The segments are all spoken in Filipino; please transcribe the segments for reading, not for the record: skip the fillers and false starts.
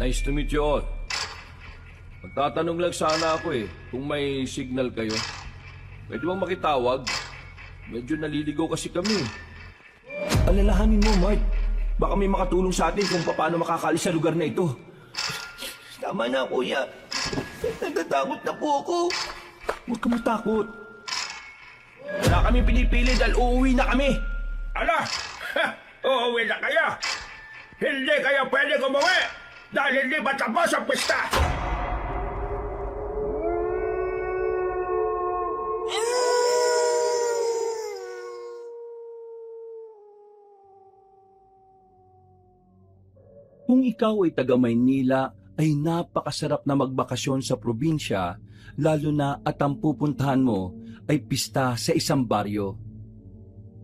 Nice to meet you all. Magtatanong lang sana ako kung may signal kayo. Pwede bang makitawag? Medyo naliligaw kasi kami. Alalahanin mo, Mark. Baka may makatulong sa atin kung paano makakalis sa lugar na ito. Tama na, kuya. Natatakot na po ako. Huwag ka matakot. Wala kami pinipili dahil uuwi na kami. Ala! Uuwi na kayo! Hindi kayo pwede umuwi dahil hindi pa tapos ang pista! Kung ikaw ay taga Maynila, ay napakasarap na magbakasyon sa probinsya, lalo na at ang pupuntahan mo ay pista sa isang baryo.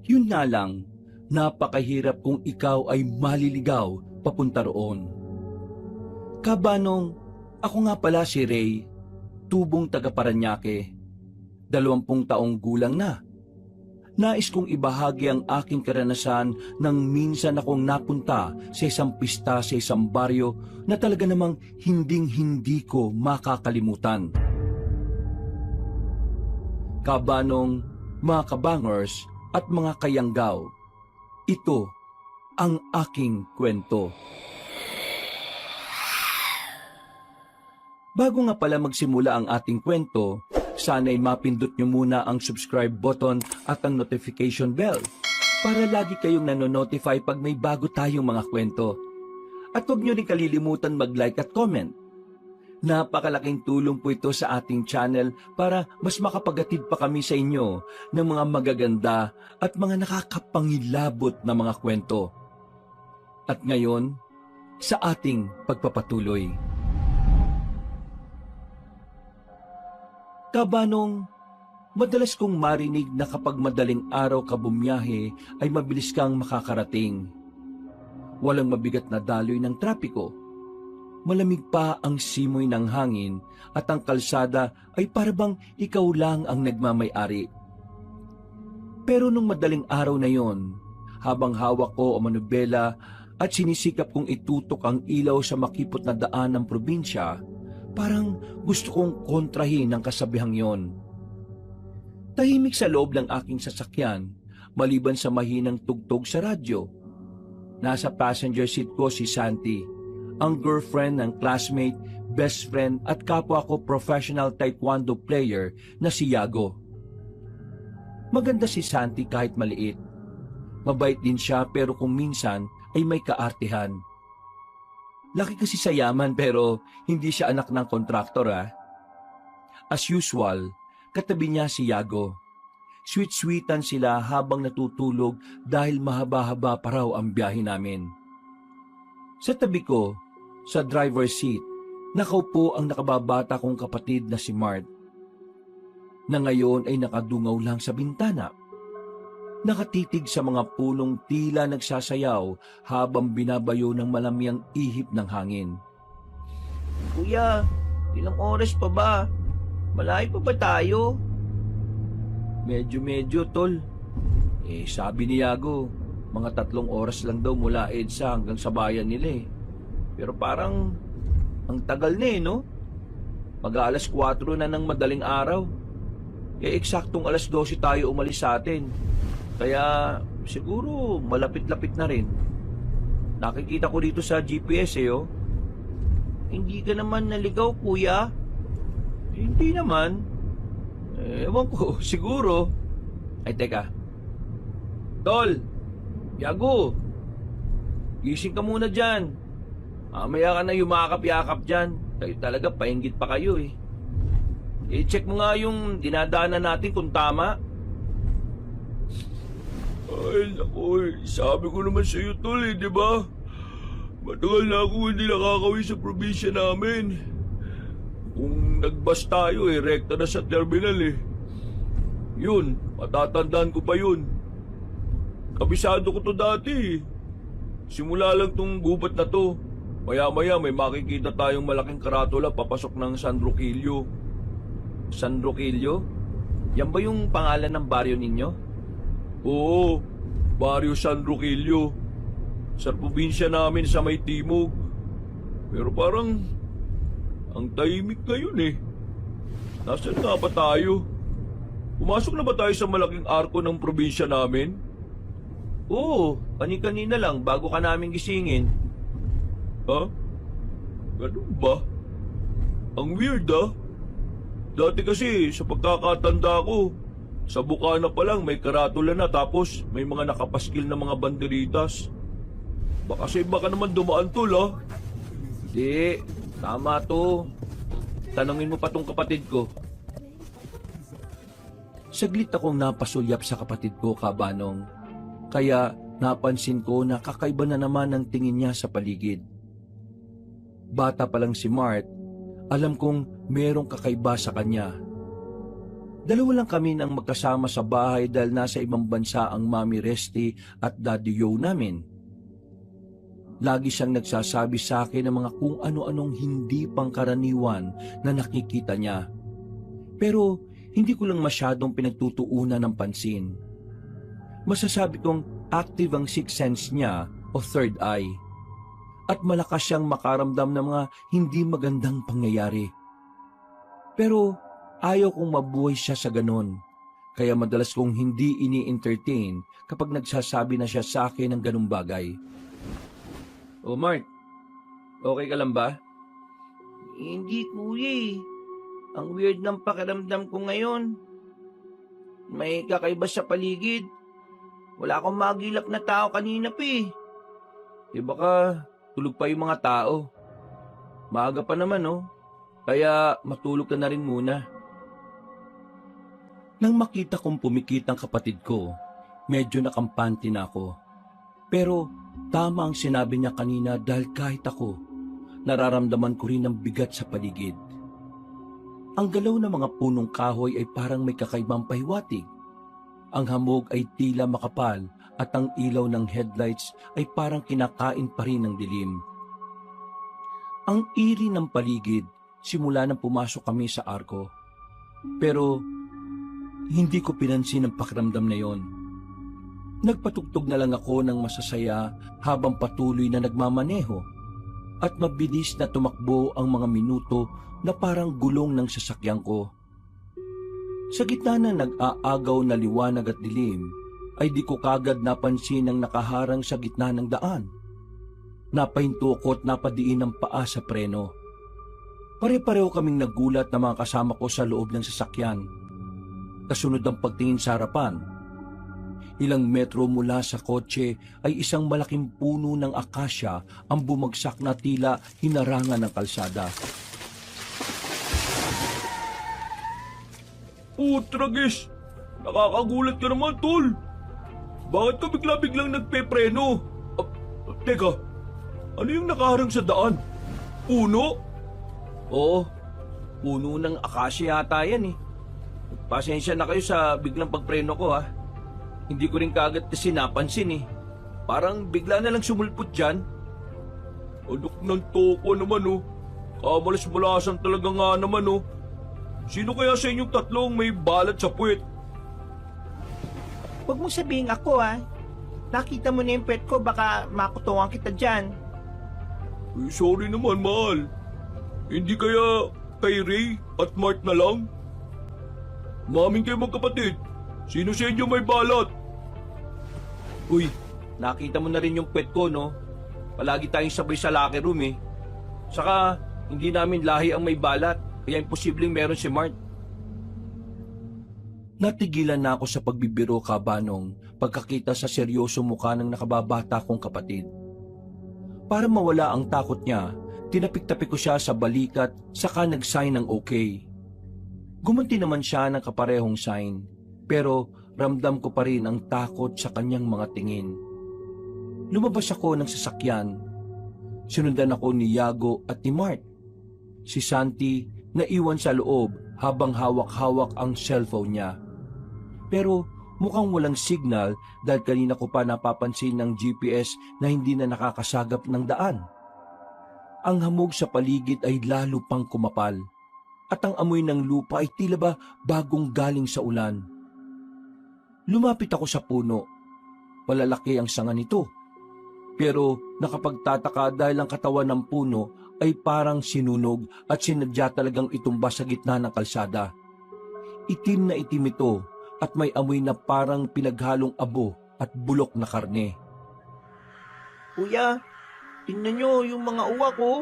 Yun nga lang, napakahirap kung ikaw ay maliligaw papunta roon. Kabanong, ako nga pala si Ray, tubong taga Paranaque, 20 taong gulang na. Nais kong ibahagi ang aking karanasan nang minsan akong napunta sa isang pista sa isang baryo na talaga namang hinding-hindi ko makakalimutan. Kabanong, mga kabangers at mga kayanggaw, ito ang aking kwento. Bago nga pala magsimula ang ating kwento, sana'y mapindot nyo muna ang subscribe button at ang notification bell para lagi kayong nanonotify pag may bago tayong mga kwento. At huwag nyo rin kalilimutan mag-like at comment. Napakalaking tulong po ito sa ating channel para mas makapagatid pa kami sa inyo ng mga magaganda at mga nakakapangilabot na mga kwento. At ngayon, sa ating pagpapatuloy. Kabanong, madalas kong marinig na kapag madaling araw ka bumiyahe ay mabilis kang makakarating. Walang mabigat na daloy ng trapiko. Malamig pa ang simoy ng hangin at ang kalsada ay parabang ikaw lang ang nagmamay-ari. Pero nung madaling araw na yon, habang hawak ko ang manubela at sinisikap kong itutok ang ilaw sa makipot na daan ng probinsya, parang gusto kong kontrahin ang kasabihang yon. Tahimik sa loob ng aking sasakyan, maliban sa mahinang tugtog sa radyo. Nasa passenger seat ko si Santi, ang girlfriend ng classmate, best friend at kapwa ko professional taekwondo player na si Yago. Maganda si Santi kahit maliit. Mabait din siya pero kung minsan ay may kaartehan. Laki kasi sa yaman pero hindi siya anak ng kontraktor As usual, katabi niya si Yago. Sweet-sweetan sila habang natutulog dahil mahaba-haba pa raw ang biyahe namin. Sa tabi ko, sa driver's seat, nakaupo ang nakababata kong kapatid na si Mart, na ngayon ay nakadungaw lang sa bintana. Nakatitig sa mga punong tila nagsasayaw habang binabayo ng malamyang ihip ng hangin. Kuya, ilang oras pa ba? Malayo pa ba tayo? Medyo, tol. Sabi ni Yago, mga 3 oras lang daw mula EDSA hanggang sa bayan nila Pero parang, ang tagal na no? Mag-aalas 4 na ng madaling araw. Eksaktong alas 12 tayo umalis sa atin. Kaya siguro malapit-lapit na rin. Nakikita ko dito sa GPS Hindi ka naman naligaw, kuya. Hindi naman. Ewan ko, siguro. Ay teka. Tol! Yago! Gising ka muna dyan. Mamaya ka na yumakap-yakap dyan. Kayo talaga, painggit pa kayo I-check mo nga yung dinadaanan natin kung tama. Ay, naku, sabi ko naman sa iyo, tol, di ba? Matagal na ako hindi nakakawin sa probinsya namin. Kung nagbas tayo, rekta na sa terminal Yun, matatandaan ko pa yun. Kabisado ko to dati Simula lang tong gubat na to. Maya-maya may makikita tayong malaking karatula papasok ng San Roquillo. San Roquillo? Yan ba yung pangalan ng baryo ninyo? Oo, Baryo San Roquillo. Sa probinsya namin sa may timog. Pero parang ang tahimik ngayon eh. Nasaan nga ba tayo? Pumasok na ba tayo sa malaking arko ng probinsya namin? Oo, kani-kanina lang bago ka namin gisingin. Ha? Ganun ba? Ang weird ah. Dati kasi sa pagkakatanda ko, sa bukana pa lang may karatula na tapos may mga nakapaskil na mga banderitas. Baka naman dumaan tol ah. Hindi, tama to. Tanungin mo pa tong kapatid ko. Saglit akong napasulyap sa kapatid ko, Kabanong. Kaya napansin ko na kakaiba na naman ang tingin niya sa paligid. Bata pa lang si Mart, alam kong merong kakaiba sa kanya. Dalawa lang kami nang magkasama sa bahay dahil nasa ibang bansa ang Mami Resty at Daddy Yo namin. Lagi siyang nagsasabi sa akin ng mga kung ano-anong hindi pangkaraniwan na nakikita niya. Pero hindi ko lang masyadong pinagtutuunan ng pansin. Masasabi kong active ang sixth sense niya o third eye. At malakas siyang makaramdam ng mga hindi magandang pangyayari. Pero ayaw kong mabuhay siya sa ganon. Kaya madalas kong hindi ini-entertain kapag nagsasabi na siya sa akin ng ganung bagay. O Mark, okay ka lang ba? Hindi, kuya eh. Ang weird ng pakiramdam ko ngayon. May kakaiba sa paligid. Wala akong magilap na tao kanina pa eh. Baka tulog pa yung mga tao. Maaga pa naman oh. Kaya matulog ka na rin muna. Nang makita kong pumikit ang kapatid ko, medyo nakampante na ako. Pero tama ang sinabi niya kanina dahil kahit ako, nararamdaman ko rin ang bigat sa paligid. Ang galaw ng mga punong kahoy ay parang may kakaibang pahiwatig. Ang hamog ay tila makapal at ang ilaw ng headlights ay parang kinakain pa rin ng dilim. Ang iri ng paligid simula nang pumasok kami sa arko. Pero hindi ko pinansin ang pakiramdam na yon. Nagpatugtog na lang ako ng masasaya habang patuloy na nagmamaneho at mabilis na tumakbo ang mga minuto na parang gulong ng sasakyan ko. Sa gitna na nag-aagaw na liwanag at dilim, ay di ko kagad napansin ang nakaharang sa gitna ng daan. Napahinto ko at napadiin ang paa sa preno. Pare-pareho kaming nagulat na mga kasama ko sa loob ng sasakyan. Kasunod ang pagtingin sa harapan. Ilang metro mula sa kotse ay isang malaking puno ng akasya ang bumagsak na tila hinarangan ng kalsada. Tragis! Nakakagulat ka naman, tol! Bakit ka bigla-biglang nagpepreno? Teka, ano yung nakaharang sa daan? Puno? Oo, puno ng akasya yata yan eh. Pasensya na kayo sa biglang pagpreno ko ha. Hindi ko rin kaagad kasi napansin eh. Parang bigla na lang sumulpot dyan. Anak ng toko naman oh. Kamalas-malasan talaga nga naman oh. Sino kaya sa inyong tatlong may balat sa puwet? Huwag mong sabihin ako ah. Nakita mo na yung pet ko, baka makutungan kita dyan. Sorry naman, mahal. Hindi kaya kay Ray at Mart na lang? Maming kayo magkapatid. Sino sa inyo may balat? Uy, nakita mo na rin yung pet ko no? Palagi tayong sabay sa locker room eh. Saka hindi namin lahi ang may balat. Kaya imposibleng meron si Mart. Natigilan na ako sa pagbibiro, Kabanong, pagkakita sa seryoso mukha ng nakababata kong kapatid. Para mawala ang takot niya, tinapik-tapik ko siya sa balikat saka nag-sign ng okay. Gumunti naman siya ng kaparehong sign, pero ramdam ko pa rin ang takot sa kanyang mga tingin. Lumabas ako ng sasakyan. Sinundan ako ni Yago at ni Mart. Si Santi naiwan sa loob habang hawak-hawak ang cellphone niya. Pero mukhang walang signal dahil kanina ko pa napapansin ng GPS na hindi na nakakasagap ng daan. Ang hamog sa paligid ay lalo pang kumapal at ang amoy ng lupa ay tila ba bagong galing sa ulan. Lumapit ako sa puno. Malalaki ang sanga nito. Pero nakapagtataka dahil ang katawan ng puno ay parang sinunog at sinadya talagang itumba sa gitna ng kalsada. Itim na itim ito at may amoy na parang pinaghalong abo at bulok na karne. Kuya, tingnan nyo yung mga uwak oh.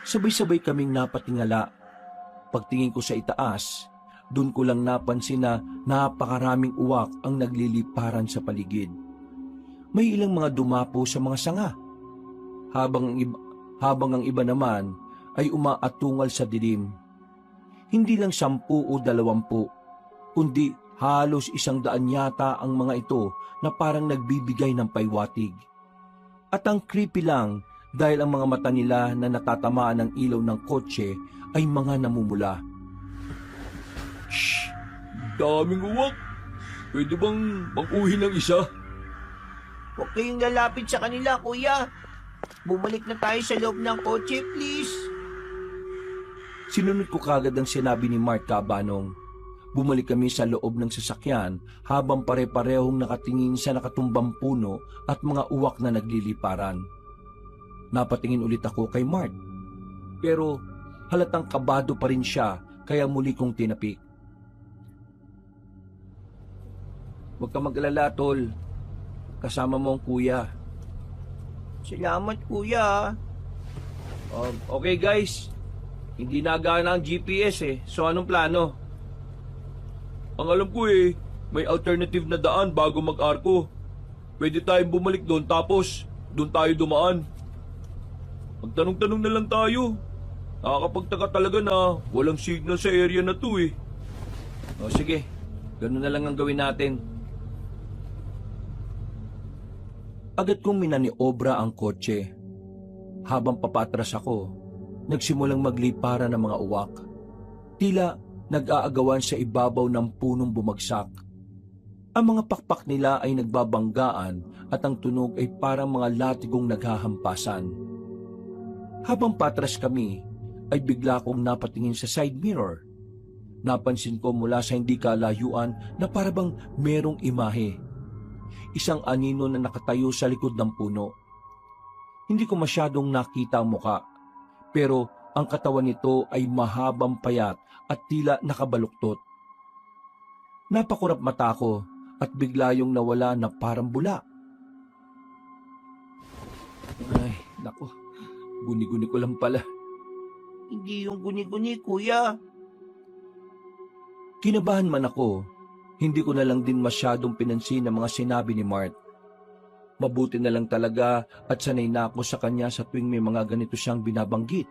Sabay-sabay kaming napatingala. Pagtingin ko sa itaas, doon ko lang napansin na napakaraming uwak ang nagliliparan sa paligid. May ilang mga dumapo sa mga sanga, habang ang iba naman ay umaatungal sa dilim. Hindi lang 10 o 20, kundi halos 100 yata ang mga ito na parang nagbibigay ng paywatig. At ang creepy lang dahil ang mga mata nila na natatamaan ng ilaw ng kotse ay mga namumula. Shh! Daming uwak. Pwede bang mag-uhi ng isa? Huwag kayong lalapit sa kanila, kuya. Bumalik na tayo sa loob ng kotse, please. Sinunod ko kagad ang sinabi ni Mark Cabanong. Bumalik kami sa loob ng sasakyan habang pare-parehong nakatingin sa nakatumbang puno at mga uwak na nagliliparan. Napatingin ulit ako kay Mark. Pero halatang kabado pa rin siya kaya muli kong tinapik. Huwag ka mag-alala, tol. Kasama mo ang kuya. Salamat, kuya. Okay guys, hindi nagana ang GPS So anong plano? Ang alam ko may alternative na daan bago mag-arko. Pwede tayong bumalik doon tapos doon tayo dumaan. Magtanong-tanong na lang tayo. Nakakapagtaka talaga na walang signal sa area na to O sige, ganun na lang ang gawin natin. Agad kong minaniobra ang kotse. Habang papatras ako, nagsimulang maglipara ng mga uwak. Tila nag-aagawan sa ibabaw ng punong bumagsak. Ang mga pakpak nila ay nagbabanggaan at ang tunog ay parang mga latigong naghahampasan. Habang patras kami, ay bigla kong napatingin sa side mirror. Napansin ko mula sa hindi kalayuan na parabang merong imahe. Isang anino na nakatayo sa likod ng puno. Hindi ko masyadong nakita ang muka, pero ang katawan nito ay mahabang payat at tila nakabaluktot. Napakurap mata ko at bigla yung nawala na parang bula. Ay, naku, guni-guni ko lang pala. Hindi yung guni-guni, kuya. Kinabahan man ako, hindi ko na lang din masyadong pinansin ang mga sinabi ni Mart. Mabuti na lang talaga at sanay na ako sa kanya sa tuwing may mga ganito siyang binabanggit.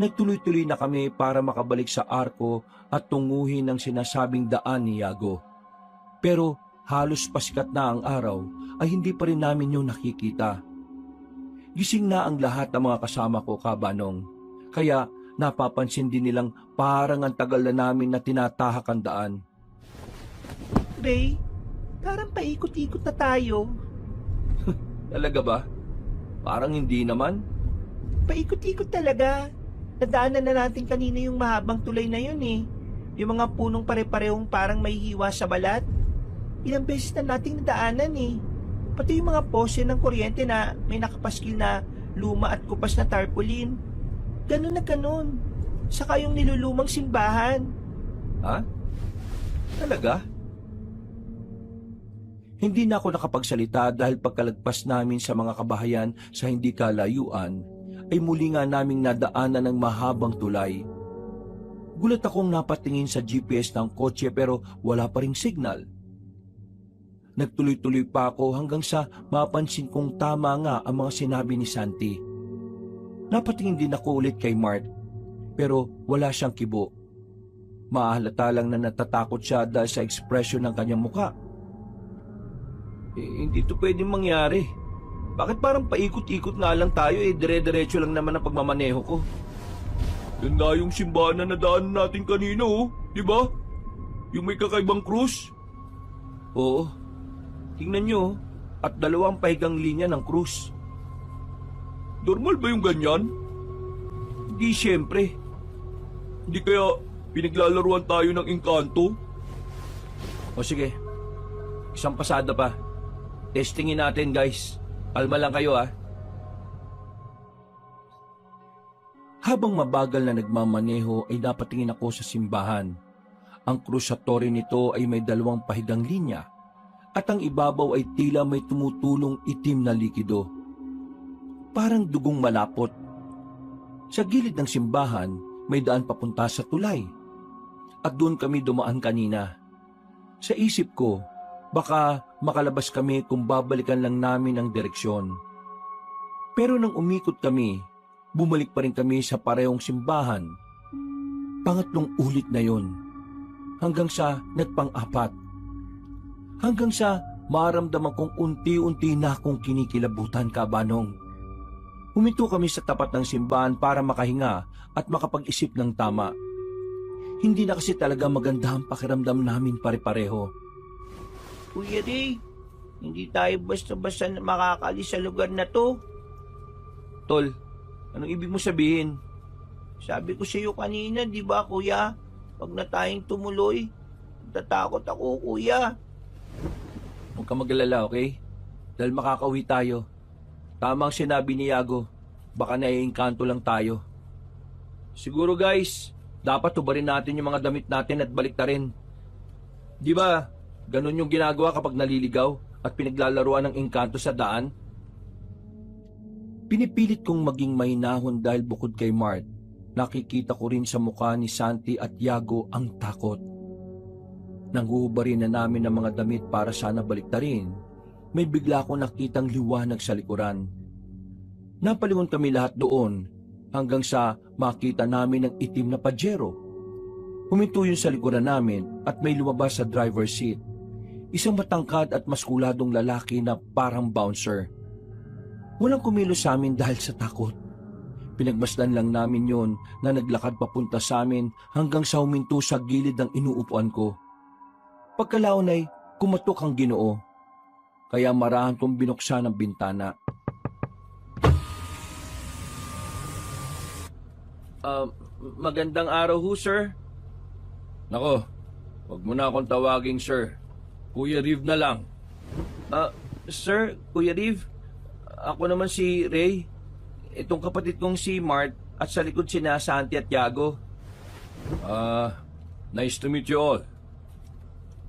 Nagtuloy-tuloy na kami para makabalik sa arko at tunguhin ang sinasabing daan ni Yago. Pero halos pasikat na ang araw ay hindi pa rin namin yung nakikita. Gising na ang lahat ng mga kasama ko, Kabanong. Kaya napapansin din nilang parang ang tagal na namin na tinatahak ang daan. Ray, parang paikot-ikot na tayo. Talaga ba? Parang hindi naman. Paikot-ikot talaga. Nadaanan na natin kanina yung mahabang tulay na yun Yung mga punong pare-parehong parang may hiwa sa balat. Ilang beses na nating nadaanan Pati yung mga pose ng kuryente na may nakapaskil na luma at kupas na tarpaulin. Ganun na ganun. Saka yung nilulumang simbahan. Ha? Talaga? Hindi na ako nakapagsalita dahil pagkalagpas namin sa mga kabahayan sa hindi kalayuan, ay muli nga naming nadaanan ng mahabang tulay. Gulat akong napatingin sa GPS ng kotse pero wala pa ring signal. Nagtuloy-tuloy pa ako hanggang sa mapansin kong tama nga ang mga sinabi ni Santi. Napatingin din ako ulit kay Mart, pero wala siyang kibo. Mahalata lang na natatakot siya dahil sa ekspresyon ng kanyang muka. Hindi to pwedeng mangyari. Bakit parang paikot-ikot nga lang tayo dire-diretso lang naman ang pagmamaneho ko? Yan nga yung simbahan na nadaanan natin kanina di ba? Yung may kakaibang krus. Oo. Tingnan nyo, at 2 pahigang linya ng krus. Normal ba yung ganyan? Hindi siyempre. Hindi kaya pinaglalaruan tayo ng engkanto? O sige, isang pasada pa. Testingin natin, guys. Kalma lang kayo, ha? Habang mabagal na nagmamaneho ay napatingin ako sa simbahan. Ang krusatorio nito ay may 2 pahigang linya at ang ibabaw ay tila may tumutulong itim na likido. Parang dugong malapot. Sa gilid ng simbahan may daan papunta sa tulay at doon kami dumaan kanina. Sa isip ko, baka makalabas kami kung babalikan lang namin ang direksyon. Pero nang umikot kami, bumalik pa rin kami sa parehong simbahan. Pangatlong ulit na yon. Hanggang sa nagpang-4. Hanggang sa maramdaman kong unti-unti na akong kinikilabutan, Kabanong. Huminto kami sa tapat ng simbahan para makahinga at makapag-isip ng tama. Hindi na kasi talaga maganda ang pakiramdam namin pare-pareho. Kuya Ray, hindi tayo basta-basta makakalis sa lugar na to. Tol, anong ibig mo sabihin? Sabi ko sa iyo kanina, di ba kuya? Pag na tayong tumuloy, natatakot ako kuya. Huwag ka mag-alala, okay? Dahil makakauwi tayo. Tama ang sinabi ni Yago. Baka naiengkanto lang tayo. Siguro guys, dapat tubarin natin yung mga damit natin at balik ta rin. Di ba, ganun yung ginagawa kapag naliligaw at pinaglalaruan ng engkanto sa daan? Pinipilit kong maging mahinahon dahil bukod kay Mart, nakikita ko rin sa mukha ni Santi at Yago ang takot. Nanghuhubarin na namin ang mga damit para sana baliktarin, may bigla akong nakitang liwanag sa likuran. Napalingon kami lahat doon hanggang sa makita namin ang itim na Pajero. Huminto yun sa likuran namin at may lumabas sa driver's seat. Isang matangkad at maskuladong lalaki na parang bouncer. Walang kumilos sa amin dahil sa takot. Pinagmasdan lang namin yon na naglakad papunta sa amin hanggang sa huminto sa gilid ng inuupuan ko. Pagkalaon ay kumatok ang Ginoo, kaya marahan kong binuksan ang bintana. Magandang araw ho, sir. Nako, wag mo na akong tawaging sir. Kuya Riv na lang. Sir, Kuya Riv, ako naman si Ray. Itong kapatid kong si Mart at sa likod sina Santi at Yago. Nice to meet you all.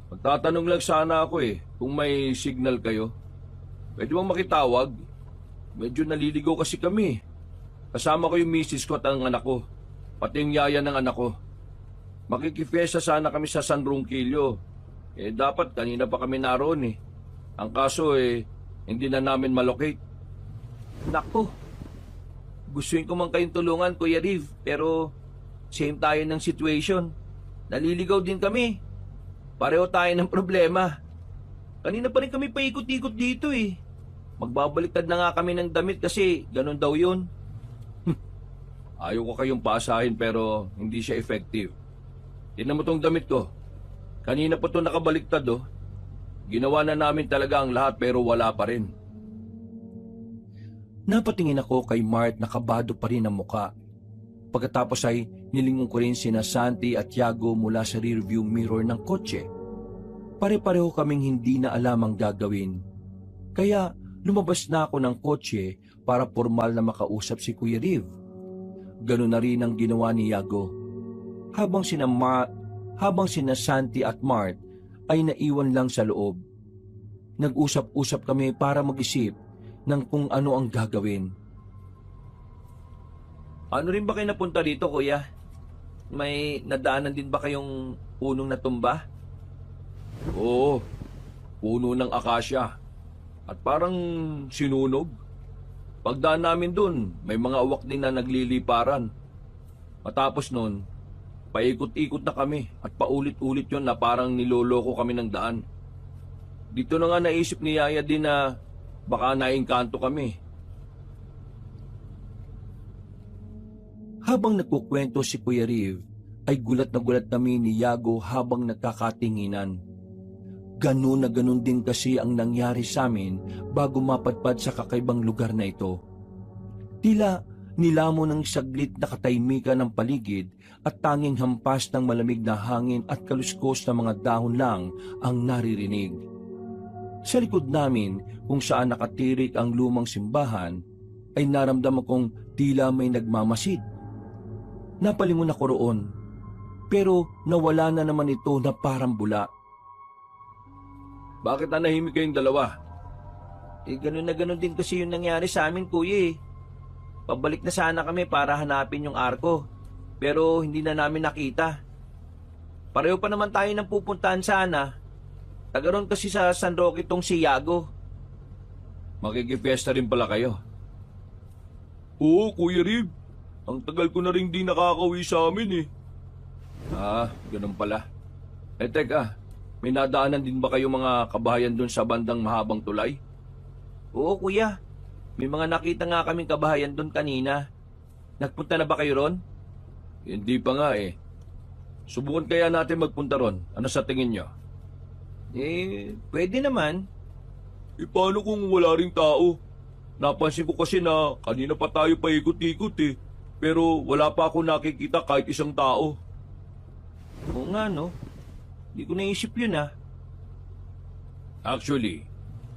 Magtatanong lang sana ako kung may signal kayo. Pwede bang makitawag? Medyo naliligaw kasi kami. Kasama ko yung misis ko at ang anak ko. Pati yung yaya ng anak ko. Makikipyesa sana kami sa San Ronquillo. Dapat kanina pa kami naroon Ang kaso hindi na namin malocate. Naku, gustuin ko man kayong tulungan, Kuya Riv, pero same tayo ng situation. Naliligaw din kami. Pareho tayo ng problema. Kanina pa rin kami paikot-ikot dito Magbabaliktad na nga kami ng damit kasi ganun daw yun. Ayaw ko kayong paasahin pero hindi siya effective. Tingnan mo tong damit ko. Kanina pa to nakabaliktad Ginawa na namin talaga ang lahat pero wala pa rin. Napatingin ako kay Mart na kabado pa rin ang muka. Pagkatapos ay nilingon ko rin sina Santi at Yago mula sa rearview mirror ng kotse. Pare-pareho kaming hindi na alam ang gagawin. Kaya lumabas na ako ng kotse para formal na makausap si Kuya Riv. Ganun na rin ang ginawa ni Yago. Habang sina Santi at Mart ay naiwan lang sa loob. Nag-usap-usap kami para mag-isip ng kung ano ang gagawin. Ano rin ba kayo napunta dito, Kuya? May nadaanan din ba kayong punong natumba? Oo, puno ng akasya. At parang sinunog. Pagdaan namin dun, may mga uwak din na nagliliparan. Matapos nun, paikot-ikot na kami at paulit-ulit yon na parang niloloko kami ng daan. Dito na nga naisip ni Yaya din na baka naengkanto kami. Habang nagkukwento si Kuya Riv, ay gulat na gulat kami ni Yago habang nagkakatinginan. Ganun na ganun din kasi ang nangyari sa amin bago mapadpad sa kakaibang lugar na ito. Tila nilamon ng saglit na katahimikan ng paligid at tanging hampas ng malamig na hangin at kaluskos na mga dahon lang ang naririnig. Sa likod namin kung saan nakatirik ang lumang simbahan ay naramdaman kong tila may nagmamasid. Napalingon ako roon, pero nawala na naman ito na parang bula. Bakit nanahimik kayong dalawa? Ganun na ganun din kasi yung nangyari sa amin, kuya eh. Pabalik na sana kami para hanapin yung arko. Pero hindi na namin nakita. Pareho pa naman tayo ng pupuntahan sana. Taga ron kasi sa San Roque tong si Yago. Makikifiesta rin pala kayo. Oo, Kuya Rib. Ang tagal ko na rin di nakakauwi sa amin eh. Ah, ganun pala. Teka, may nadaanan din ba kayong mga kabahayan doon sa bandang mahabang tulay? Oo, kuya. May mga nakita nga kaming kabahayan doon kanina. Nagpunta na ba kayo ron? Hindi pa nga eh. Subukan kaya natin magpunta ron. Ano sa tingin nyo? Pwede naman. Paano kung wala ring tao? Napansin ko kasi na kanina pa tayo paikot-ikot eh. Pero wala pa ako nakikita kahit isang tao. Oo nga, no? Hindi ko naisip yun, ah. Actually,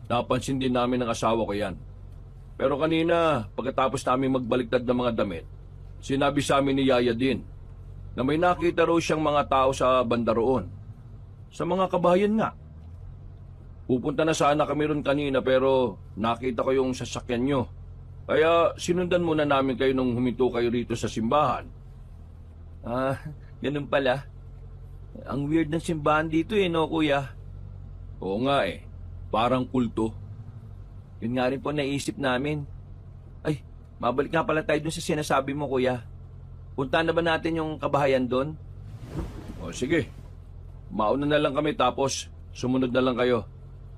napansin din namin ng asawa ko yan. Pero kanina, pagkatapos namin magbaliktad ng mga damit, sinabi sa amin ni Yaya din na may nakita raw siyang mga tao sa banda roon. Sa mga kabahayan nga. Pupunta na sana kami ron kanina pero nakita ko yung sasakyan nyo. Kaya sinundan muna namin kayo nung huminto kayo rito sa simbahan. Ah, ganun pala. Ang weird ng simbahan dito eh, no, kuya? Oo nga eh, parang kulto. Yun nga rin po naisip namin. Ay, mabalik nga pala tayo dun sa sinasabi mo, kuya. Punta na ba natin yung kabahayan doon? O sige, mauna na lang kami tapos sumunod na lang kayo.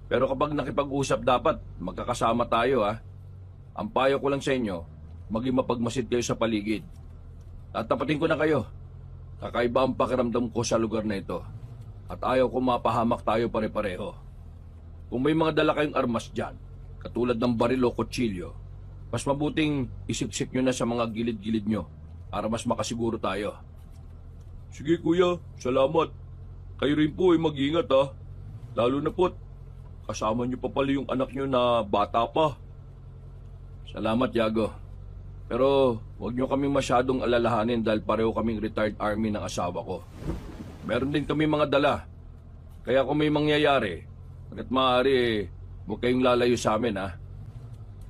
Pero kapag nakipag-usap dapat, magkakasama tayo ha. Ang payo ko lang sa inyo, maging mapagmasid kayo sa paligid. Tatapatin ko na kayo. Kakaiba ang pakiramdam ko sa lugar na ito. At ayaw ko mapahamak tayo pare-pareho. Kung may mga dala kayong armas dyan, katulad ng baril o kutsilyo, mas mabuting isiksik nyo na sa mga gilid-gilid nyo para mas makasiguro tayo. Sige kuya, salamat. Kayo rin po ay mag-ingat ha. Lalo na po't kasama niyo pa pala yung anak niyo na bata pa. Salamat, Yago. Pero huwag nyo kaming masyadong alalahanin dahil pareho kaming retired army ng asawa ko. Meron din kami mga dala. Kaya kung may mangyayari, hanggat maaari, huwag kayong lalayo sa amin ha.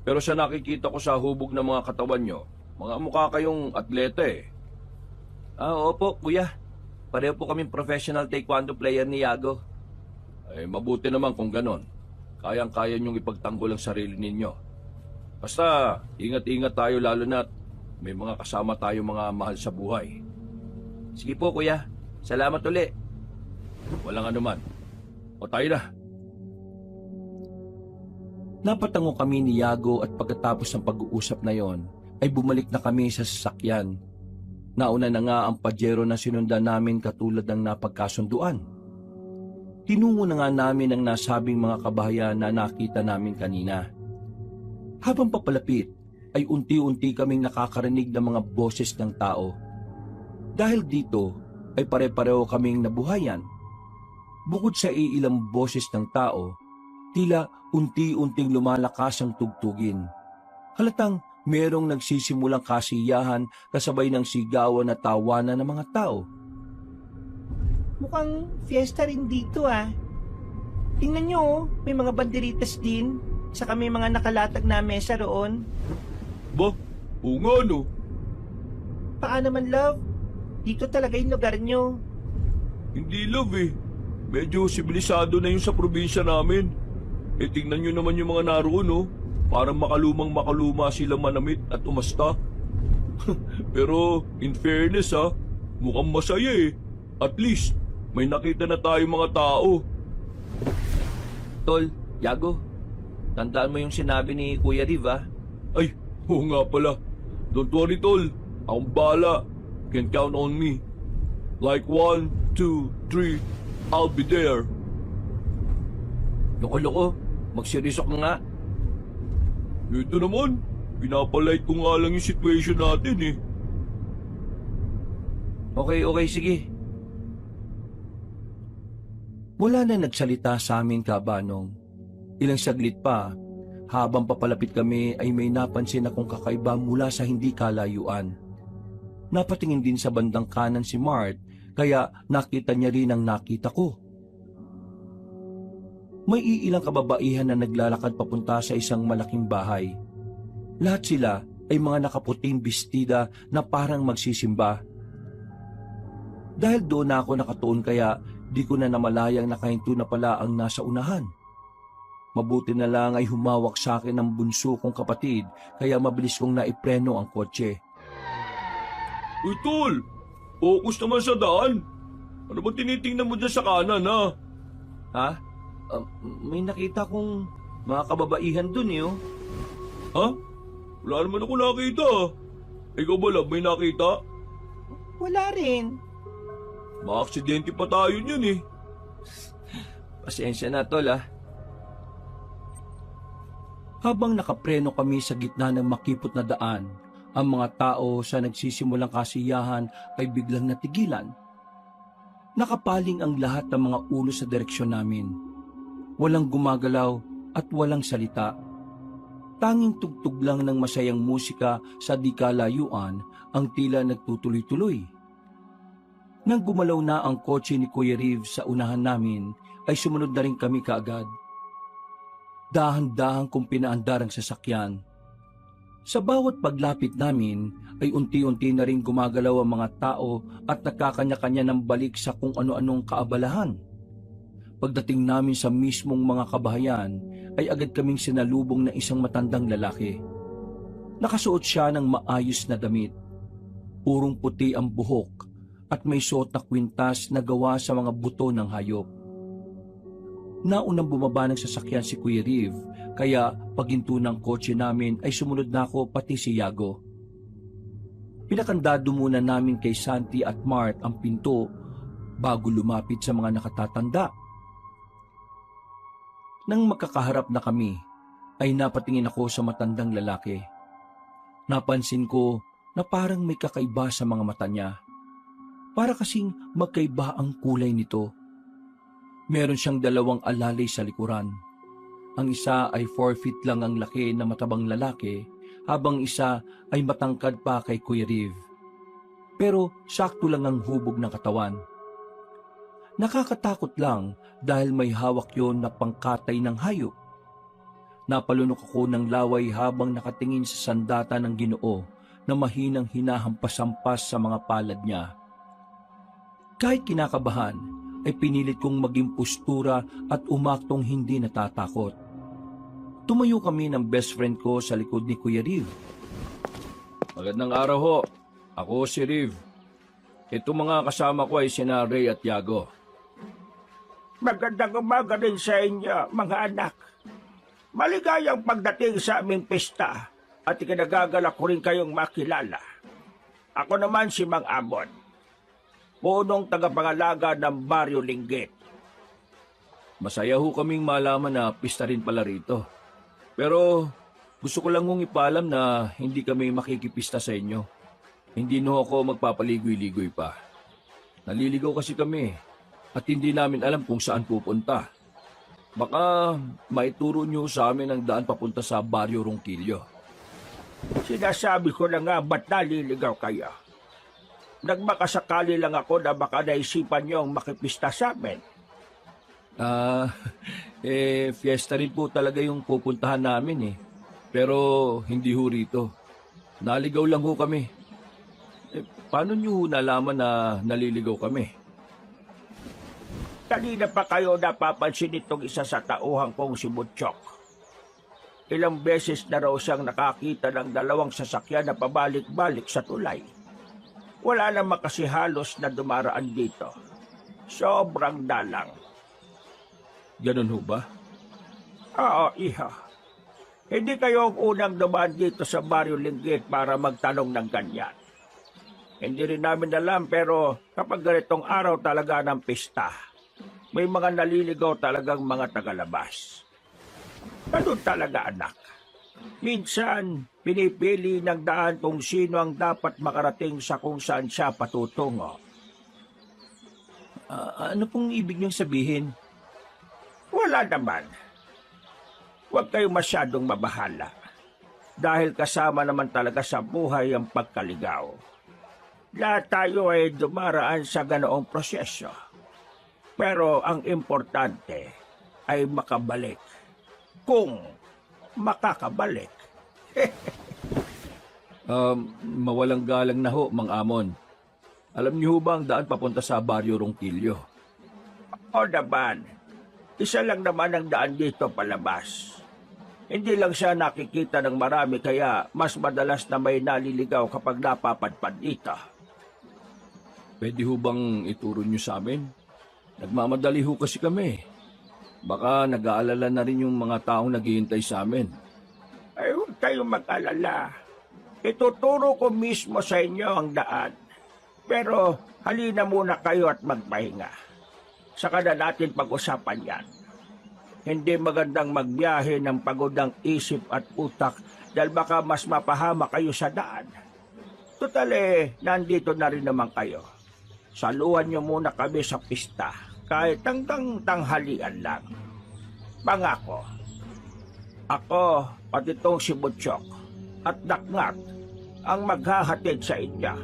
Pero sa nakikita ko sa hubog ng mga katawan nyo, mga mukha kayong atleta eh. Ah, opo, kuya. Pareho po kaming professional taekwondo player ni Yago. Ay mabuti naman kung ganon. Kayang-kaya nyong ipagtanggol ang sarili ninyo. Basta, ingat-ingat tayo lalo na't may mga kasama tayo mga mahal sa buhay. Sige po, kuya. Salamat uli. Walang anuman. O tayo na. Napatango kami ni Yago at pagkatapos ng pag-uusap na yon, ay bumalik na kami sa sasakyan. Nauna na nga ang pajero na sinundan namin katulad ng napagkasunduan. Tinungo na nga namin ang nasabing mga kabahayan na nakita namin kanina. Habang papalapit, ay unti-unti kaming nakakarinig ng mga boses ng tao. Dahil dito, ay pare-pareho kaming nabuhayan. Bukod sa iilang boses ng tao, tila unti-unting lumalakas ang tugtugin. Halatang merong nagsisimulang kasiyahan kasabay ng sigawan at tawanan ng mga tao. Mukhang fiesta rin dito, ah. Tingnan nyo, oh. May mga banderitas din. Saka may mga nakalatag na mesa roon. Ba, oo nga no. Baka naman, love. Dito talaga yung lugar nyo. Hindi love eh. Medyo sibilisado na yung sa probinsya namin. Tingnan nyo naman yung mga naroon no. Parang makaluma sila manamit at umasta. Pero in fairness ha, mukhang masaya eh. At least, may nakita na tayo mga tao. Tol, Yago, tandaan mo yung sinabi ni Kuya Riv, ah. Ay, oo nga pala. Don't worry tol, akong bahala. Can count on me. Like 1, 2, 3, I'll be there. Loko-loko, magseryoso ka nga. Ito naman, pinapalight ko nga lang yung situation natin eh. Okay, sige. Wala na nagsalita sa amin kabanong. Ilang saglit pa, habang papalapit kami ay may napansin akong kakaiba mula sa hindi kalayuan. Napatingin din sa bandang kanan si Mart, kaya nakita niya rin ang nakita ko. May iilang kababaihan na naglalakad papunta sa isang malaking bahay. Lahat sila ay mga nakaputing bestida na parang magsisimba. Dahil doon na ako nakatuon kaya di ko na namalayang nakahinto na pala ang nasa unahan. Mabuti na lang ay humawak sa akin ang bunso kong kapatid kaya mabilis kong naipreno ang kotse. Uy, tol! Focus naman sa daan. Ano ba tinitingnan mo dyan sa kanan, ha? Ha? May nakita kong mga kababaihan dun eh, oh. Ha? Wala naman ako nakita. Ikaw ba, love, may nakita? Wala rin. Maaksidente pa tayo niyan, eh. Pasensya na, tol, ah. Habang nakapreno kami sa gitna ng makipot na daan, ang mga tao sa nagsisimulang kasiyahan ay biglang natigilan. Nakapaling ang lahat ng mga ulo sa direksyon namin. Walang gumagalaw at walang salita. Tanging tugtog lang ng masayang musika sa di kalayuan ang tila nagtutuloy-tuloy. Nang gumalaw na ang kotse ni Kuya Riv sa unahan namin, ay sumunod na rin kami kaagad. Dahan-dahan kong pinaandar ang sasakyan. Sa bawat paglapit namin ay unti-unti na rin gumagalaw ang mga tao at nakakanya-kanya ng balik sa kung ano-anong kaabalahan. Pagdating namin sa mismong mga kabahayan ay agad kaming sinalubong ng isang matandang lalaki. Nakasuot siya ng maayos na damit. Purong puti ang buhok at may suot na kwintas na gawa sa mga buto ng hayop. Naunang bumaba ng sasakyan si Kuya Riv, kaya paginto ng kotse namin ay sumunod na ako pati si Yago. Pinakandado muna namin kay Santi at Mart ang pinto bago lumapit sa mga nakatatanda. Nang magkakaharap na kami, ay napatingin ako sa matandang lalaki. Napansin ko na parang may kakaiba sa mga mata niya. Para kasing magkaiba ang kulay nito. Meron siyang dalawang alalay sa likuran. Ang isa ay 4 feet lang ang laki na matabang lalaki, habang isa ay matangkad pa kay Kuya Riv. Pero sakto lang ang hubog ng katawan. Nakakatakot lang dahil may hawak yon na pangkatay ng hayop. Napalunok ako ng laway habang nakatingin sa sandata ng Ginoo na mahinang hinahampas-hampas sa mga palad niya. Kahit kinakabahan, ay pinilit kong maging postura at umaktong hindi natatakot. Tumayo kami ng best friend ko sa likod ni Kuya Riv. Magandang araw ho. Ako si Riv. Ito mga kasama ko ay sina Ray at Yago. Magandang umaga rin sa inyo, mga anak. Maligayang pagdating sa aming pista at ikinagagalak ko rin kayong makilala. Ako naman si Mang Amon, punong tagapangalaga ng Baryo Linggit. Masaya ho kaming malaman na pista rin pala rito. Pero gusto ko lang hong ipaalam na hindi kami makikipista sa inyo. Hindi no ako magpapaligoy-ligoy pa. Naliligaw kasi kami at hindi namin alam kung saan pupunta. Baka maituro nyo sa amin ang daan papunta sa Baryo Ronquillo. Sinasabi ko na nga ba't naliligaw kayo? Nagmakasakali lang ako na baka naisipan niyong makipista sa amin. Fiesta rin po talaga yung pupuntahan namin eh. Pero hindi ho rito. Naligaw lang ho kami. Paano nyo nalaman na naliligaw kami? Kanina pa kayo napapansin itong isa sa tauhan kong si Butchok. Ilang beses na raw siyang nakakita ng dalawang sasakyan na pabalik-balik sa tulay. Wala naman kasi halos na dumaraan dito. Sobrang dalang. Ganun ho ba? Oo, iha. Hindi kayo ang unang dumaan dito sa Baryo Linggit para magtanong ng ganyan. Hindi rin namin alam pero kapag ganitong araw talaga ng pista, may mga naliligaw talagang mga tagalabas. Ganun talaga, anak. Minsan, pinipili ng daan kung sino ang dapat makarating sa kung saan siya patutungo. Ano pong ibig niyong sabihin? Wala naman. huwag kayo masyadong mabahala. Dahil kasama naman talaga sa buhay ang pagkaligaw. Lahat tayo ay dumaraan sa ganoong proseso. Pero ang importante ay makabalik. Kung makakabalik. Mawalang galang na ho, Mang Amon. Alam niyo ho ba ang daan papunta sa Baryo Ronquillo? O naman, isa lang naman ang daan dito palabas. Hindi lang siya nakikita ng marami kaya mas madalas na may naliligaw kapag napapadpad dito. Pwede ho bang ituro niyo sa amin? Nagmamadali ho kasi kami. Baka nag-aalala na rin yung mga taong naghihintay sa amin. Ay, huwag kayong mag-alala. Ituturo ko mismo sa inyo ang daan. Pero halina muna kayo at magpahinga. Saka na natin pag-usapan yan. Hindi magandang magbiyahe ng pagod ng isip at utak dahil baka mas mapahama kayo sa daan. Total nandito na rin naman kayo. Saluhan niyo muna kami sa pista kahit hanggang tanghalian lang. Pangako. Ako, pati tong si Butchok at Dakngat ang maghahatid sa inyo.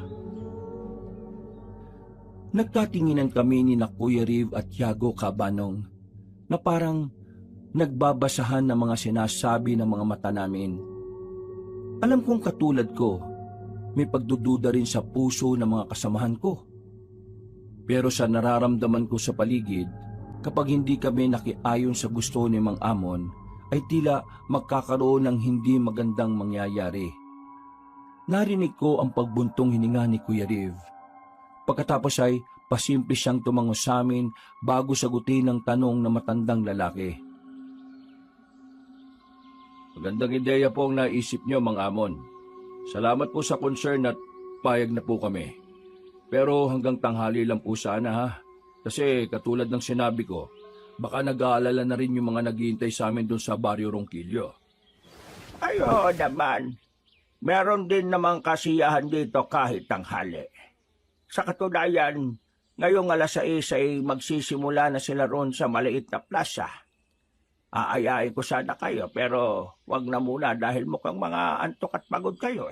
Nagkatinginan kami ni na Kuya Riv at Yago Cabanong na parang nagbabasahan ng mga sinasabi ng mga mata namin. Alam kong katulad ko, may pagdududa rin sa puso ng mga kasamahan ko. Pero sa nararamdaman ko sa paligid, kapag hindi kami nakiayon sa gusto ni Mang Amon, ay tila magkakaroon ng hindi magandang mangyayari. Narinig ko ang pagbuntong hininga ni Kuya Riv. Pagkatapos ay pasimple siyang tumango sa amin bago sagutin ang tanong ng matandang lalaki. Magandang ideya po ang naisip niyo, Mang Amon. Salamat po sa concern at payag na po kami. Pero hanggang tanghali lang po sana ha. Kasi katulad ng sinabi ko, baka nag-aalala na rin yung mga naghihintay sa amin doon sa Baryo Ronquillo. Ayo naman. Meron din namang kasiyahan dito kahit tanghali. Sa katunayan, ngayong 6:00 ay magsisimula na sila roon sa maliit na plaza. Aayain ko sana kayo pero wag na muna dahil mukhang mga antok at pagod kayo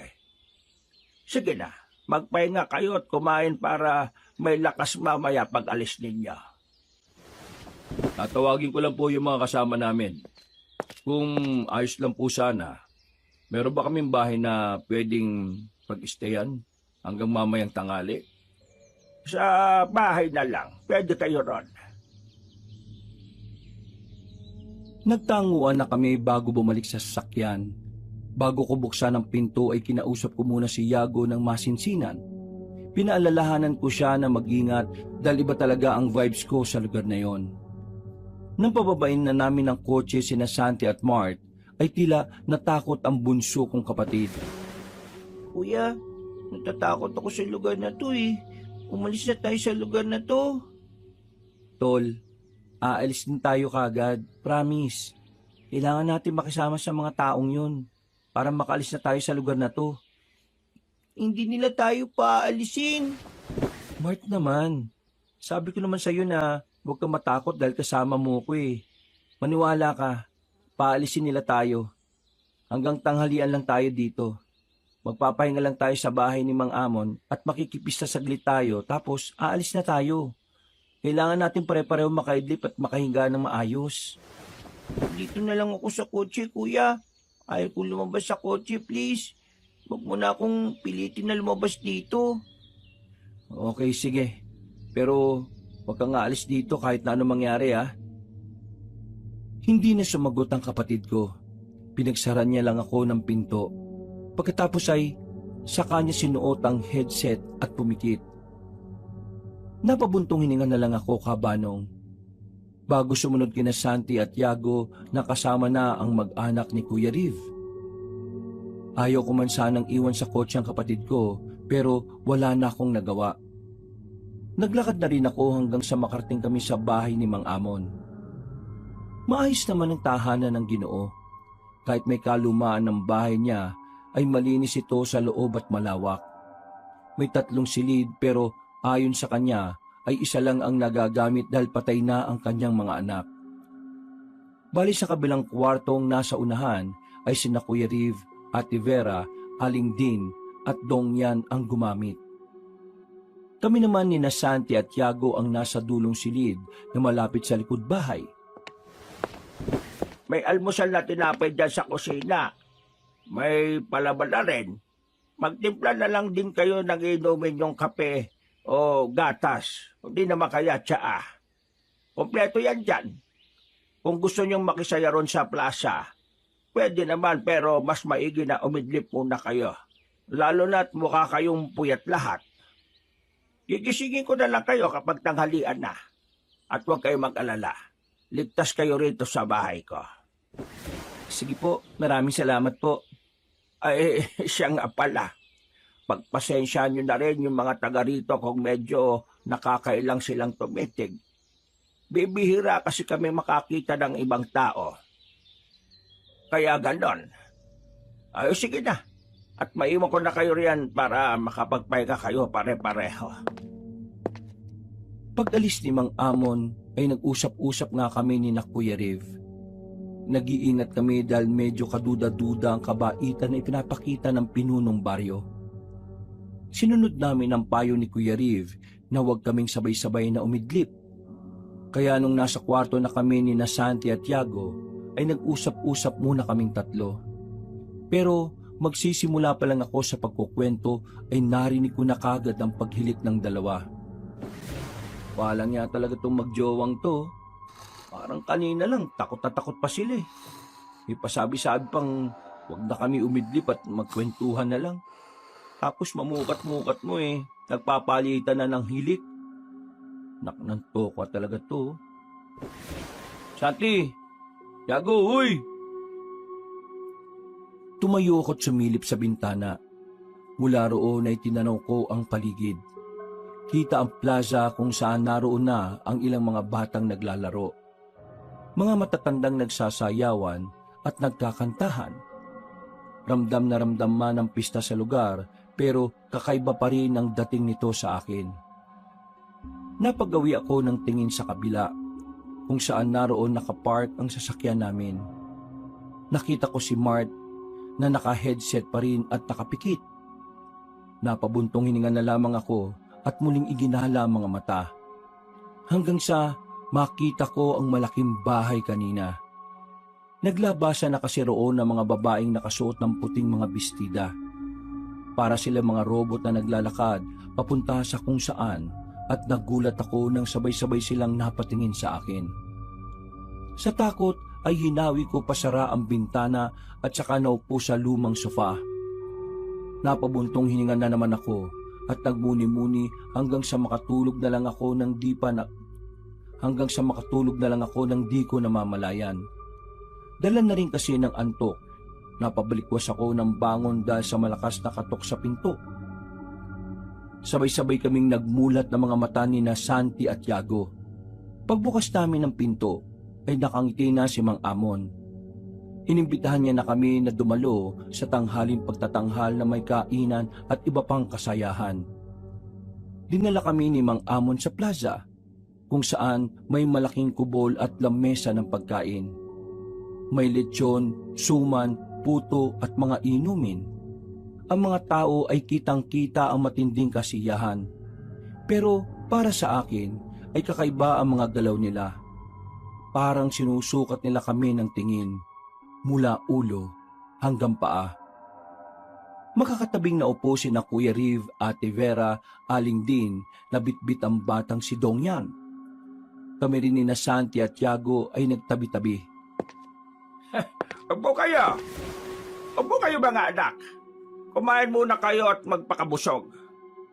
Sige na, magpahinga kayo at kumain para may lakas mamaya pag alis ninyo. Tatawagin ko lang po yung mga kasama namin. Kung ayos lang po sana, meron ba kaming bahay na pwedeng pag-stayan hanggang mamayang tangali? Sa bahay na lang, pwede kayo ron. Nagtanguan na kami bago bumalik sa sasakyan. Bago ko buksan ang pinto ay kinausap ko muna si Yago ng masinsinan. Pinaalalahanan ko siya na mag-ingat dahil iba talaga ang vibes ko sa lugar na yon. Nang pababain na namin ng kotse sina Santi at Mart, ay tila natakot ang bunso kong kapatid. Kuya, natatakot ako sa lugar na to Umalis na tayo sa lugar na to. Tol, aalis din tayo kagad. Promise. Kailangan natin makisama sa mga taong yun para makaalis na tayo sa lugar na to. Hindi nila tayo paalisin. Mart naman, sabi ko naman sa'yo na huwag kang matakot dahil kasama mo ko Maniwala ka, paalisin nila tayo. Hanggang tanghalian lang tayo dito. Magpapahinga lang tayo sa bahay ni Mang Amon at makikipista saglit tayo tapos aalis na tayo. Kailangan natin pare-pareho makaidlip at makahinga ng maayos. Dito na lang ako sa kotse, kuya. Ayaw kong lumabas sa kotse, please. Huwag mo na akong pilitin na lumabas dito. Okay, sige. Pero huwag kang aalis dito kahit na ano mangyari Hindi na sumagot ang kapatid ko. Pinagsaran niya lang ako ng pinto. Pagkatapos ay saka niya sinuot ang headset at pumikit. Napabuntong hininga na lang ako, Kabanong. Bago sumunod kina Santi at Yago na kasama na ang mag-anak ni Kuya Riv. Ayaw ko man sanang iwan sa kotse ang kapatid ko pero wala na akong nagawa. Naglakad na rin ako hanggang sa makarating kami sa bahay ni Mang Amon. Maayos naman ang tahanan ng Ginoo. Kahit may kalumaan ng bahay niya, ay malinis ito sa loob at malawak. May 3 silid pero ayon sa kanya ay isa lang ang nagagamit dahil patay na ang kanyang mga anak. Bali sa kabilang kwartong nasa unahan ay sina Kuya Riv, Ate Vera, Aling Din at Dong Yan ang gumamit. Kami naman ni Santi at Tiago ang nasa dulong silid na malapit sa likod bahay. May almusal na tinapay dyan sa kusina. May palaban na rin. Magtimpla na lang din kayo ng inumin yung kape o gatas. Hindi naman kaya tsaa. Kompleto yan dyan. Kung gusto nyong makisaya ron sa plaza, pwede naman pero mas maigi na umidlip muna kayo. Lalo na't mukha kayong puyat lahat. Gigisingin ko na lang kayo kapag tanghalian na. At huwag kayong mag-alala. Ligtas kayo rito sa bahay ko. Sige po, maraming salamat po. Ay, siya nga pala. Pagpasensya nyo na rin yung mga taga rito kung medyo nakakailang silang tumitig. Bibihira kasi kami makakita ng ibang tao. Kaya ganon. Ay, sige na. At maiwan ko na kayo riyan para makapagpahinga kayo pare-pareho. Pag-alis ni Mang Amon ay nag-usap-usap nga kami ni Kuya Riv. Nag-iingat kami dahil medyo kaduda-duda ang kabaitan na ipinapakita ng pinunong baryo. Sinunod namin ang payo ni Kuya Riv na huwag kaming sabay-sabay na umidlip. Kaya nung nasa kwarto na kami ni Santi at Tiago ay nag-usap-usap muna kaming tatlo. Pero magsisimula pa lang ako sa pagkukwento ay narinig ko na kagad ang paghilit ng dalawa. Walang nga talaga itong magjowang to. Parang kanina lang, takot na takot pa sila eh. May pasabi-sabi pang huwag na kami umidlip at magkwentuhan na lang. Tapos mamukat-mukat mo eh, nagpapalitan na ng hilik. Naknanto ko talaga to. Santi! Tiago, huy! Tumayo ako't sumilip sa bintana. Mula roon ay tinanaw ko ang paligid. Kita ang plaza kung saan naroon na ang ilang mga batang naglalaro. Mga matatandang nagsasayawan at nagkakantahan. Ramdam na ramdam man ang pista sa lugar pero kakaiba pa rin ang dating nito sa akin. Napagawi ako ng tingin sa kabila kung saan naroon nakapark ang sasakyan namin. Nakita ko si Mart na naka-headset pa rin at nakapikit. Napabuntong hininga na lamang ako at muling iginala ang mga mata. Hanggang sa makita ko ang malaking bahay kanina. Naglabasa na kasi roon ng mga babaeng nakasuot ng puting mga bestida. Para sila mga robot na naglalakad papunta sa kung saan at nagulat ako nang sabay-sabay silang napatingin sa akin. Sa takot ay hinawi ko pasara ang bintana at saka naupo sa lumang sofa. Napabuntong hininga na naman ako at nagmuni-muni hanggang sa makatulog na lang ako ng di ko namamalayan. Dala na rin kasi ng antok. Napabalikwas ako ng bangon dahil sa malakas na katok sa pinto. Sabay-sabay kaming nagmulat ng mga mata ni Santi at Tiago. Pagbukas namin ng pinto ay nakangiti na si Mang Amon. Inimbitahan niya na kami na dumalo sa tanghaling pagtatanghal na may kainan at iba pang kasayahan. Dinala kami ni Mang Amon sa plaza kung saan may malaking kubol at lamesa ng pagkain. May lechon, suman, puto at mga inumin. Ang mga tao ay kitang-kita ang matinding kasiyahan. Pero para sa akin ay kakaiba ang mga galaw nila. Parang sinusukat nila kami ng tingin, mula ulo hanggang paa. Makakatabing naupo si na Kuya Riv, Ate Vera, Aling Din na bitbit ang batang si Dong Yan. Kami rin ni Santi at Tiago ay nagtabi-tabi. Upo kayo! Upo kayo mga anak! Kumain muna kayo at magpakabusog.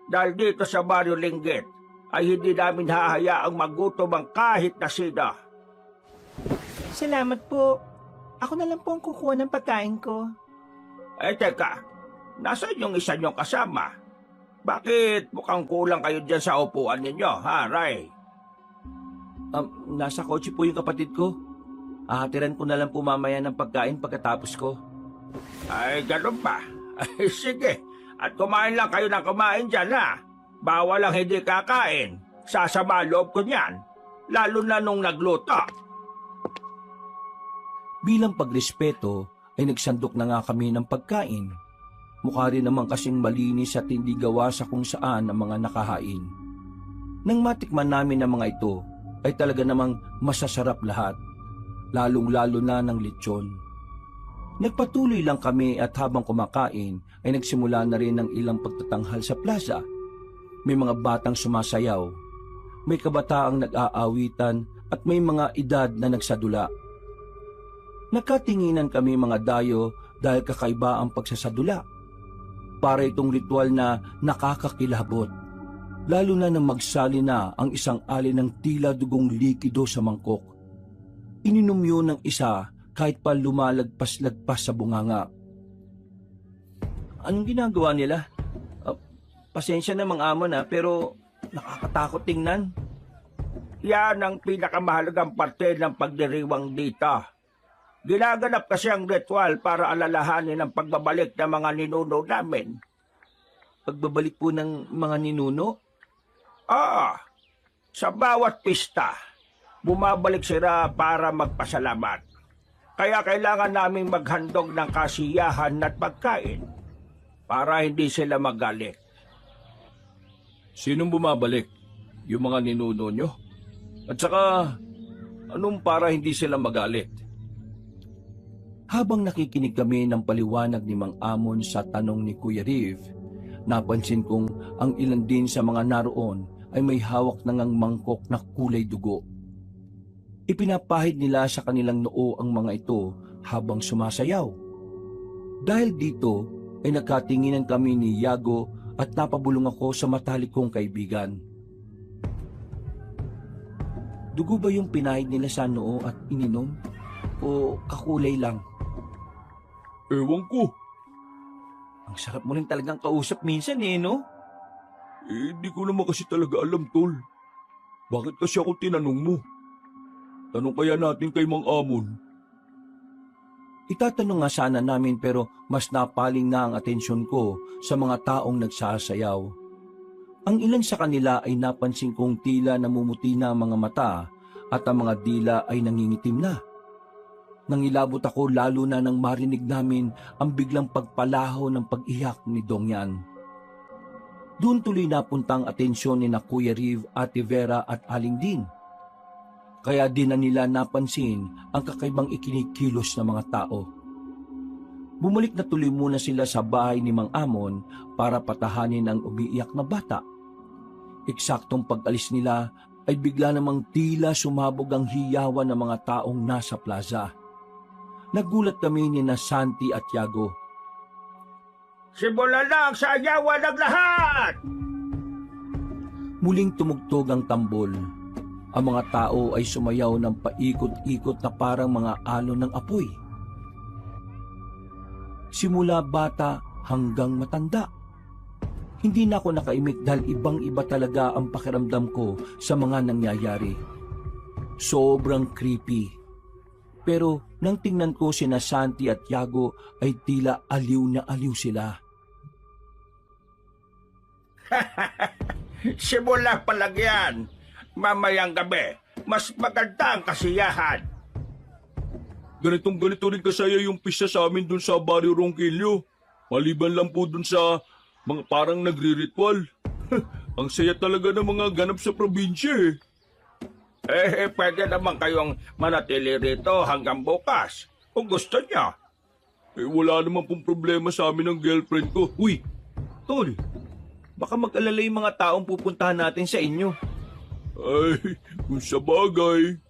Dahil dito sa Baryo Linggit ay hindi namin hahayaang magutom ang kahit na sino. Salamat po. Ako na lang po ang kukuha ng pagkain ko. Eh teka, nasaan yung isa niyong kasama? Bakit mukhang kulang kayo dyan sa upuan ninyo, ha, Ray? Nasa kotse po yung kapatid ko. Ahatiran ko na lang po mamaya ng pagkain pagkatapos ko. Ay, ganun ba? Ay, sige. At kumain lang kayo ng kumain dyan, ha? Bawal ang hindi kakain. Sasama loob ko niyan. Lalo na nung nagluto. Bilang pagrespeto ay nagsandok na nga kami ng pagkain. Mukha rin naman kasing malinis at hindi gawa sa kung saan ang mga nakahain. Nang matikman namin ang mga ito, ay talaga namang masasarap lahat, lalong-lalo na ng lechon. Nagpatuloy lang kami at habang kumakain ay nagsimula na rin ng ilang pagtatanghal sa plaza. May mga batang sumasayaw, may kabataang nag-aawitan at may mga edad na nagsadula. Nagkatinginan kami mga dayo dahil kakaiba ang pagsasadula. Para itong ritual na nakakakilabot, lalo na nang magsali na ang isang alin ng tila dugong likido sa mangkok. Ininom yun ng isa kahit pa lumalagpas-lagpas sa bunganga. Anong ginagawa nila? Pasensya na mga amon pero nakakatakot tingnan. Yan ang pinakamahalagang parte ng pagdiriwang dito. Ginaganap kasi ang ritual para alalahanin ang pagbabalik ng mga ninuno namin. Pagbabalik po ng mga ninuno? Sa bawat pista, bumabalik sila para magpasalamat. Kaya kailangan naming maghandog ng kasiyahan at pagkain para hindi sila magalit. Sinong bumabalik? Yung mga ninuno nyo? At saka, anong para hindi sila magalit? Habang nakikinig kami ng paliwanag ni Mang Amon sa tanong ni Kuya Riv, napansin kong ang ilan din sa mga naroon ay may hawak na ngang mangkok na kulay dugo. Ipinapahid nila sa kanilang noo ang mga ito habang sumasayaw. Dahil dito ay nagkatinginan kami ni Yago at napabulong ako sa matalik kong kaibigan. Dugo ba yung pinahid nila sa noo at ininom? O kakulay lang? Ewan ko. Ang sarap mo rin talagang kausap minsan no? Di ko naman kasi talaga alam, tol. Bakit kasi ako tinanong mo? Tanong kaya natin kay Mang Amon. Itatanong nga sana namin pero mas napaling na ang atensyon ko sa mga taong nagsasayaw. Ang ilan sa kanila ay napansin kong tila namumuti na ang mga mata at ang mga dila ay nangingitim na. Nangilabot ako lalo na nang marinig namin ang biglang pagpalaho ng pag-iyak ni Dongyan. Doon tuloy napunta ang atensyon ni na Kuya Riv, Ate Vera at Aling Din. Kaya din na nila napansin ang kakaibang ikinikilos ng mga tao. Bumalik na tuloy muna sila sa bahay ni Mang Amon para patahanin ang umiiyak na bata. Eksaktong pag-alis nila ay bigla namang tila sumabog ang hiyawan ng mga taong nasa plaza. Nagulat kami ni na Santi at Yago. Simulan na ang sayawan ng lahat! Muling tumugtog ang tambol. Ang mga tao ay sumayaw ng paikot-ikot na parang mga alon ng apoy. Simula bata hanggang matanda. Hindi na ako nakaimik dahil ibang-iba talaga ang pakiramdam ko sa mga nangyayari. Sobrang creepy. Pero nang tingnan ko sina Santi at Yago ay tila aliw na aliw sila. Simula pa lang yan. Mamayang gabi, mas maganda ang kasiyahan. Ganito rin kasaya yung pista sa amin dun sa Barrio Ronquillo. Maliban lang po dun sa mga parang nagri-ritual. Ang saya talaga ng mga ganap sa probinsya Pwede naman kayong manatili rito hanggang bukas, kung gusto niya. Wala naman pong problema sa amin ng girlfriend ko. Uy, Tol, baka mag-alala yung mga taong pupuntahan natin sa inyo. Ay, kung sa bagay.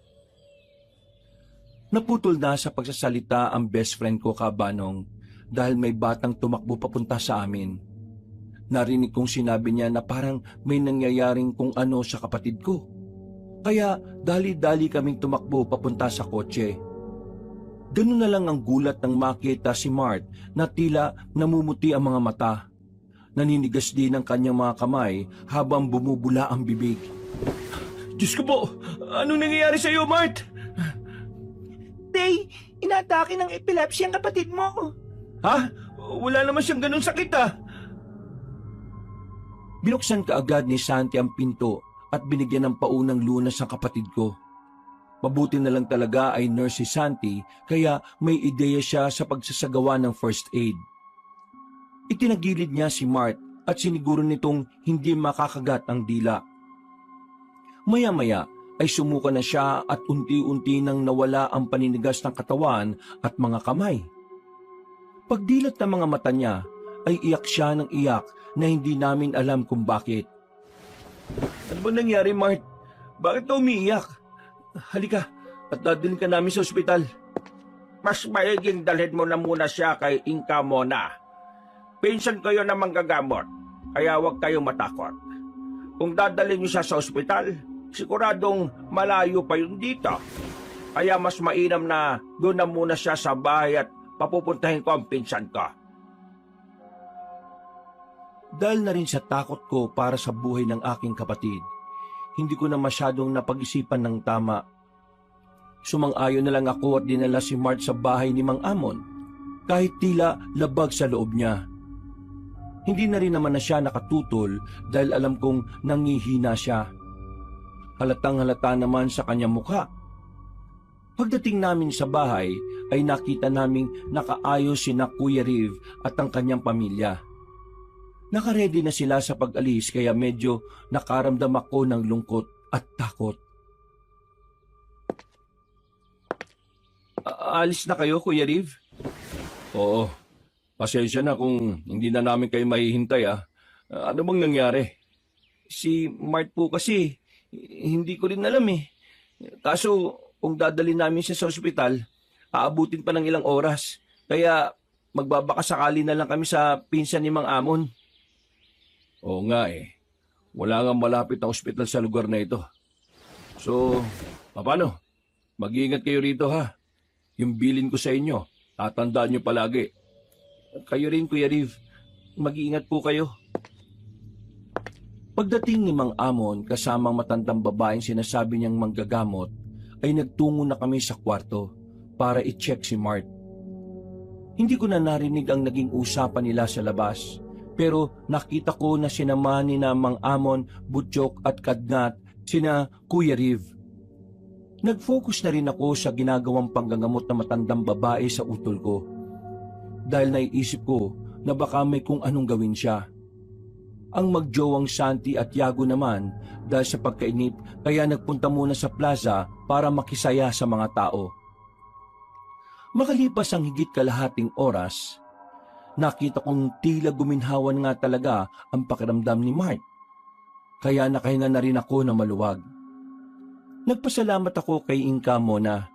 Naputol na sa pagsasalita ang best friend ko Kabanong dahil may batang tumakbo papunta sa amin. Narinig kong sinabi niya na parang may nangyayaring kung ano sa kapatid ko. Kaya dali-dali kaming tumakbo papunta sa kotse. Ganun na lang ang gulat nang makita si Mart na tila namumuti ang mga mata. Naninigas din ang kanyang mga kamay habang bumubula ang bibig. Diyos ko po, anong nangyayari sa iyo, Mart? Tay, inatake ng epilepsy ang kapatid mo. Ha? Wala naman siyang ganun sakit Binuksan kaagad ni Santi ang pinto at binigyan ng paunang lunas ang kapatid ko. Mabuti na lang talaga ay nurse si Santi kaya may ideya siya sa pagsasagawa ng first aid. Itinagilid niya si Mart at siniguro nitong hindi makakagat ang dila. Maya-maya ay sumuka na siya at unti-unti nang nawala ang paninigas ng katawan at mga kamay. Pagdilat ng mga mata niya ay iyak siya ng iyak na hindi namin alam kung bakit. Ano ba nangyari, Mart? Bakit ka umiiyak? Halika at dadalhin ka namin sa ospital. Mas maiging dalhin mo na muna siya kay Inka Mona. Pinsan kayo na manggagamot, kaya huwag kayong matakot. Kung dadalhin niyo siya sa ospital, siguradong malayo pa yun dito. Kaya mas mainam na doon na muna siya sa bahay at papupuntahin ko ang pinsan ko. Dahil na rin sa takot ko para sa buhay ng aking kapatid, hindi ko na masyadong napag-isipan ng tama. Sumang-ayon na lang ako at dinala si Mart sa bahay ni Mang Amon, kahit tila labag sa loob niya. Hindi na rin naman na siya nakatutol dahil alam kong nangihina siya. Halatang halata naman sa kanyang mukha. Pagdating namin sa bahay ay nakita naming nakaayos sina Kuya Riv at ang kanyang pamilya. Nakaredy na sila sa pag-alis kaya medyo nakaramdam ako ng lungkot at takot. Alis na kayo, Kuya Riv? Oo, pasensya na kung hindi na namin kayo mahihintay Ano bang nangyari? Si Mart po kasi, hindi ko rin alam eh. Kaso, kung dadalhin namin siya sa ospital, aabutin pa ng ilang oras. Kaya, magbabakasakali na lang kami sa pinsan ni Mang Amon. Oo nga wala nga malapit na ospital sa lugar na ito. So, paano? Mag-iingat kayo rito ha. Yung bilin ko sa inyo, tatandaan nyo palagi. Kayo rin, Kuya Riv. Mag-iingat po kayo. Pagdating ni Mang Amon kasamang matandang babaeng sinasabi niyang manggagamot, ay nagtungo na kami sa kwarto para i-check si Mart. Hindi ko na narinig ang naging usapan nila sa labas, pero nakita ko na sinamahan ni na Mang Amon, Butchok at Kadnat sina Kuya Riv. Nag-focus na rin ako sa ginagawang panggagamot na matandang babae sa utol ko. Dahil naiisip ko na baka may kung anong gawin siya. Ang magjowang Santi at Yago naman dahil sa pagkainip kaya nagpunta muna sa plaza para makisaya sa mga tao. Makalipas ang higit kalahating oras, nakita kong tila guminhawan nga talaga ang pakiramdam ni Mart. Kaya nakahinga na rin ako na maluwag. Nagpasalamat ako kay Inka Mona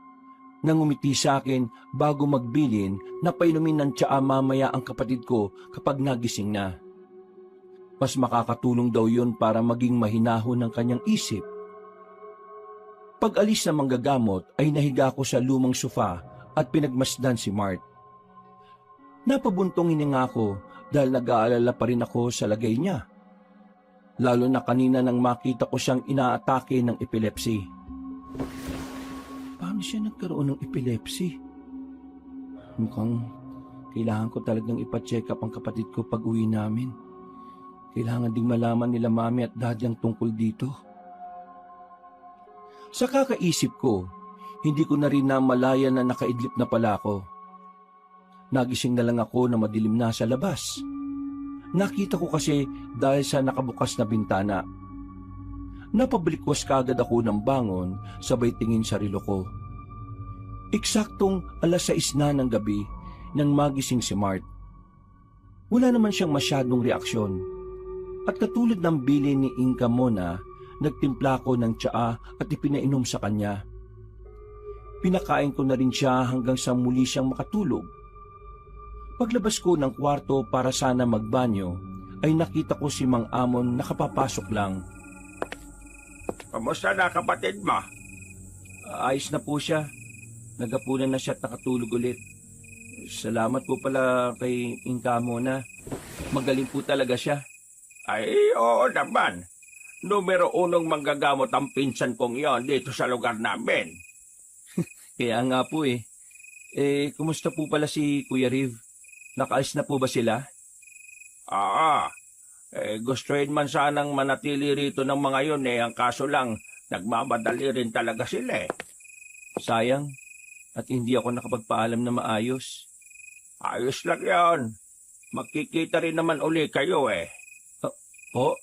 nang umiti sa akin bago magbilin na painumin ng tsaa mamaya ang kapatid ko kapag nagising na. Mas makakatulong daw yun para maging mahinahon ng kanyang isip. Pag-alis na manggagamot ay nahiga ako sa lumang sofa at pinagmasdan si Mart. Napabuntong hininga ako dahil nag-aalala pa rin ako sa lagay niya. Lalo na kanina nang makita ko siyang inaatake ng epilepsy. Paano siya nagkaroon ng epilepsy? Mukhang kailangan ko talagang ipacheck up ang kapatid ko pag uwi namin. Kailangan ding malaman nila mami at daddy ang tungkol dito. Sa kakaisip ko, hindi ko na rin namalaya na nakaidlip na pala ako. Nagising na lang ako na madilim na sa labas. Nakita ko kasi dahil sa nakabukas na bintana. Napabalikwas kagad ako ng bangon sabay tingin sa relo ko. Eksaktong 6:00 na ng gabi nang magising si Mart. Wala naman siyang masyadong reaksyon. At katulad ng bilin ni Inka Mona, nagtimpla ko ng tsaa at ipinainom sa kanya. Pinakain ko na rin siya hanggang sa muli siyang makatulog. Paglabas ko ng kwarto para sana magbanyo, ay nakita ko si Mang Amon nakapapasok lang. Kamusta na kapatid mo? Ayos na po siya. Nagapunan na siya at nakatulog ulit. Salamat po pala kay Inka Mona. Magaling po talaga siya. Ay, oo naman. Numero 1 manggagamot ang pinsan kong yon dito sa lugar namin. Kaya nga po kumusta po pala si Kuya Riv? Nakaalis na po ba sila? Oo. Gusto rin man sanang manatili rito ng mga yon ang kaso lang, nagmamadali rin talaga sila Sayang, at hindi ako nakapagpaalam na maayos. Ayos lang yan. Magkikita rin naman uli kayo eh. Po,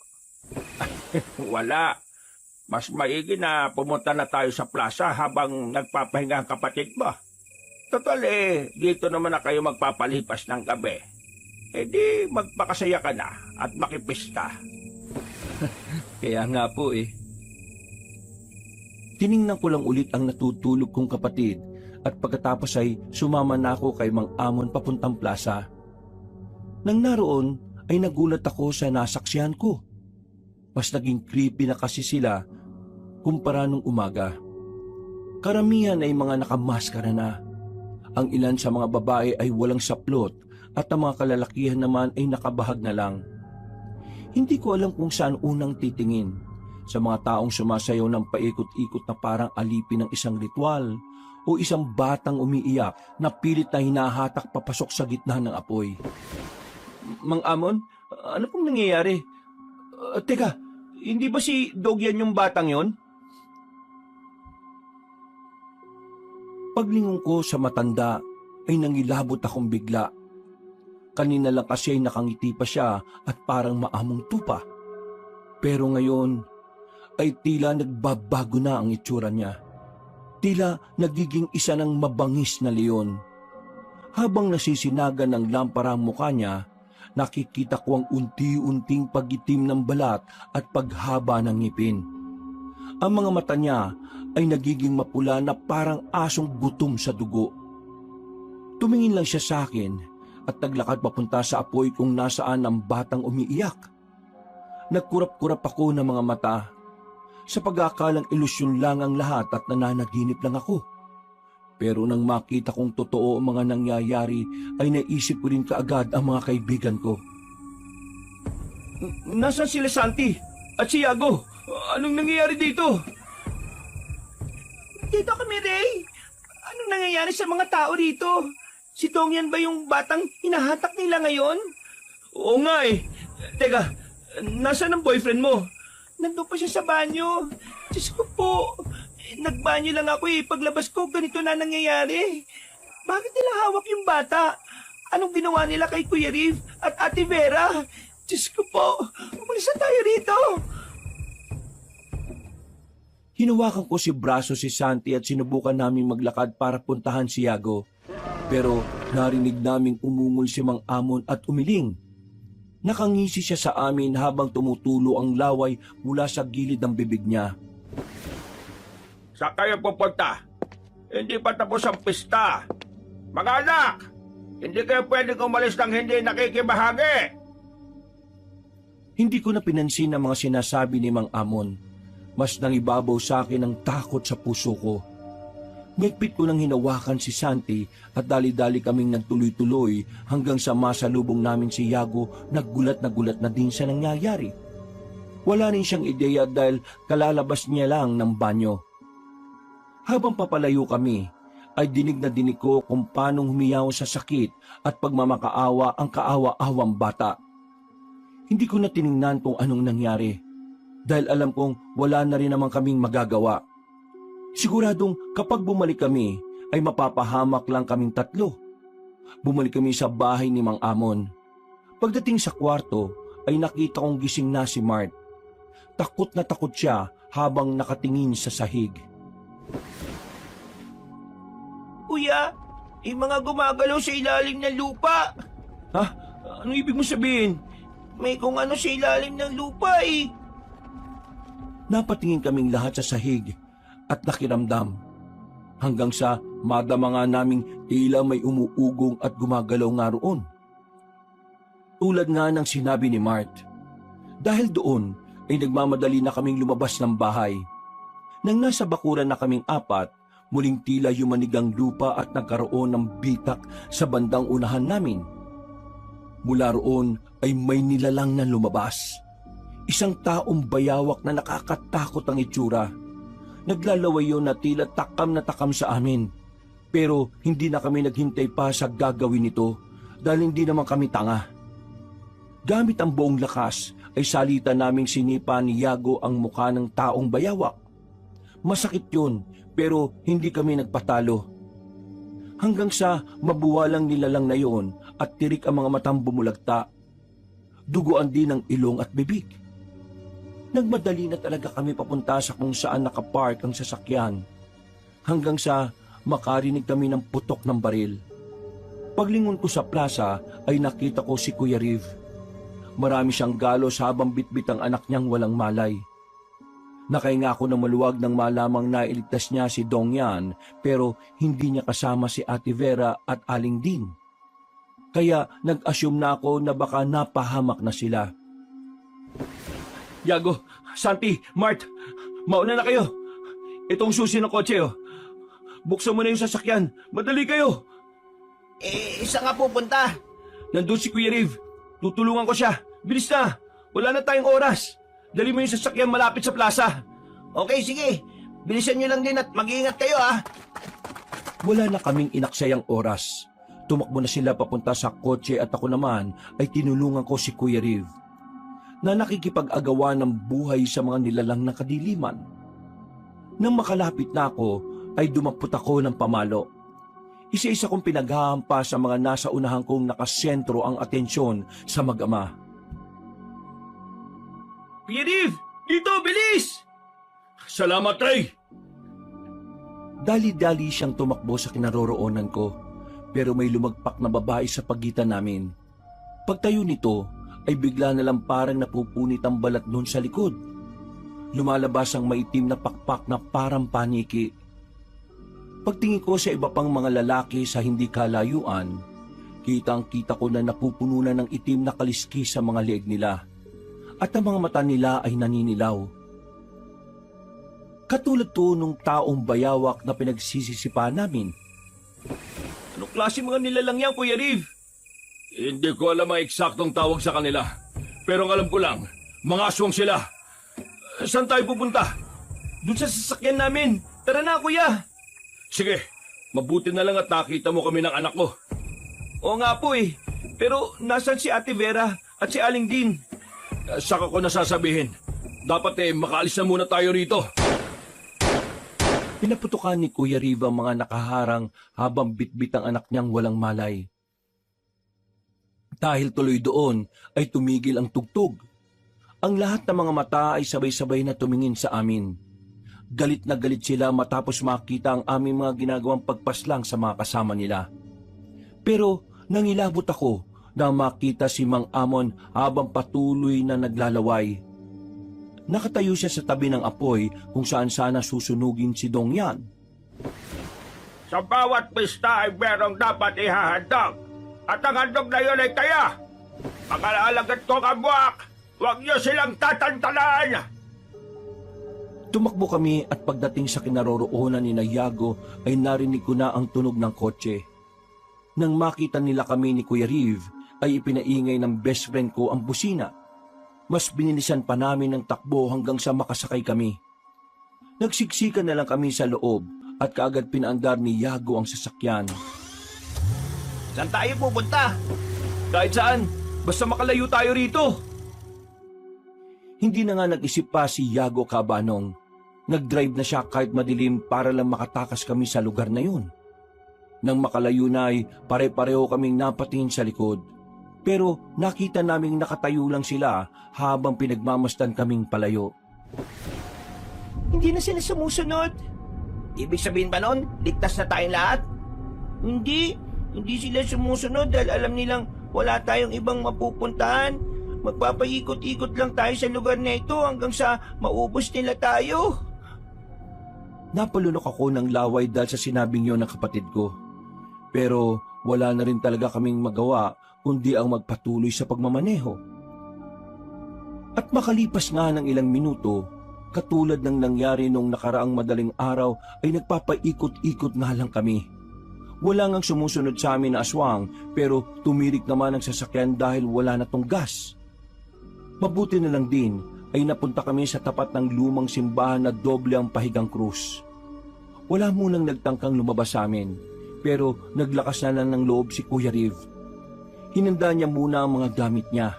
Wala. Mas maigi na pumunta na tayo sa plaza habang nagpapahinga ang kapatid mo. Total dito naman na kayo magpapalipas ng gabi. Di magpakasaya ka na at makipista. kaya nga po eh. Tiningnan ko lang ulit ang natutulog kong kapatid at pagkatapos ay sumama na ako kay Mang Amon papuntang plaza. Nang naroon ay nagulat ako sa nasaksihan ko. Mas naging creepy na kasi sila kumpara nung umaga. Karamihan ay mga nakamaskara na. Ang ilan sa mga babae ay walang saplot at ang mga kalalakihan naman ay nakabahag na lang. Hindi ko alam kung saan unang titingin. Sa mga taong sumasayaw ng paikot-ikot na parang alipin ng isang ritual o isang batang umiiyak na pilit na hinahatak papasok sa gitna ng apoy. Mang Amon, ano pong nangyayari? Teka, hindi ba si Dogyan yung batang yon? Paglingon ko sa matanda ay nangilabot akong bigla. Kanina lang kasi ay nakangiti pa siya at parang maamong tupa. Pero ngayon ay tila nagbabago na ang itsura niya. Tila nagiging isa ng mabangis na leon. Habang nasisinaga ng lampara ang mukha niya, nakikita ko ang unti-unting pagitim ng balat at paghaba ng ngipin. Ang mga mata niya ay nagiging mapula na parang asong gutom sa dugo. Tumingin lang siya sa akin at naglakad papunta sa apoy kung nasaan ang batang umiiyak. Nagkurap-kurap ako ng mga mata. Sa pag-aakalang ilusyon lang ang lahat at nananaginip lang ako. Pero nang makita kong totoo ang mga nangyayari ay naisip ko rin kaagad ang mga kaibigan ko. Nasaan sila Santi at si Yago? Anong nangyayari dito? Dito kami, Ray. Anong nangyayari sa mga tao rito? Si Dongyan ba yung batang hinahatak nila ngayon? Oo nga eh. Teka, nasaan ang boyfriend mo? Nandun pa siya sa banyo. Diyos ko po. Nagbanyo lang ako eh. Paglabas ko, ganito na nangyayari. Bakit nila hawak yung bata? Anong ginawa nila kay Kuya Riv at Ate Vera? Diyos ko po. Umalis na tayo rito. Hinawakan ko si braso si Santi at sinubukan naming maglakad para puntahan si Yago. Pero narinig naming umungol si Mang Amon at umiling. Nakangisi siya sa amin habang tumutulo ang laway mula sa gilid ng bibig niya. Saan kayo pupunta? Hindi pa tapos ang pista. Mga anak, hindi kayo pwedeng umalis ng hindi nakikibahagi. Hindi ko na pinansin ang mga sinasabi ni Mang Amon. Mas nangibabaw sa akin ang takot sa puso ko. Ngigpit ko nang hinawakan si Santi at dali-dali kaming nagtuloy-tuloy hanggang sa masalubong namin si Yago, naggulat na din sa nangyayari. Wala rin siyang ideya dahil kalalabas niya lang ng banyo. Habang papalayo kami, ay dinig na dinig ko kung paano humiyaw sa sakit at pagmamakaawa ang kaawa-awang bata. Hindi ko na tiningnan kung anong nangyari dahil alam kong wala na rin naman kaming magagawa. Siguradong kapag bumalik kami ay mapapahamak lang kaming tatlo. Bumalik kami sa bahay ni Mang Amon. Pagdating sa kwarto ay nakita kong gising na si Mart. Takot na takot siya habang nakatingin sa sahig. Kuya, may mga gumagalaw sa ilalim ng lupa. Ha? Anong ibig mo sabihin? May kung ano sa ilalim ng lupa eh. Napatingin kaming lahat sa sahig at nakiramdam. Hanggang sa madama nga naming tila may umuugong at gumagalaw nga roon. Tulad nga ng sinabi ni Mart. Dahil doon ay nagmamadali na kaming lumabas ng bahay. Nang nasa bakuran na kaming apat, muling tila yumanig ang lupa at nagkaroon ng bitak sa bandang unahan namin. Mula roon ay may nilalang na lumabas. Isang taong bayawak na nakakatakot ang itsura. Naglalaway yun na tila takam na takam sa amin. Pero hindi na kami naghintay pa sa gagawin nito dahil hindi naman kami tanga. Gamit ang buong lakas ay salita naming sinipa ni Yago ang mukha ng taong bayawak. Masakit yun, pero hindi kami nagpatalo. Hanggang sa mabuwalang nilalang na yon at tirik ang mga matang bumulagta. Duguan din ang ilong at bibig. Nagmadali na talaga kami papunta sa kung saan nakapark ang sasakyan. Hanggang sa makarinig kami ng putok ng baril. Paglingon ko sa plaza ay nakita ko si Kuya Riv. Marami siyang galos habang bitbit ang anak niyang walang malay. Nakahinga ako ng maluwag nang malamang nailigtas niya si Dong Yan pero hindi niya kasama si Ate Vera at Aling Din. Kaya nag-assume na ako na baka napahamak na sila. Yago, Santi, Mart, mauna na kayo. Itong susi ng kotse, oh. Buksan mo na yung sasakyan. Madali kayo. Isa nga pupunta. Nandun si Kuya Riv. Tutulungan ko siya. Bilis na. Wala na tayong oras. Dali mo yung sasakyan malapit sa plaza. Okay, sige. Bilisan nyo lang din at mag-iingat kayo, ha? Wala na kaming inaksayang oras. Tumakbo na sila papunta sa kotse at ako naman ay tinulungan ko si Kuya Riv na nakikipag-agawa ng buhay sa mga nilalang na kadiliman. Nang makalapit na ako ay dumapot ako ng pamalo. Isa-isa kong pinaghahampa sa mga nasa unahan kong nakasentro ang atensyon sa mag-ama. Kuya Riv! Dito, bilis! Salamat, Ray! Dali-dali siyang tumakbo sa kinaroroonan ko, pero may lumagpak na babae sa pagitan namin. Pagtayo nito, ay bigla na lang parang napupunit ang balat noon sa likod. Lumalabas ang maitim na pakpak na parang paniki. Pagtingin ko sa iba pang mga lalaki sa hindi kalayuan, kitang-kita ko na napupuno na ng itim na kaliski sa mga leeg nila, at ang mga mata nila ay naninilaw. Katulad to nung taong bayawak na pinagsisisipa namin. Anong klase mga nilalang yan, Kuya Riv? Hindi ko alam ang eksaktong tawag sa kanila. Pero ang alam ko lang, mga aswang sila. Saan tayo pupunta? Doon sa sasakyan namin. Tara na, Kuya. Sige, mabuti na lang at nakita mo kami ng anak ko. Oo nga po eh. Pero nasan si Ate Vera at si Aling Din? Saka ko nasasabihin, dapat makaalis na muna tayo rito. Pinaputukan ni Kuya Riv ang mga nakaharang habang bitbit ang anak niyang walang malay. Dahil tuloy doon ay tumigil ang tugtog. Ang lahat ng mga mata ay sabay-sabay na tumingin sa amin. Galit na galit sila matapos makita ang aming mga ginagawang pagpaslang sa mga kasama nila. Pero nangilabot ako na makita si Mang Amon habang patuloy na naglalaway. Nakatayo siya sa tabi ng apoy kung saan sana susunugin si Dong Yan. Sa bawat pista ay merong dapat ihahandog. At ang handog na yun ay kaya. Ang alalagat ko kabuak, huwag niyo silang tatantanan. Tumakbo kami at pagdating sa kinaroroonan ni Yago ay narinig ko na ang tunog ng kotse. Nang makita nila kami ni Kuya Riv, ay ipinaingay ng best friend ko ang busina. Mas binilisan pa namin ang takbo hanggang sa makasakay kami. Nagsiksikan na lang kami sa loob at kaagad pinaandar ni Yago ang sasakyan. Saan tayo pupunta? Kahit saan. Basta makalayo tayo rito. Hindi na nga nag-isip pa si Yago Cabanong. Nag-drive na siya kahit madilim para lang makatakas kami sa lugar na yun. Nang makalayo na ay pare-pareho kaming napatingin sa likod. Pero nakita naming nakatayo lang sila habang pinagmamasdan kaming palayo. Hindi na sila sumusunod. Ibig sabihin ba nun, ligtas na tayong lahat? Hindi sila sumusunod dahil alam nilang wala tayong ibang mapupuntahan. Magpapaikot-ikot lang tayo sa lugar na ito hanggang sa maubos nila tayo. Napalunok ako ng laway dahil sa sinabing yun ng kapatid ko. Pero wala na rin talaga kaming magawa kundi ang magpatuloy sa pagmamaneho. At makalipas nga ng ilang minuto, katulad ng nangyari nung nakaraang madaling araw ay nagpapaikot-ikot nga lang kami. Wala ngang sumusunod sa amin na aswang pero tumirik naman ang sasakyan dahil wala na tong gas. Mabuti na lang din ay napunta kami sa tapat ng lumang simbahan na doble ang pahigang krus. Wala munang nagtangkang lumabas sa amin pero naglakas na lang ng loob si Kuya Riv. Hinanda niya muna ang mga gamit niya.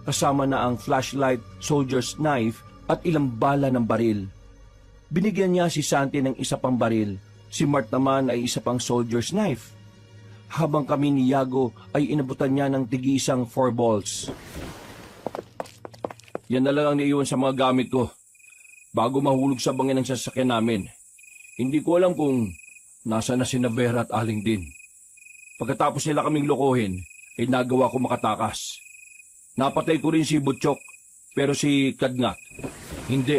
Kasama na ang flashlight, soldier's knife at ilang bala ng baril. Binigyan niya si Santi ng isa pang baril. Si Mart naman ay isa pang soldier's knife. Habang kami ni Yago ay inabutan niya ng tig-isang 4 balls. Yan na lang ang naiwan sa mga gamit ko bago mahulog sa bangin ng sasakyan namin. Hindi ko alam kung nasa na si Navera at Aling din. Pagkatapos nila kaming lokohin, ay nagawa ko makatakas. Napatay ko rin si Butchok, pero si Kadngat, hindi,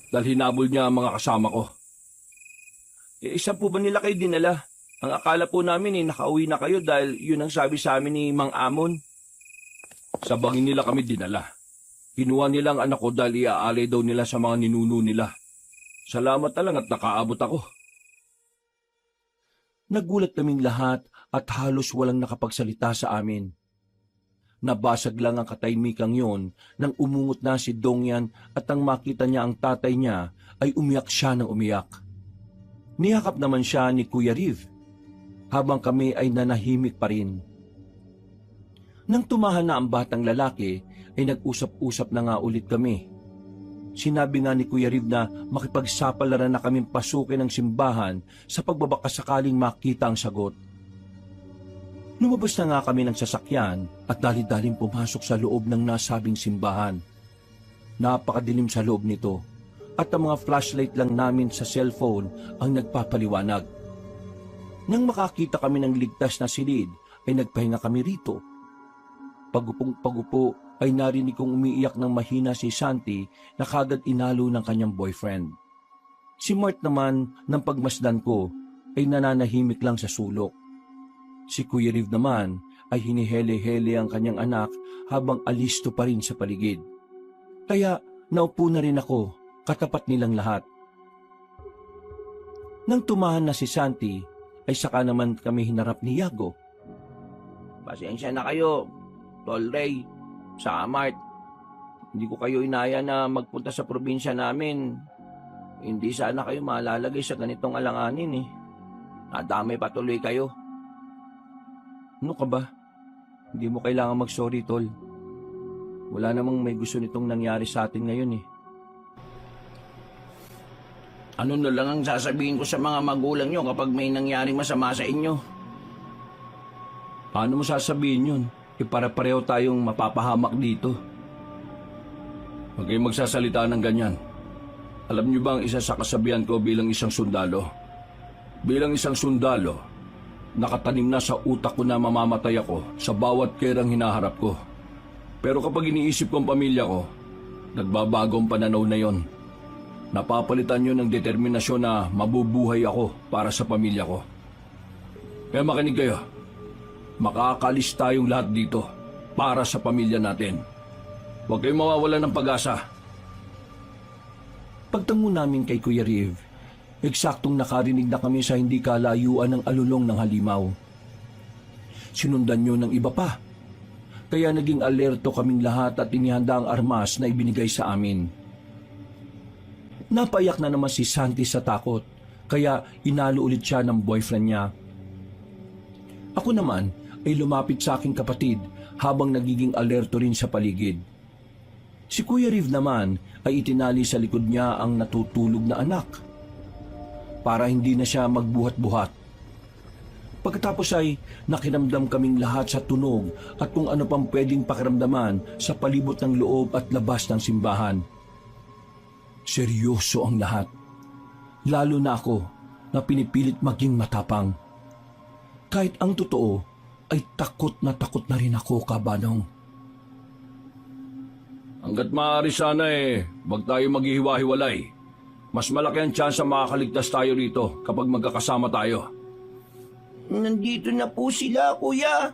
dahil hinabol niya ang mga kasama ko. Isa po ba nila kayo dinala? Ang akala po namin nakauwi na kayo dahil yun ang sabi sa amin ni Mang Amon. Sa bangin nila kami dinala. Kinuha nila ang anak ko dahil iaalay daw nila sa mga ninuno nila. Salamat na lang at nakaabot ako. Nagulat kaming lahat at halos walang nakapagsalita sa amin. Nabasag lang ang katahimikang yon nang umungot na si Dongyan at nang makita niya ang tatay niya ay umiyak siya ng umiyak. Niyakap naman siya ni Kuya Riv habang kami ay nanahimik pa rin. Nang tumahan na ang batang lalaki ay nag-usap-usap na nga ulit kami. Sinabi nga ni Kuya Riv na makipagsapalaran na kaming pasukin ng simbahan sa pagbabakasakaling makita ang sagot. Lumabas na nga kami ng sasakyan at dali-daling pumasok sa loob ng nasabing simbahan. Napakadilim sa loob nito at ang mga flashlight lang namin sa cellphone ang nagpapaliwanag. Nang makakita kami ng ligtas na silid ay nagpahinga kami rito. Pagupong-pagupo ay narinig kong umiiyak ng mahina si Santi na kagad inalo ng kanyang boyfriend. Si Mart naman ng pagmasdan ko ay nananahimik lang sa sulok. Si Kuya Riv naman ay hinihele-hele ang kanyang anak habang alisto pa rin sa paligid. Kaya naupo na rin ako katapat nilang lahat. Nang tumahan na si Santi ay saka naman kami hinarap ni Yago. Pasensya na kayo, Tol Ray, sa Mart. Hindi ko kayo inaya na magpunta sa probinsya namin. Hindi sana kayo malalagay sa ganitong alanganin eh. Nadamay patuloy kayo. Ano ka ba? Hindi mo kailangan mag-sorry, Tol. Wala namang may gusto nitong nangyari sa atin ngayon eh. Ano na lang ang sasabihin ko sa mga magulang nyo kapag may nangyaring masama sa inyo? Paano mo sasabihin yun? Para-pareho tayong mapapahamak dito. Huwag kayong magsasalita ng ganyan. Alam niyo ba ang isa sa kasabihan ko bilang isang sundalo? Bilang isang sundalo, nakatanim na sa utak ko na mamamatay ako sa bawat kerang hinaharap ko. Pero kapag iniisip ko ang pamilya ko, nagbabago ang pananaw na yon. Napapalitan yun ng determinasyon na mabubuhay ako para sa pamilya ko. Kaya makinig kayo. Makakalis tayong lahat dito para sa pamilya natin. Huwag kayong mawawalan ng pag-asa. Pagtango namin kay Kuya Riv, eksaktong nakarinig na kami sa hindi kalayuan ng alulong ng halimaw. Sinundan nyo ng iba pa. Kaya naging alerto kaming lahat at inihanda ang armas na ibinigay sa amin. Napayak na naman si Santi sa takot, kaya inalo ulit siya ng boyfriend niya. Ako naman ay lumapit sa aking kapatid habang nagiging alerto rin sa paligid. Si Kuya Riv naman ay itinali sa likod niya ang natutulog na anak para hindi na siya magbuhat-buhat. Pagkatapos ay nakiramdam kaming lahat sa tunog at kung ano pang pwedeng pakiramdaman sa palibot ng loob at labas ng simbahan. Seryoso ang lahat, lalo na ako na pinipilit maging matapang. Kahit ang totoo ay takot na rin ako, Kabanong. Hanggat maaari sana wag tayo maghihiwa-hiwalay. Mas malaki ang tsansa makakaligtas tayo rito kapag magkakasama tayo. Nandito na po sila, Kuya.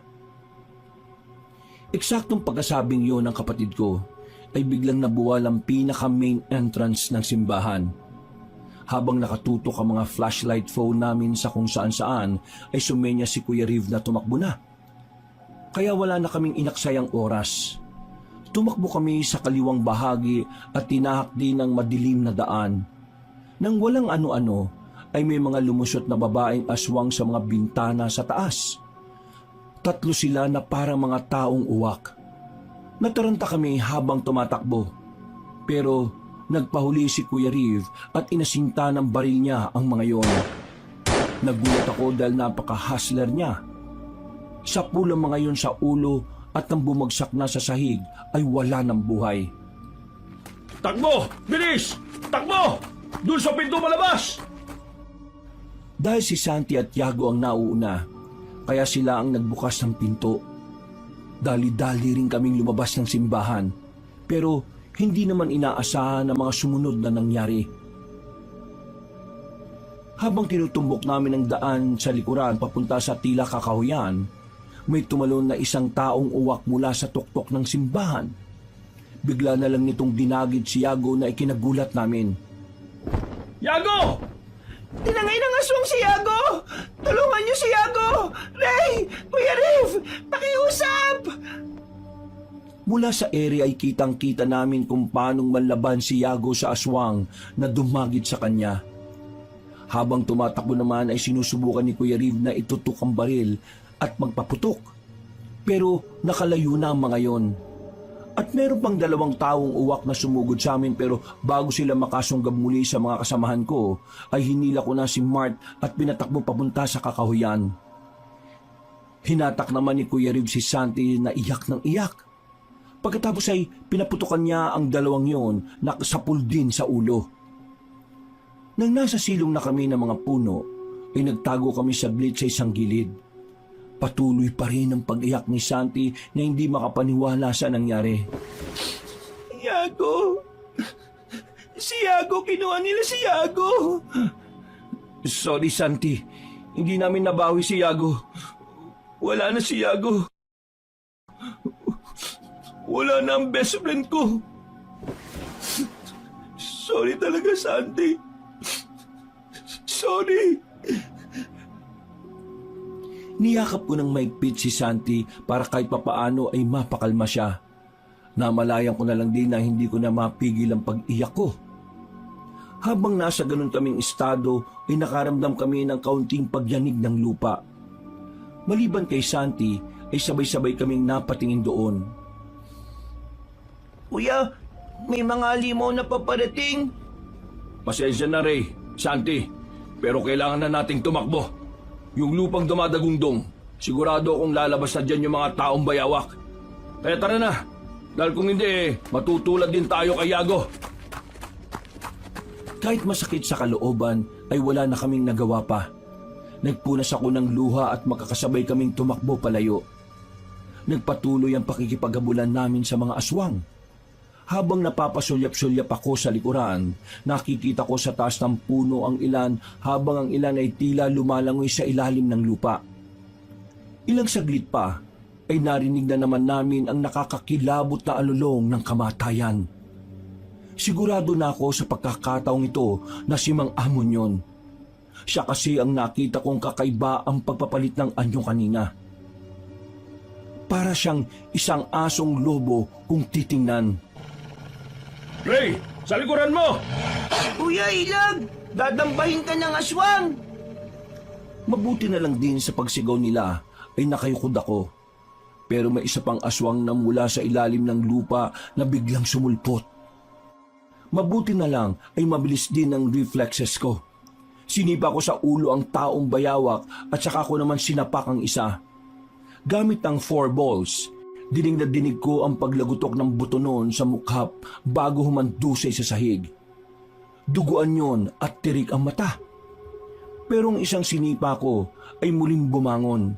Eksaktong pagkasabing yun ng kapatid ko ay biglang nabuwal ang pinaka-main entrance ng simbahan. Habang nakatutok ang mga flashlight phone namin sa kung saan-saan ay sumenya si Kuya Riv na tumakbo na. Kaya wala na kaming inaksayang oras. Tumakbo kami sa kaliwang bahagi at tinahak din ang madilim na daan. Nang walang ano-ano ay may mga lumusot na babaeng aswang sa mga bintana sa taas. 3 sila na parang mga taong uwak. Nataranta kami habang tumatakbo. Pero Nagpahuli si Kuya Riv at inasinta ng baril niya ang mga yon. Nagulat ako dahil napaka-hustler niya. Sapul ang mga yon sa ulo at nang bumagsak na sa sahig ay wala ng buhay. Takbo! Bilis! Takbo! Doon sa pinto malabas! Dahil si Santi at Yago ang nauuna, kaya sila ang nagbukas ng pinto. Dali-dali rin kaming lumabas ng simbahan, pero hindi naman inaasahan ang mga sumunod na nangyari. Habang tinutumbok namin ang daan sa likuran papunta sa tila kakahuyan, may tumalon na isang taong uwak mula sa tuktok ng simbahan. Bigla na lang nitong dinagid si Yago na ikinagulat namin. Yago! Tinangay ng aswang si Yago! Tulungan niyo si Yago! Ray! Kuya Riv! Pakiusap! Mula sa area ay kitang-kita namin kung paanong manlaban si Yago sa aswang na dumagit sa kanya. Habang tumatakbo naman ay sinusubukan ni Kuya Riv na itutok ang baril at magpaputok. Pero nakalayo na ang mga yon. At meron pang 2 taong uwak na sumugod sa amin pero bago sila makasunggab muli sa mga kasamahan ko ay hinila ko na si Mart at pinatakbo papunta sa kakahuyan. Hinatak naman ni Kuya Riv si Santi na iyak ng iyak. Pagkatapos ay pinaputukan niya ang 2 yon na sapul din sa ulo. Nang nasa silong na kami ng mga puno ay nagtago kami saglit sa isang gilid. Patuloy pa rin ang pag-iyak ni Santi na hindi makapaniwala sa nangyari. Yago! Si Yago! Kinuha nila si Yago! Sorry Santi, hindi namin nabawi si Yago. Wala na si Yago. Wala na ang best friend ko. Sorry talaga, Santi. Sorry. Niyakap ko ng maigpit si Santi para kahit papaano ay mapakalma siya. Namalayan ko na lang din na hindi ko na mapigil ang pag-iyak ko. Habang nasa ganun kaming estado ay nakaramdam kami ng kaunting pagyanig ng lupa. Maliban kay Santi ay sabay-sabay kaming napatingin doon. Kuya, may mga limaw na paparating. Pasensya na, Ray, Santi, pero kailangan na nating tumakbo. Yung lupang dumadagundong, sigurado akong lalabas na dyan yung mga taong bayawak. Kaya tara na, dahil kung hindi, matutulad din tayo kay Yago. Kahit masakit sa kalooban ay wala na kaming nagawa pa. Nagpunas ako ng luha at makakasabay kaming tumakbo palayo. Nagpatuloy ang pakikipaghabulan namin sa mga aswang. Habang napapasulyap-sulyap ako sa likuran, nakikita ko sa taas ng puno ang ilan habang ang ilan ay tila lumalangoy sa ilalim ng lupa. Ilang saglit pa ay narinig na naman namin ang nakakakilabot na alulong ng kamatayan. Sigurado na ako sa pagkakataong ito na si Mang Amon yon. Siya kasi ang nakita kong kakaiba ang pagpapalit ng anyo kanina. Para siyang isang asong lobo kung titingnan. Ray, sa likuran mo! Kuya Ilag, dadambahin ka ng aswang. Mabuti na lang din sa pagsigaw nila ay nakayukod ako. Pero may isa pang aswang na mula sa ilalim ng lupa na biglang sumulpot. Mabuti na lang ay mabilis din ang reflexes ko. Sinipa ko sa ulo ang taong bayawak at saka ko naman sinapak ang isa. Gamit ang 4 balls, dinig na dinig ko ang paglagutok ng buto noon sa mukhap bago humandusay sa sahig. Duguan yon at tirik ang mata. Pero ang isang sinipa ko ay muling bumangon.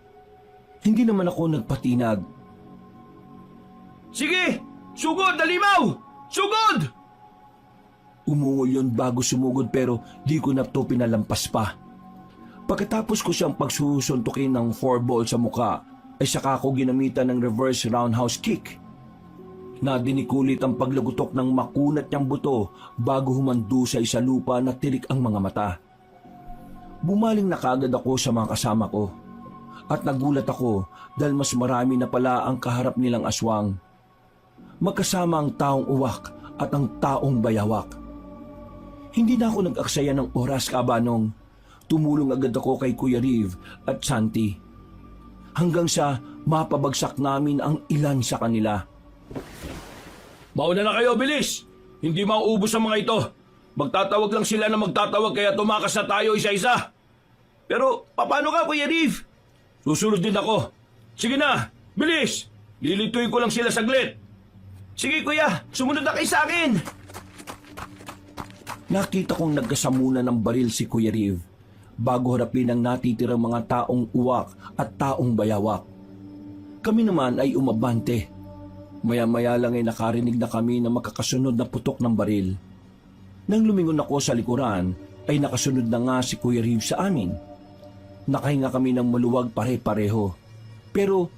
Hindi naman ako nagpatinag. Sige! Sugod, dalimaw! Sugod! Umungol yon bago sumugod pero di ko na to pinalampas pa. Pagkatapos ko siyang pagsusuntukin ng 4 ball sa muka, ay saka ko ginamitan ng reverse roundhouse kick. Nadinikulit ang paglagutok ng makunat niyang buto bago humandusay sa lupa na tirik ang mga mata. Bumaling na kaagad ako sa mga kasama ko. At nagulat ako dahil mas marami na pala ang kaharap nilang aswang. Magkasama ang taong uwak at ang taong bayawak. Hindi na ako nag-aksaya ng oras, kabanong. Tumulong agad ako kay Kuya Riv at Santi. Hanggang sa mapabagsak namin ang ilan sa kanila. Mauna na kayo, bilis! Hindi mauubos ang mga ito. Magtatawag lang sila na magtatawag kaya tumakas na tayo isa-isa. Pero paano ka, Kuya Reeve? Susunod din ako. Sige na, bilis! Lilituin ko lang sila saglit. Sige, Kuya. Sumunod na kayo sa akin. Nakita kong nagkasamuna ng baril si Kuya Reeve bago harapin ang natitirang mga taong uwak at taong bayawak. Kami naman ay umabante. Maya-maya lang ay nakarinig na kami ng magkakasunod na putok ng baril. Nang lumingon ako sa likuran, ay nakasunod na nga si Kuya Reeve sa amin. Nakahinga kami ng maluwag pare-pareho. Pero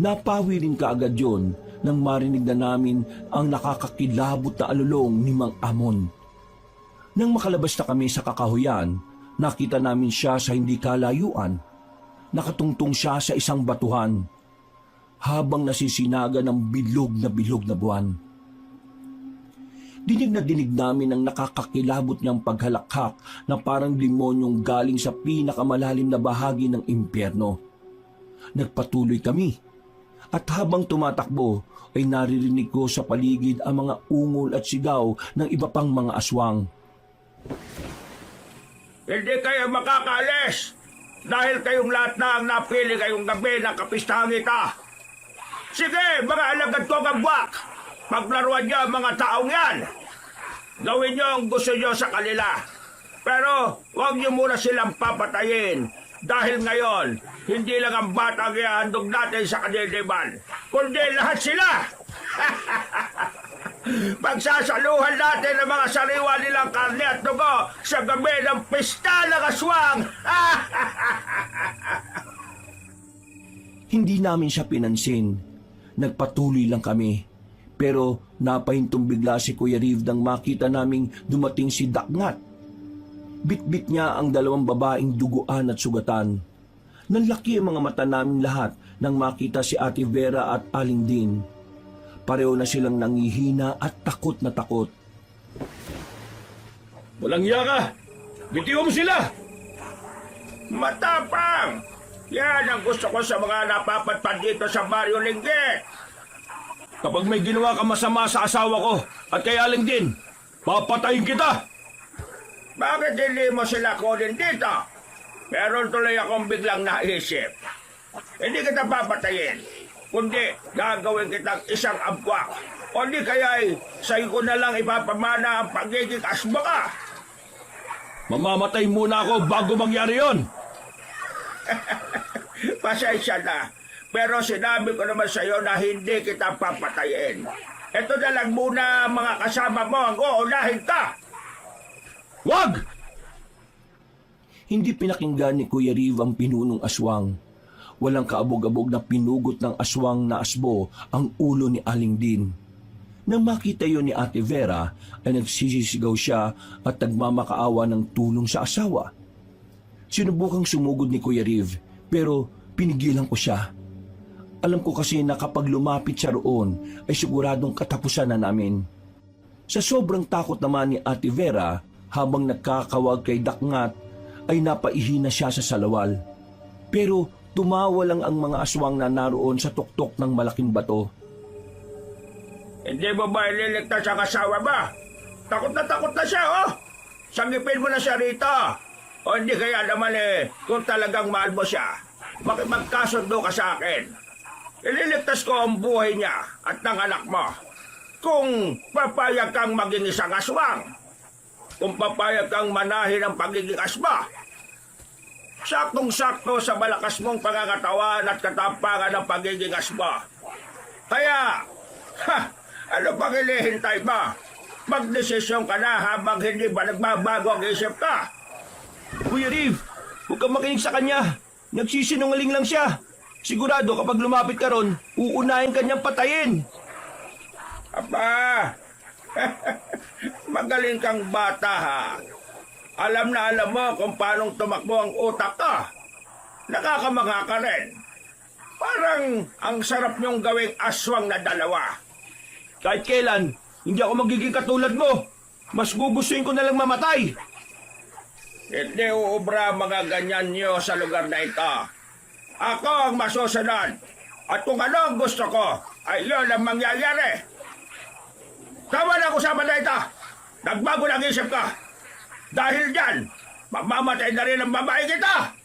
napawi rin kaagad yun nang marinig na namin ang nakakakilabot na alulong ni Mang Amon. Nang makalabas na kami sa kakahuyan, nakita namin siya sa hindi kalayuan. Nakatungtong siya sa isang batuhan habang nasisinaga ng bilog na buwan. Dinig na dinig namin ang nakakakilabot niyang paghalakhak na parang demonyong galing sa pinakamalalim na bahagi ng impyerno. Nagpatuloy kami at habang tumatakbo ay naririnig ko sa paligid ang mga ungol at sigaw ng iba pang mga aswang. Hindi kayo makakaalis dahil kayong lahat na ang napili kayong gabi ng kapistahan ito. Sige, mga alagad ko gambwak, paglaruan niyo ang mga taong yan. Gawin niyo ang gusto niyo sa kanila. Pero huwag niyo muna silang papatayin dahil ngayon, hindi lang ang batang ihahandog natin sa kadiliman, kundi lahat sila. Pagsasaluhan natin ang mga sariwa nilang karne at dugo sa gabi ng pista ng aswang. Hindi namin siya pinansin. Nagpatuloy lang kami. Pero napahintong bigla si Kuya Reeve nang makita naming dumating si Dakngat. Bitbit niya ang dalawang babaeng duguan at sugatan. Nanlaki ang mga mata namin lahat nang makita si Ate Vera at Aling Din. Pareho na silang nangihina at takot na takot. Walang iya ka! Bitiwan mo sila! Matapang! Yan ang gusto ko sa mga napapatpad dito sa Baryo Linggit. Kapag may ginawa ka masama sa asawa ko at kay Aling Din, papatayin kita! Bakit hindi mo sila kunin dito? Meron tuloy akong biglang naisip. Hindi kita papatayin, kundi gagawin kitang isang abwak. O di kaya'y sa'yo ko na lang ipapamana ang pagiging asma ka. Mamamatay muna ako bago mangyari yon. Pasensya na, pero sinabi ko naman sa'yo na hindi kita papatayin. Ito na lang muna mga kasama mo ang uunahin ka. Wag! Hindi pinakinggan ni Kuya Reeve ang pinunong aswang. Walang kaabog-abog na pinugot ng aswang na asbo ang ulo ni Aling Din. Nang makita yon ni Ate Vera, ay nagsisisigaw siya at nagmamakaawa ng tulong sa asawa. Sinubukang sumugod ni Kuya Reeve, pero pinigilan ko siya. Alam ko kasi na kapag lumapit siya roon, ay siguradong katapusan na namin. Sa sobrang takot naman ni Ate Vera, habang nagkakawag kay Dakngat, ay napaihina siya sa salawal. Pero tumawa lang ang mga aswang na naroon sa tuktok ng malaking bato. Hindi mo ba ililigtas ang asawa ba? Takot na siya, oh! Sangipin mo na siya rito. O hindi kaya naman kung talagang mahal mo siya, makipagkasundo ka sa akin. Ililigtas ko ang buhay niya at ng anak mo. Kung papayag kang maging isang aswang, kung papayag kang manahin ang pagiging asma, saktong-sakto sa malakas mong pangangatawan at katapangan ng pagiging asma. Kaya, ano pang hinihintay ba? Magdesisyon ka na habang hindi ba nagbabago ang isip ka? Kuya Reeve, huwag kang makinig sa kanya. Nagsisinungaling lang siya. Sigurado kapag lumapit ka ron, uunahin kanyang patayin. Aba, magaling kang bata ha. Alam na alam mo kung paanong tumakbo ang utak ka. Nakakamangha ka rin. Parang ang sarap niyong gawing aswang na dalawa. Kahit kailan, hindi ako magiging katulad mo. Mas gugustuhin ko na lang mamatay. Hindi uubra mga ganyan niyo sa lugar na ito. Ako ang masusunod. At kung ano ang gusto ko, ay yun ang mangyayari. Tama na usapan na ito! Nagbago ng isip ka! Dahil dyan, mamamatay na rin ang babae kita!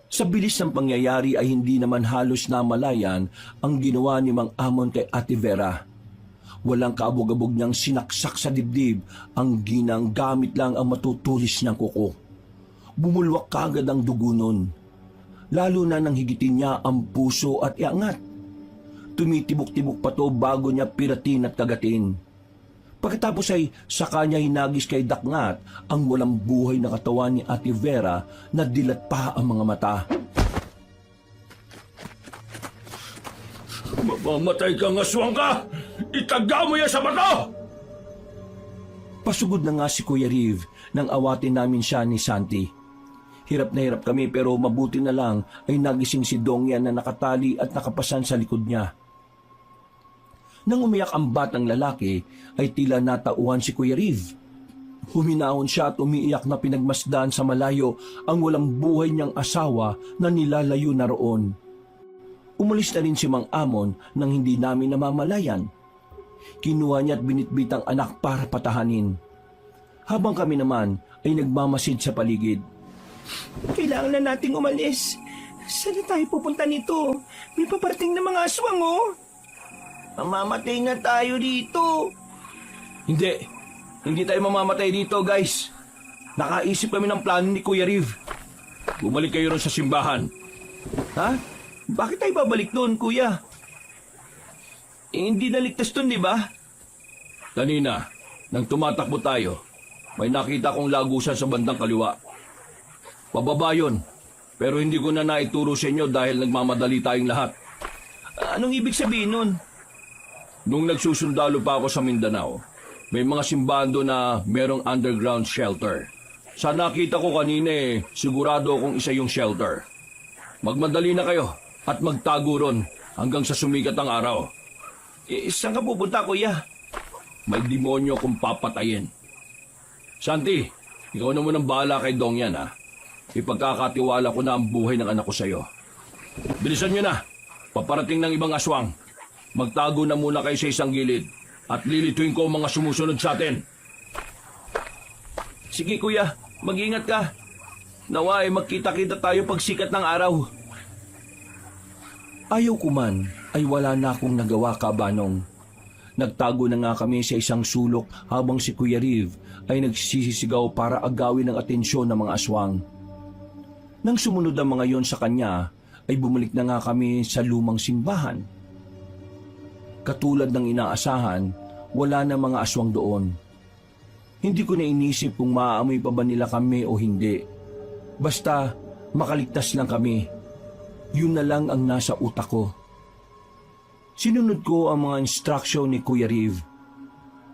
Sa bilis ng pangyayari ay hindi naman halos namalayan ang ginawa ni Mang Amon kay Ate Vera. Walang kaabog-abog niyang sinaksak sa dibdib ang ginang gamit lang ang matutulis niyang kuko. Bumulwak kagad ang dugo nun. Lalo na nang higitin niya ang puso at iangat. Tumitibok-tibok pa to bago niya piratin at kagatin. Pagkatapos ay saka niya hinagis kay Dakngat ang walang buhay na katawan ni Ate Vera na dilat pa ang mga mata. Mamamatay kang aswang ka! Itaga mo yan sa bato! Pasugod na nga si Kuya Riv nang awatin namin siya ni Santi. Hirap na hirap kami pero mabuti na lang ay nagising si Dongyan na nakatali at nakapasan sa likod niya. Nang umiyak ang batang lalaki, ay tila natauhan si Kuya Riv. Huminahon siya at umiiyak na pinagmasdan sa malayo ang walang buhay niyang asawa na nilalayo na roon. Umalis na rin si Mang Amon nang hindi namin namamalayan. Kinuha niya at binitbit ang anak para patahanin. Habang kami naman ay nagmamasid sa paligid. Kailangan na nating umalis. Saan na tayo pupunta nito? May paparating na mga aswang, oh. Mamamatay na tayo dito. Hindi tayo mamamatay dito, guys. Nakaisip kami ng plano ni Kuya Riv. Bumalik kayo ron sa simbahan. Ha? Bakit tayo babalik doon, Kuya? Hindi naligtas doon, di ba? Kanina, nang tumatakbo tayo, may nakita kong lagusan sa bandang kaliwa. Pababa yun, pero hindi ko na naituro sa inyo dahil nagmamadali tayong lahat. Anong ibig sabihin nun? Nung nagsusundalo pa ako sa Mindanao, may mga simbahan doon na merong underground shelter. Sa nakita ko kanina sigurado akong isa yung shelter. Magmadali na kayo at magtago ron hanggang sa sumikat ang araw. Saan ka pupunta, Kuya? May demonyo kung papatayin. Santi, ikaw na munang bahala kay Dongyan ha. Ipagkakatiwala ko na ang buhay ng anak ko sa'yo. Bilisan nyo na. Paparating ng ibang aswang. Magtago na muna kayo sa isang gilid at lilituin ko ang mga sumusunod sa atin. Sige, Kuya. Mag-ingat ka. Nawa ay magkita-kita tayo pag sikat ng araw. Ayaw ko man ay wala na akong nagawa, Kabanong. Nagtago na nga kami sa isang sulok habang si Kuya Riv ay nagsisisigaw para agawin ang atensyon ng mga aswang. Nang sumunod ang mga yon sa kanya, ay bumalik na nga kami sa lumang simbahan. Katulad ng inaasahan, wala na mga aswang doon. Hindi ko na inisip kung maaamoy pa ba nila kami o hindi. Basta makaligtas lang kami. Yun na lang ang nasa utak ko. Sinunod ko ang mga instruksyon ni Kuya Riv.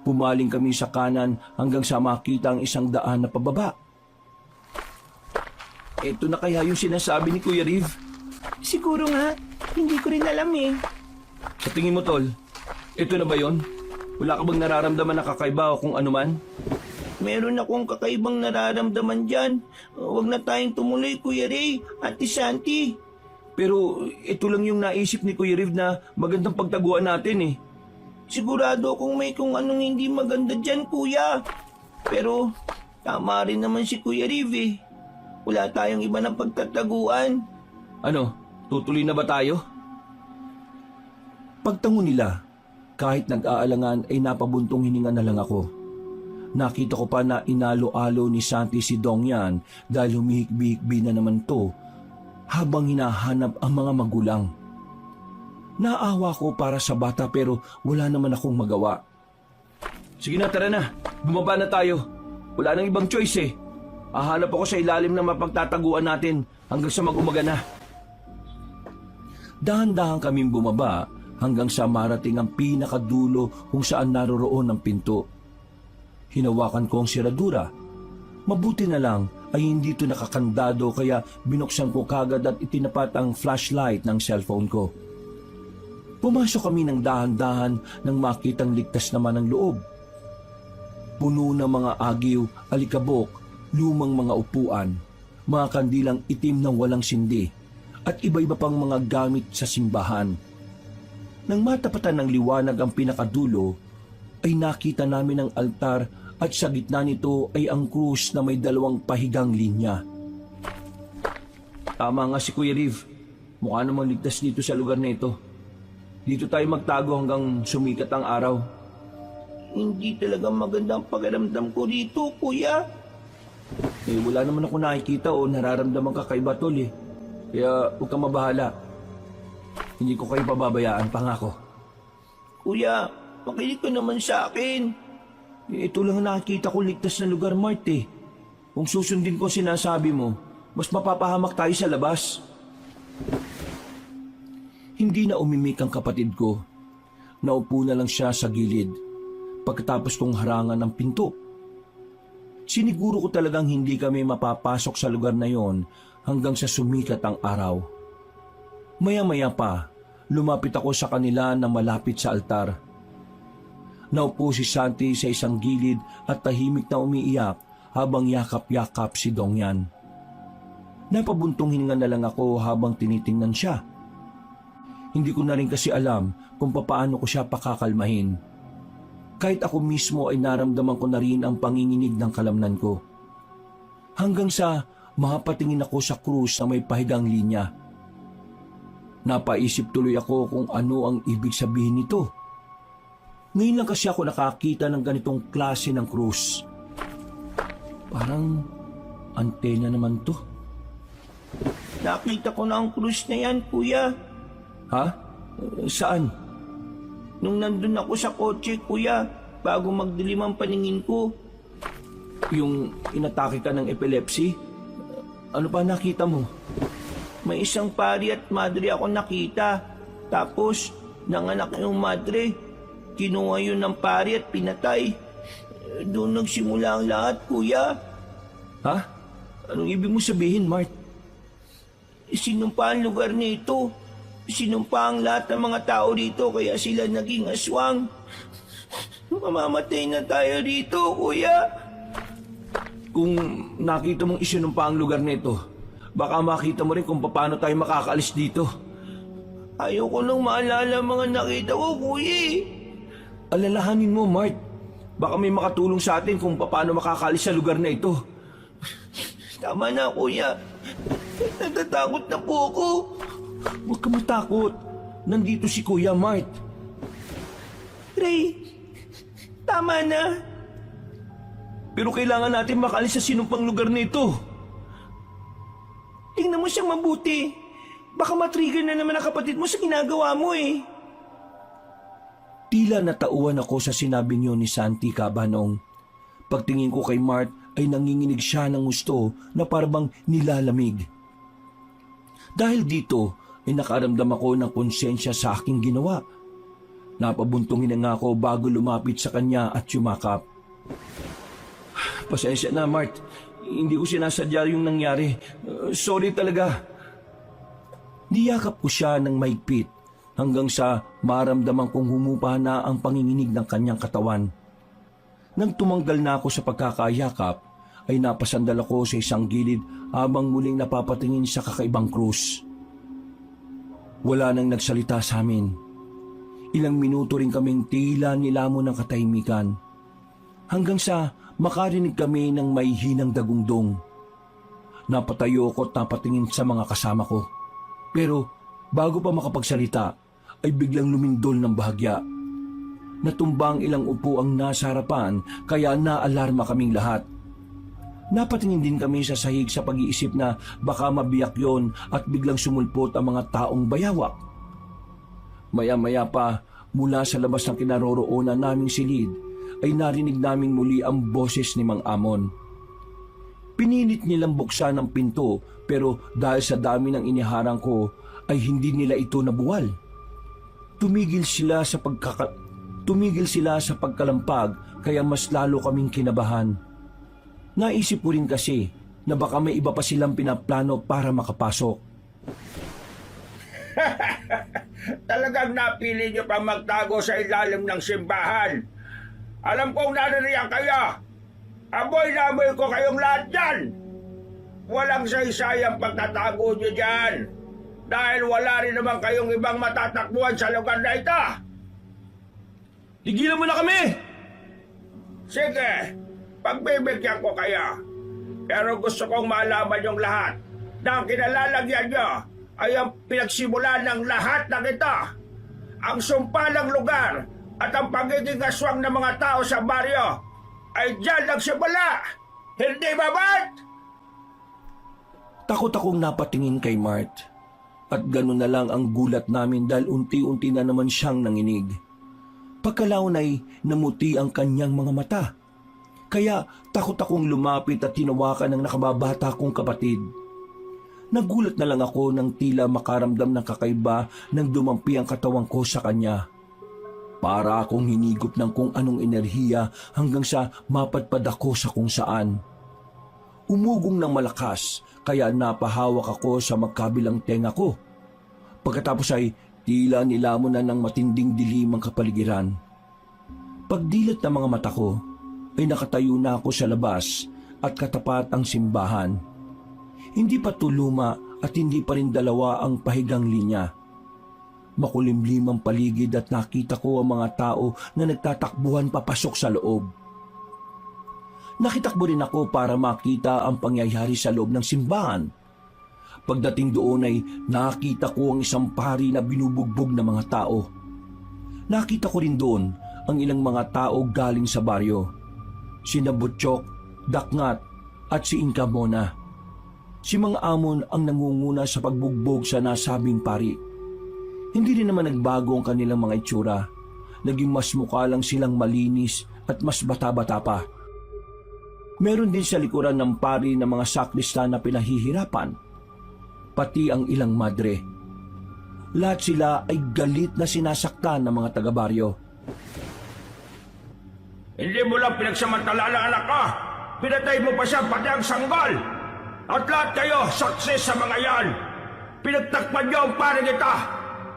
Pumaling kami sa kanan hanggang sa makita ang isang daan na pababa. Ito na kaya yung sinasabi ni Kuya Riv? Siguro nga, hindi ko rin alam eh. Sa tingin mo, Tol, ito na ba yon? Wala ka bang nararamdaman na kakaiba o kung ano man? Meron akong kakaibang nararamdaman dyan. Huwag na tayong tumuloy, Kuya Ray, Ate Santi. Pero ito lang yung naisip ni Kuya Riv na magandang pagtaguan natin eh. Sigurado kung may kung anong hindi maganda dyan, Kuya. Pero tama rin naman si Kuya Riv eh. Wala tayong iba ng pagtataguan. Ano, tutuloy na ba tayo? Pagtango nila, kahit nag-aalangan ay napabuntong hininga na lang ako. Nakita ko pa na inalo-alo ni Santi si Dongyan dahil humihikbi-hikbi na naman to habang hinahanap ang mga magulang. Naawa ko para sa bata pero wala naman akong magawa. Sige na, tara na. Bumaba na tayo. Wala nang ibang choice eh. Hahanap ako sa ilalim na mapagtataguan natin hanggang sa mag-umaga na. Dahan-dahan kaming bumaba hanggang sa marating ang pinakadulo kung saan naroroon ang pinto. Hinawakan ko ang siradura. Mabuti na lang ay hindi ito nakakandado kaya binuksan ko kagad at itinapat ang flashlight ng cellphone ko. Pumasok kami ng dahan-dahan nang makitang ligtas naman ang loob. Puno ng mga agiw, alikabok, lumang mga upuan, mga kandilang itim na walang sindi, at iba-iba pang mga gamit sa simbahan. Nang matapatan ng liwanag ang pinakadulo, ay nakita namin ang altar at sa gitna nito ay ang krus na may 2 pahigang linya. Tama nga si Kuya Riv. Mukha namang ligtas dito sa lugar na ito. Dito tayo magtago hanggang sumikat ang araw. Hindi talaga magandang pakiramdam ko rito, kuya. Eh, wala naman ako nakikita o nararamdaman kakaiba, tol eh. Kaya huwag kang mabahala. Hindi ko kayo pababayaan, pangako. Kuya, makinig ka naman sa akin. Eh, ito lang ang nakikita ko ligtas na lugar, Mart eh. Kung susundin ko sinasabi mo, mas mapapahamak tayo sa labas. Hindi na umimik ang kapatid ko. Naupo na lang siya sa gilid pagkatapos kong harangan ng pinto. Siniguro ko talagang hindi kami mapapasok sa lugar na yon hanggang sa sumikat ang araw. Maya-maya pa, lumapit ako sa kanila na malapit sa altar. Naupo si Santi sa isang gilid at tahimik na umiiyak habang yakap-yakap si Dongyan. Napabuntong hininga na lang ako habang tinitingnan siya. Hindi ko na rin kasi alam kung papaano ko siya pakakalmahin. Kahit ako mismo ay naramdaman ko na rin ang panginginig ng kalamnan ko. Hanggang sa mapatingin ako sa krus na may pahigang linya. Napaisip tuloy ako kung ano ang ibig sabihin nito. Ngayon lang kasi ako nakakita ng ganitong klase ng krus. Parang antena naman to. Nakita ko na ang krus na yan, kuya. Ha? Saan? Nung nandun ako sa kotse, kuya, bago magdilim ang paningin ko. Yung inatake ka ng epilepsy? Ano pa nakita mo? May isang pari at madre ako nakita. Tapos, nanganak yung madre. Kinuha yun ng pari at pinatay. Doon nagsimula ang lahat, kuya. Ha? Anong ibig mo sabihin, Mart? Sinumpa ang lugar nito. Sinumpa ang lahat ng mga tao rito kaya sila naging aswang. Mamamatay na tayo rito, kuya. Kung nakita mong isinumpa ang lugar nito, baka makita mo rin kung paano tayo makakaalis dito. Ayoko nang maalala ang mga nakita ko, kuya. Alalahanin mo, Mart. Baka may makatulong sa atin kung paano makakaalis sa lugar na ito. Tama na, kuya. Natatakot na po ako. Huwag ka matakot. Nandito si Kuya Mart. Ray, tama na. Pero kailangan natin makaalis sa sinumpang lugar na ito. Tingnan mo siyang mabuti. Baka matrigger na naman ang kapatid mo sa ginagawa mo eh. Tila natauhan ako sa sinabi niyo ni Santi Cabanong. Pagtingin ko kay Mart ay nanginginig siya ng gusto na parang nilalamig. Dahil dito ay nakaramdam ako ng konsensya sa aking ginawa. Napabuntong hininga ako bago lumapit sa kanya at yumakap. Pasensya na, Mart. Hindi ko sinasadya yung nangyari. Sorry talaga. Niyakap ko siya ng maigpit hanggang sa maramdaman kong humupa na ang panginginig ng kanyang katawan. Nang tumanggal na ako sa pagkakayakap, ay napasandal ako sa isang gilid habang muling napapatingin sa kakaibang krus. Wala nang nagsalita sa amin. Ilang minuto rin kaming tila nilamon ng katahimikan. Hanggang sa makarinig kami ng may hinang dagundong. Napatayo ako at napatingin sa mga kasama ko. Pero bago pa makapagsalita, ay biglang lumindol ng bahagya. Natumbang ilang upo ang nasa harapan kaya naalarma kaming lahat. Napatingin din kami sa sahig sa pag-iisip na baka mabiyak yon at biglang sumulpot ang mga taong bayawak. Maya-maya pa, mula sa labas ng kinaroroonan naming silid, ay narinig naming muli ang boses ni Mang Amon. Pinilit nilang buksan ang pinto pero dahil sa dami ng iniharang ko ay hindi nila ito nabuwal. Tumigil sila sa pagkalampag kaya mas lalo kaming kinabahan. Naisip ko rin kasi na baka may iba pa silang pinaplano para makapasok. Talagang napili niyo pang magtago sa ilalim ng simbahan. Alam kong naririyan kayo. Amoy na amoy ko kayong lahat dyan. Walang saysayang pagtatago niyo dyan. Dahil wala rin naman kayong ibang matatakbuhan sa lugar na ito. Tigilan mo na kami! Sige, pagbibigyan ko kayo. Pero gusto kong malaman yung lahat na ang kinalalagyan nyo ay ang pinagsimulan ng lahat ng ito. Ang sumpalang lugar at ang pagiging aswang ng mga tao sa baryo ay dyan nagsimula. Hindi ba, Mart? Takot akong napatingin kay Mart. At gano'n na lang ang gulat namin dahil unti-unti na naman siyang nanginig. Pagkalaon ay namuti ang kanyang mga mata. Kaya takot akong lumapit at tinawakan ng nakababata kong kapatid. Nagulat na lang ako nang tila makaramdam ng kakaiba nang dumampi ang katawan ko sa kanya. Para akong hinigop ng kung anong enerhiya hanggang sa mapadpad ako sa kung saan. Umugong ng malakas kaya napahawak ako sa magkabilang tenga ko. Pagkatapos ay tila nilamon na ng matinding dilim ang kapaligiran. Pagdilat ng mga mata ko ay nakatayo na ako sa labas at katapat ang simbahan. Hindi pa tuluma at hindi pa rin dalawa ang pahigang linya. Makulimlim ang paligid at nakita ko ang mga tao na nagtatakbuhan papasok sa loob. Nakitakbo rin ako para makita ang pangyayari sa loob ng simbahan. Pagdating doon ay nakita ko ang isang pari na binubugbog ng mga tao. Nakita ko rin doon ang ilang mga tao galing sa baryo. Sina Butchok, Dakngat at si Inka Mona. Si Mang Amon ang nangunguna sa pagbugbog sa nasabing pari. Hindi rin naman nagbago ang kanilang mga itsura. Naging mas mukha lang silang malinis at mas bata-bata pa. Meron din sa likuran ng pari ng mga sakristan na pinahihirapan, pati ang ilang madre. Lahat sila ay galit na sinasaktan ng mga taga-baryo. Hindi mo lang pinagsamantala ang anak ko. Pinatay mo pa siya pati ang sanggol. At lahat kayo, success sa mga yan. Pinagtakpan niyo ang paring ito.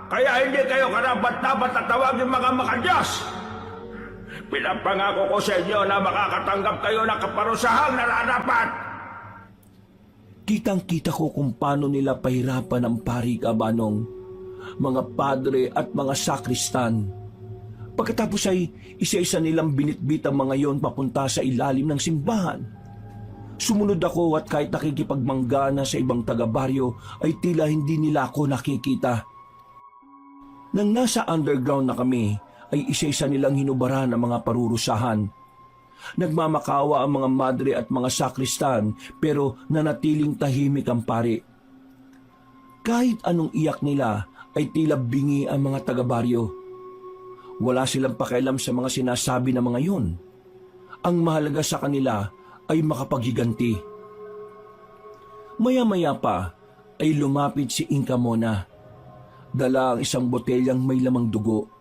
Kaya hindi kayo karapat-dapat na tawagin mga makadiyos. Pinapangako ko sa inyo na makakatanggap kayo ng kaparusahang nararapat. Kitang-kita ko kung paano nila pahirapan ang pari kabanong, mga padre at mga sakristan. Pagkatapos ay isa-isa nilang binitbit ang mga yon papunta sa ilalim ng simbahan. Sumunod ako at kahit nakikipagmanggana sa ibang taga-baryo ay tila hindi nila ako nakikita. Nang nasa underground na kami, ay isa-isa nilang hinubaran ang mga parurusahan. Nagmamakawa ang mga madre at mga sakristan pero nanatiling tahimik ang pari. Kahit anong iyak nila ay tila bingi ang mga taga-baryo. Wala silang pakialam sa mga sinasabi ng mga yun. Ang mahalaga sa kanila ay makapaghiganti. Maya-maya pa ay lumapit si Inka Mona. Dala ang isang botelyang may lamang dugo.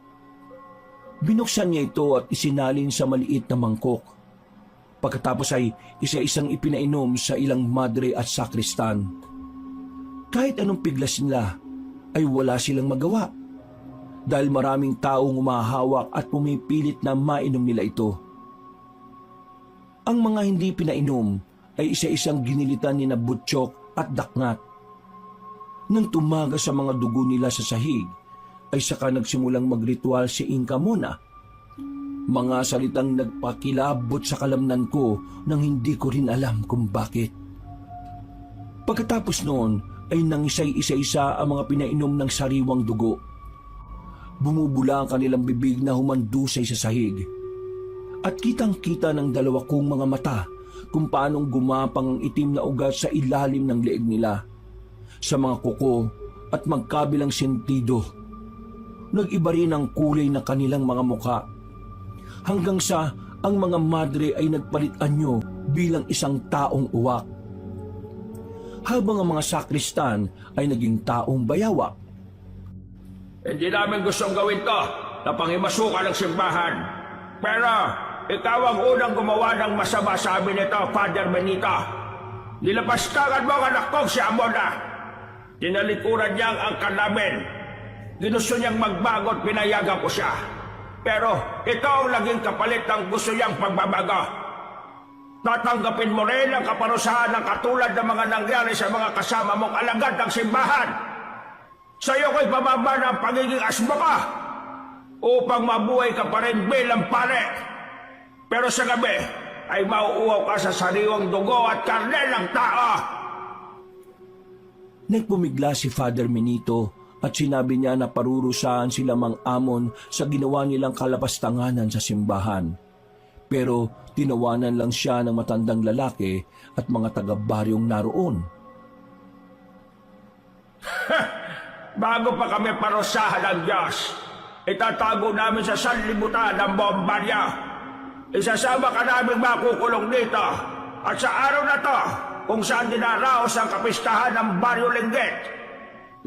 Binuksan niya ito at isinalin sa maliit na mangkok. Pagkatapos ay isa-isang ipinainom sa ilang madre at sakristan. Kahit anong piglas nila ay wala silang magawa dahil maraming taong umahawak at pumipilit na mainom nila ito. Ang mga hindi pinainom ay isa-isang ginilitan ni na Butchok at Dakngat. Nang tumaga sa mga dugo nila sa sahig, ay saka nagsimulang magritual si Inka Mona. Mga salitang nagpakilabot sa kalamnan ko nang hindi ko rin alam kung bakit. Pagkatapos noon ay nangisay isa-isa ang mga pinainom ng sariwang dugo. Bumubula ang kanilang bibig na humandusay sa sahig. At kitang-kita ng dalawa kong mga mata kung paanong gumapang ang itim na ugat sa ilalim ng leeg nila, sa mga kuko at magkabilang sentido. Nag-iba rin ang kulay ng kanilang mga mukha. Hanggang sa ang mga madre ay nagpalit anyo bilang isang taong uwak. Habang ang mga sakristan ay naging taong bayawak. Hindi namin gustong gawin to na panghimasukan ng simbahan. Pero ikaw ang unang gumawa ng masama sa amin nito, Father Benito. Nilapastangan mo ang anak kong si Amona. Tinalikuran niyang ang namin. Ginusto niyang magbago at pinayagan ko siya. Pero ito ang naging kapalit ng gusto niyang pagbabago. Tatanggapin mo rin ang kaparusahan ng katulad ng mga nangyari sa mga kasama mong alagad ng simbahan. Sa iyo ko'y pababa ng pagiging asma ka upang mabuhay ka pa rin bilang pare. Pero sa gabi ay mauuhaw ka sa sariwang dugo at karne ng tao. Nagpumigla si Father Minito at sinabi niya na parurusahan sila Mang Amon sa ginawa nilang kalapastanganan sa simbahan. Pero tinawanan lang siya ng matandang lalaki at mga taga-baryong naroon. Bago pa kami parusahan ng Diyos, itatago namin sa sanlibutan ng bombarya. Isasama ka namin makukulong dito. At sa araw na to, kung saan dinaraos ang kapistahan ng Baryo Linggit,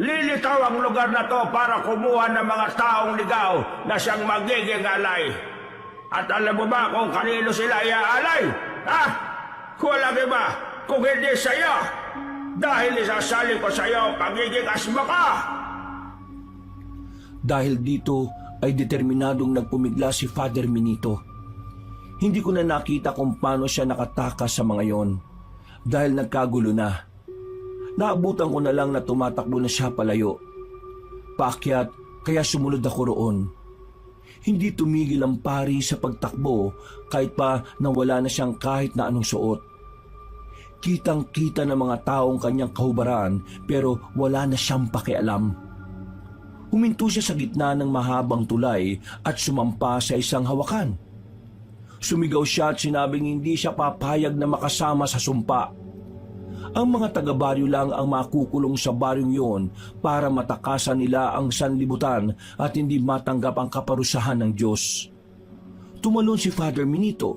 lilitaw ang lugar na to para kumuha ng mga taong ligaw na siyang magiging alay. At alam mo ba kung kanino sila iaalay? Ha? Walang iba kung hindi sa iyo. Dahil isasali ko sa iyo pagiging asma ka. Dahil dito ay determinadong nagpumigla si Father Minito. Hindi ko na nakita kung paano siya nakatakas sa mga yon dahil nagkagulo na. Naabutan ko na lang na tumatakbo na siya palayo. Paakyat kaya sumunod ako roon. Hindi tumigil ang pari sa pagtakbo kahit pa nawala na siyang kahit na anong suot. Kitang-kita ng mga taong kanyang kahubaran pero wala na siyang pakialam. Huminto siya sa gitna ng mahabang tulay at sumampa sa isang hawakan. Sumigaw siya at sinabing hindi siya papayag na makasama sa sumpa. Ang mga taga-baryo lang ang makukulong sa baryong yon para matakasan nila ang sanlibutan at hindi matanggap ang kaparusahan ng Diyos. Tumalon si Father Minito.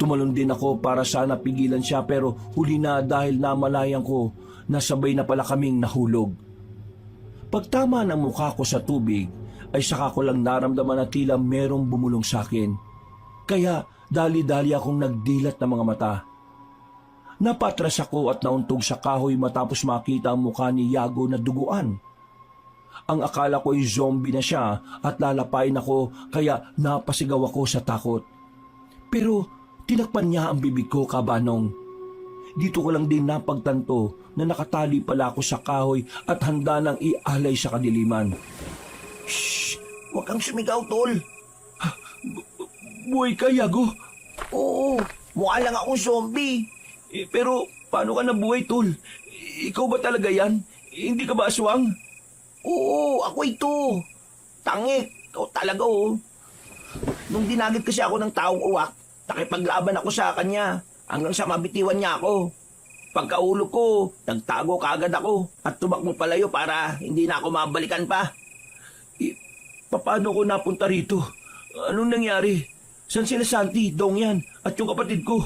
Tumalon din ako para sana pigilan siya pero huli na dahil namalayan ko na sabay na pala kaming nahulog. Pagtama ng mukha ko sa tubig ay saka ko lang naramdaman na tila merong bumulong sa akin. Kaya dali-dali akong nagdilat ng mga mata. Napatras ako at nauntog sa kahoy matapos makita ang mukha ni Yago na duguan. Ang akala ko ay zombie na siya at lalapain ako kaya napasigaw ako sa takot. Pero tinakpan niya ang bibig ko, Kabanong. Dito ko lang din napagtanto na nakatali pala ako sa kahoy at handa nang ialay sa kadiliman. Shh! Huwag kang sumigaw, tol. Buhay ka, Yago? Oo, mukha lang akong zombie. Pero paano ka nabuhay, Tol? Ikaw ba talaga yan? Hindi ka ba aswang? Oo, ako ito. Tangik, ikaw talaga oh. Nung dinagit kasi ako ng taong uwak, nakipaglaban ako sa kanya hanggang sa mabitiwan niya ako. Pagkaulog ko, nagtago kaagad ako at tumakbo palayo para hindi na ako mabalikan pa. Paano ko napunta rito? Anong nangyari? San sila Santi, Dongyan at yung kapatid ko?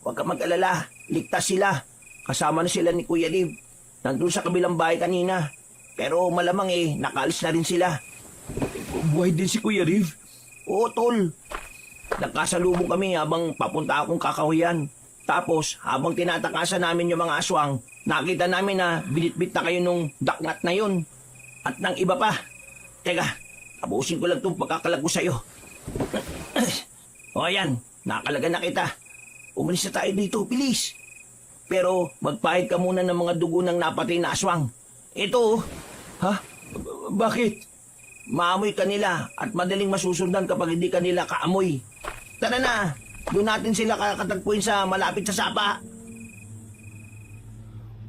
Huwag ka mag-alala, ligtas sila. Kasama na sila ni Kuya Dave. Nandun sa kabilang bahay kanina. Pero malamang nakaalis na rin sila. Buhay din si Kuya Riv? Oo, tol. Nagkasalubong kami habang papunta akong kakahuyan. Tapos, habang tinatakasan namin yung mga aswang, nakita namin na binitbit na kayo nung daknat na yun. At ng iba pa. Teka, tapusin ko lang itong pagkakalag ko sa'yo. O ayan, nakalaga na kita. Umalis na tayo dito, bilis. Pero magpahid ka muna ng mga dugo ng napatay na aswang. Ito. Ha? Bakit? Maamoy ka nila at madaling masusundan kapag hindi ka nila kaamoy. Tara na, doon natin sila kakatagpuin sa malapit sa sapa.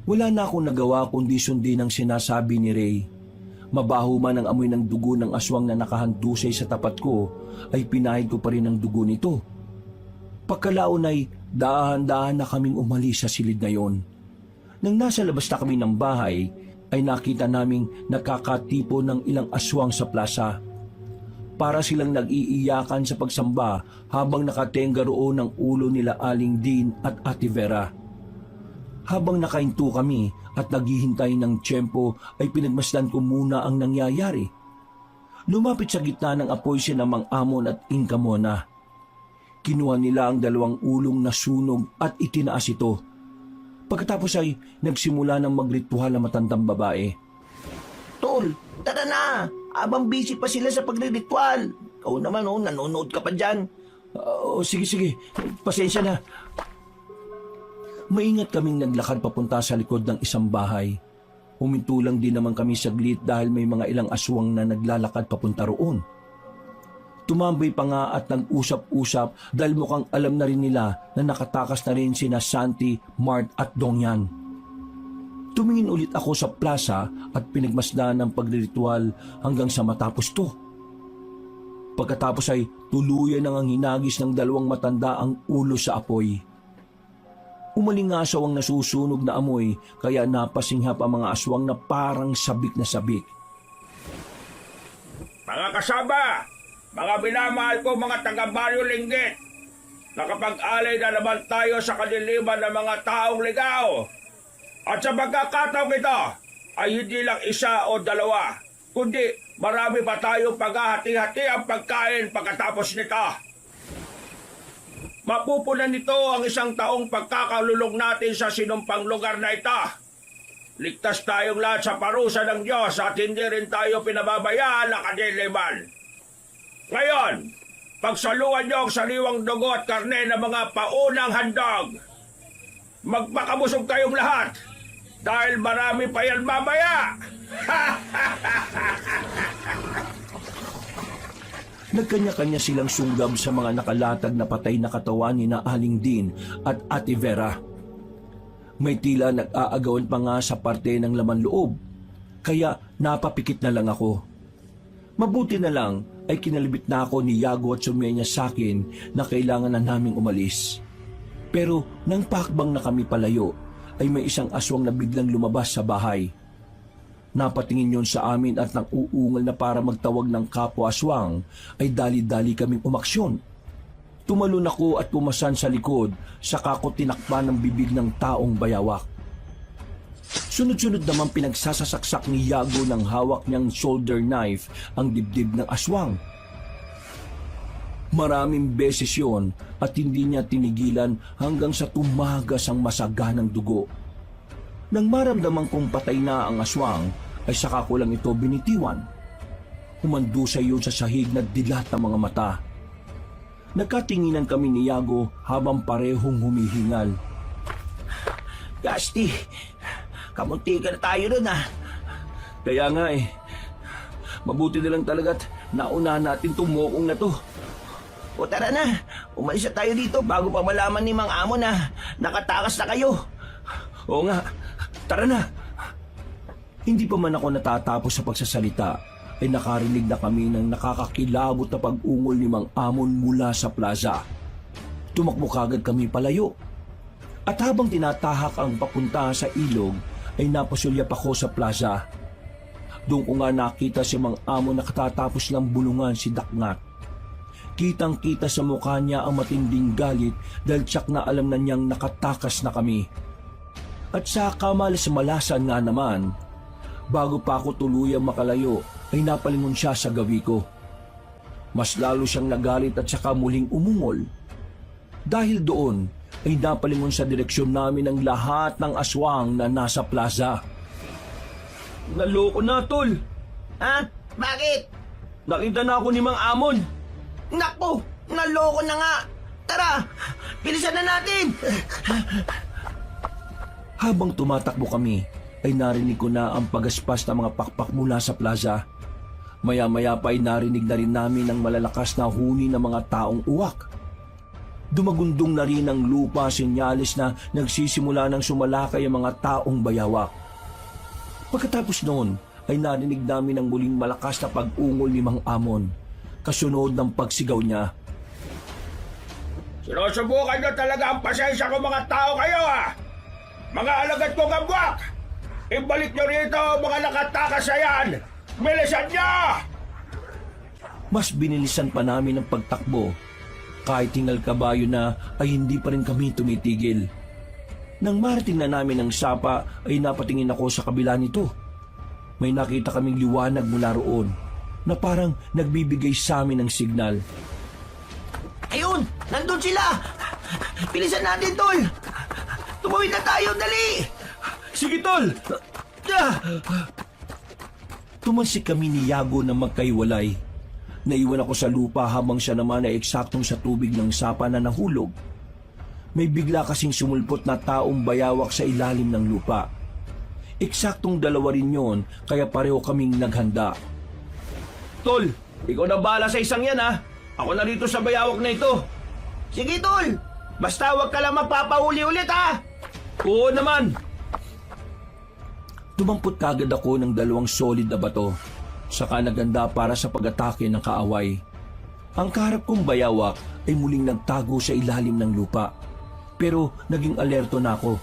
Wala na akong nagawa kundi sundin ang sinasabi ni Ray. Mabaho man ang amoy ng dugo ng aswang na nakahandusay sa tapat ko, ay pinahid ko pa rin ang dugo nito. Pagkalaon ay dahan-dahan na kaming umalis sa silid na yon. Nang nasa labas na kami ng bahay, ay nakita naming nakakatipo ng ilang aswang sa plaza. Para silang nag-iiyakan sa pagsamba habang nakatenga roon ang ulo nila Aling Dean at Ate Vera. Habang nakahinto kami at naghihintay ng tiyempo ay pinagmasdan ko muna ang nangyayari. Lumapit sa gitna ng apoy si Mang Amon at Inka Mona. Kinuha nila ang dalawang ulong na sunog at itinaas ito. Pagkatapos ay nagsimula ng magritual ang matandang babae. Tol, tara na. Abang busy pa sila sa pagriritual. Ikaw naman nanonood ka pa dyan. Sige. Pasensya na. Maingat kaming naglakad papunta sa likod ng isang bahay. Huminto lang din naman kami saglit dahil may mga ilang aswang na naglalakad papunta roon. Tumambay pa nga at nag-usap-usap dahil mukhang alam na rin nila na nakatakas na rin sina Santi, Mart at Dongyan. Tumingin ulit ako sa plaza at pinagmasdan ng pagriritual hanggang sa matapos to. Pagkatapos ay tuluyan nang hinagis ng dalawang matanda ang ulo sa apoy. Umalingasaw ang nasusunog na amoy kaya napasinghap ang mga aswang na parang sabik na sabik. Mga kasama, mga binamahal ko mga taga-Baryo Linggit, nakapag-alay na naman tayo sa kadiliman ng mga taong ligaw. At sa pagkakataong ito ay hindi lang isa o dalawa, kundi marami pa tayong paghahati-hati ang pagkain pagkatapos nito. Mapupunan nito ang isang taong pagkakalulong natin sa sinumpang lugar na ito. Ligtas tayong lahat sa parusa ng Diyos at hindi rin tayo pinababayaan ng kadiliman. Ngayon, pagsaluhan niyo ang sariwang dugo at karne ng mga paunang handog. Magpakabusog kayong lahat dahil marami pa yan mamaya. Nagkanya-kanya silang sunggab sa mga nakalatag na patay na katawan ni na Aling Din at Ate Vera. May tila nag-aagawan pa nga sa parte ng laman loob, kaya napapikit na lang ako. Mabuti na lang ay kinalibit na ako ni Yago at Sumenya sa akin na kailangan na naming umalis. Pero nang pakbang na kami palayo, ay may isang aswang na biglang lumabas sa bahay. Napatingin yon sa amin at nang uungal na para magtawag ng kapwa aswang, ay dali-dali kaming umaksyon. Tumalon ako at pumasan sa likod, saka ko tinakpan ng bibig ng taong bayawak. Sunod-sunod naman pinagsasasaksak ni Yago ng hawak niyang shoulder knife ang dibdib ng aswang. Maraming beses yon at hindi niya tinigilan hanggang sa tumagas ang masaganang dugo. Nang maramdaman kong patay na ang aswang, ay saka ko lang ito binitiwan. Humandusay yun sa sahig na dilat ng mga mata. Nagkatinginan kami ni Yago habang parehong humihingal. Gasti, kamunti ka na tayo nun Kaya nga mabuti na lang talaga't nauna natin tumukong na to. O tara na, umalis na tayo dito bago pa malaman ni Mang Amo na nakatakas na kayo. Oo nga, tara na. Hindi pa man ako natatapos sa pagsasalita, ay nakarinig na kami ng nakakakilabot na pag-ungol ni Mang Amon mula sa plaza. Tumakbo kagad kami palayo. At habang tinatahak ang papunta sa ilog, ay napasulyap ako sa plaza. Doon ko nga nakita si Mang Amon na katatapos lang bulungan si Dakngat. Kitang-kita sa mukha niya ang matinding galit dahil tsak na alam na niyang nakatakas na kami. At sa kamalas-malasan nga naman, bago pa ako tuluyang makalayo, ay napalingon siya sa gawi ko. Mas lalo siyang nagalit at saka muling umungol. Dahil doon, ay napalingon sa direksyon namin ang lahat ng aswang na nasa plaza. Naloko na, tol. Ha? Bakit? Nakita na ako ni Mang Amon. Naku, naloko na nga. Tara, bilisan na natin. Habang tumatakbo kami, ay narinig ko na ang pagaspas ng mga pakpak mula sa plaza. Maya-maya pa ay narinig na rin namin ang malalakas na huni ng mga taong uwak. Dumagundong na rin ang lupa, senyales na nagsisimula ng sumalakay ang mga taong bayawak. Pagkatapos noon, ay narinig namin ang muling malakas na pag-ungol ni Mang Amon, kasunod ng pagsigaw niya. Sinusubukan nyo talaga ang pasensya ko mga tao kayo Mga alagad kong gambwak! Ibalik nyo rito mga nakatakas na yan! Bilisan nyo! Mas binilisan pa namin ang pagtakbo. Kahit tingal kabayo na ay hindi pa rin kami tumitigil. Nang marating na namin ang sapa ay napatingin ako sa kabila nito. May nakita kaming liwanag mula roon na parang nagbibigay sa amin ng signal. Ayun, nandun sila. Bilisan natin, tol. Tumawid na tayo, dali. Sige, tol! Tumansik kami ni Yago na magkaiwalay. Naiwan ako sa lupa habang siya naman ay eksaktong sa tubig ng sapa na nahulog. May bigla kasing sumulpot na taong bayawak sa ilalim ng lupa. Eksaktong dalawa rin yon, kaya pareho kaming naghanda. Tol, ikaw na bahala sa isang yan, Ako na rito sa bayawak na ito. Sige, tol. Basta huwag ka lang mapapahuli ulit, ha? Oo naman. Tumampot kagad ako ng 2 solid na bato, saka naganda para sa pag-atake ng kaaway. Ang kaharap kong bayawak ay muling nagtago sa ilalim ng lupa. Pero naging alerto na ako.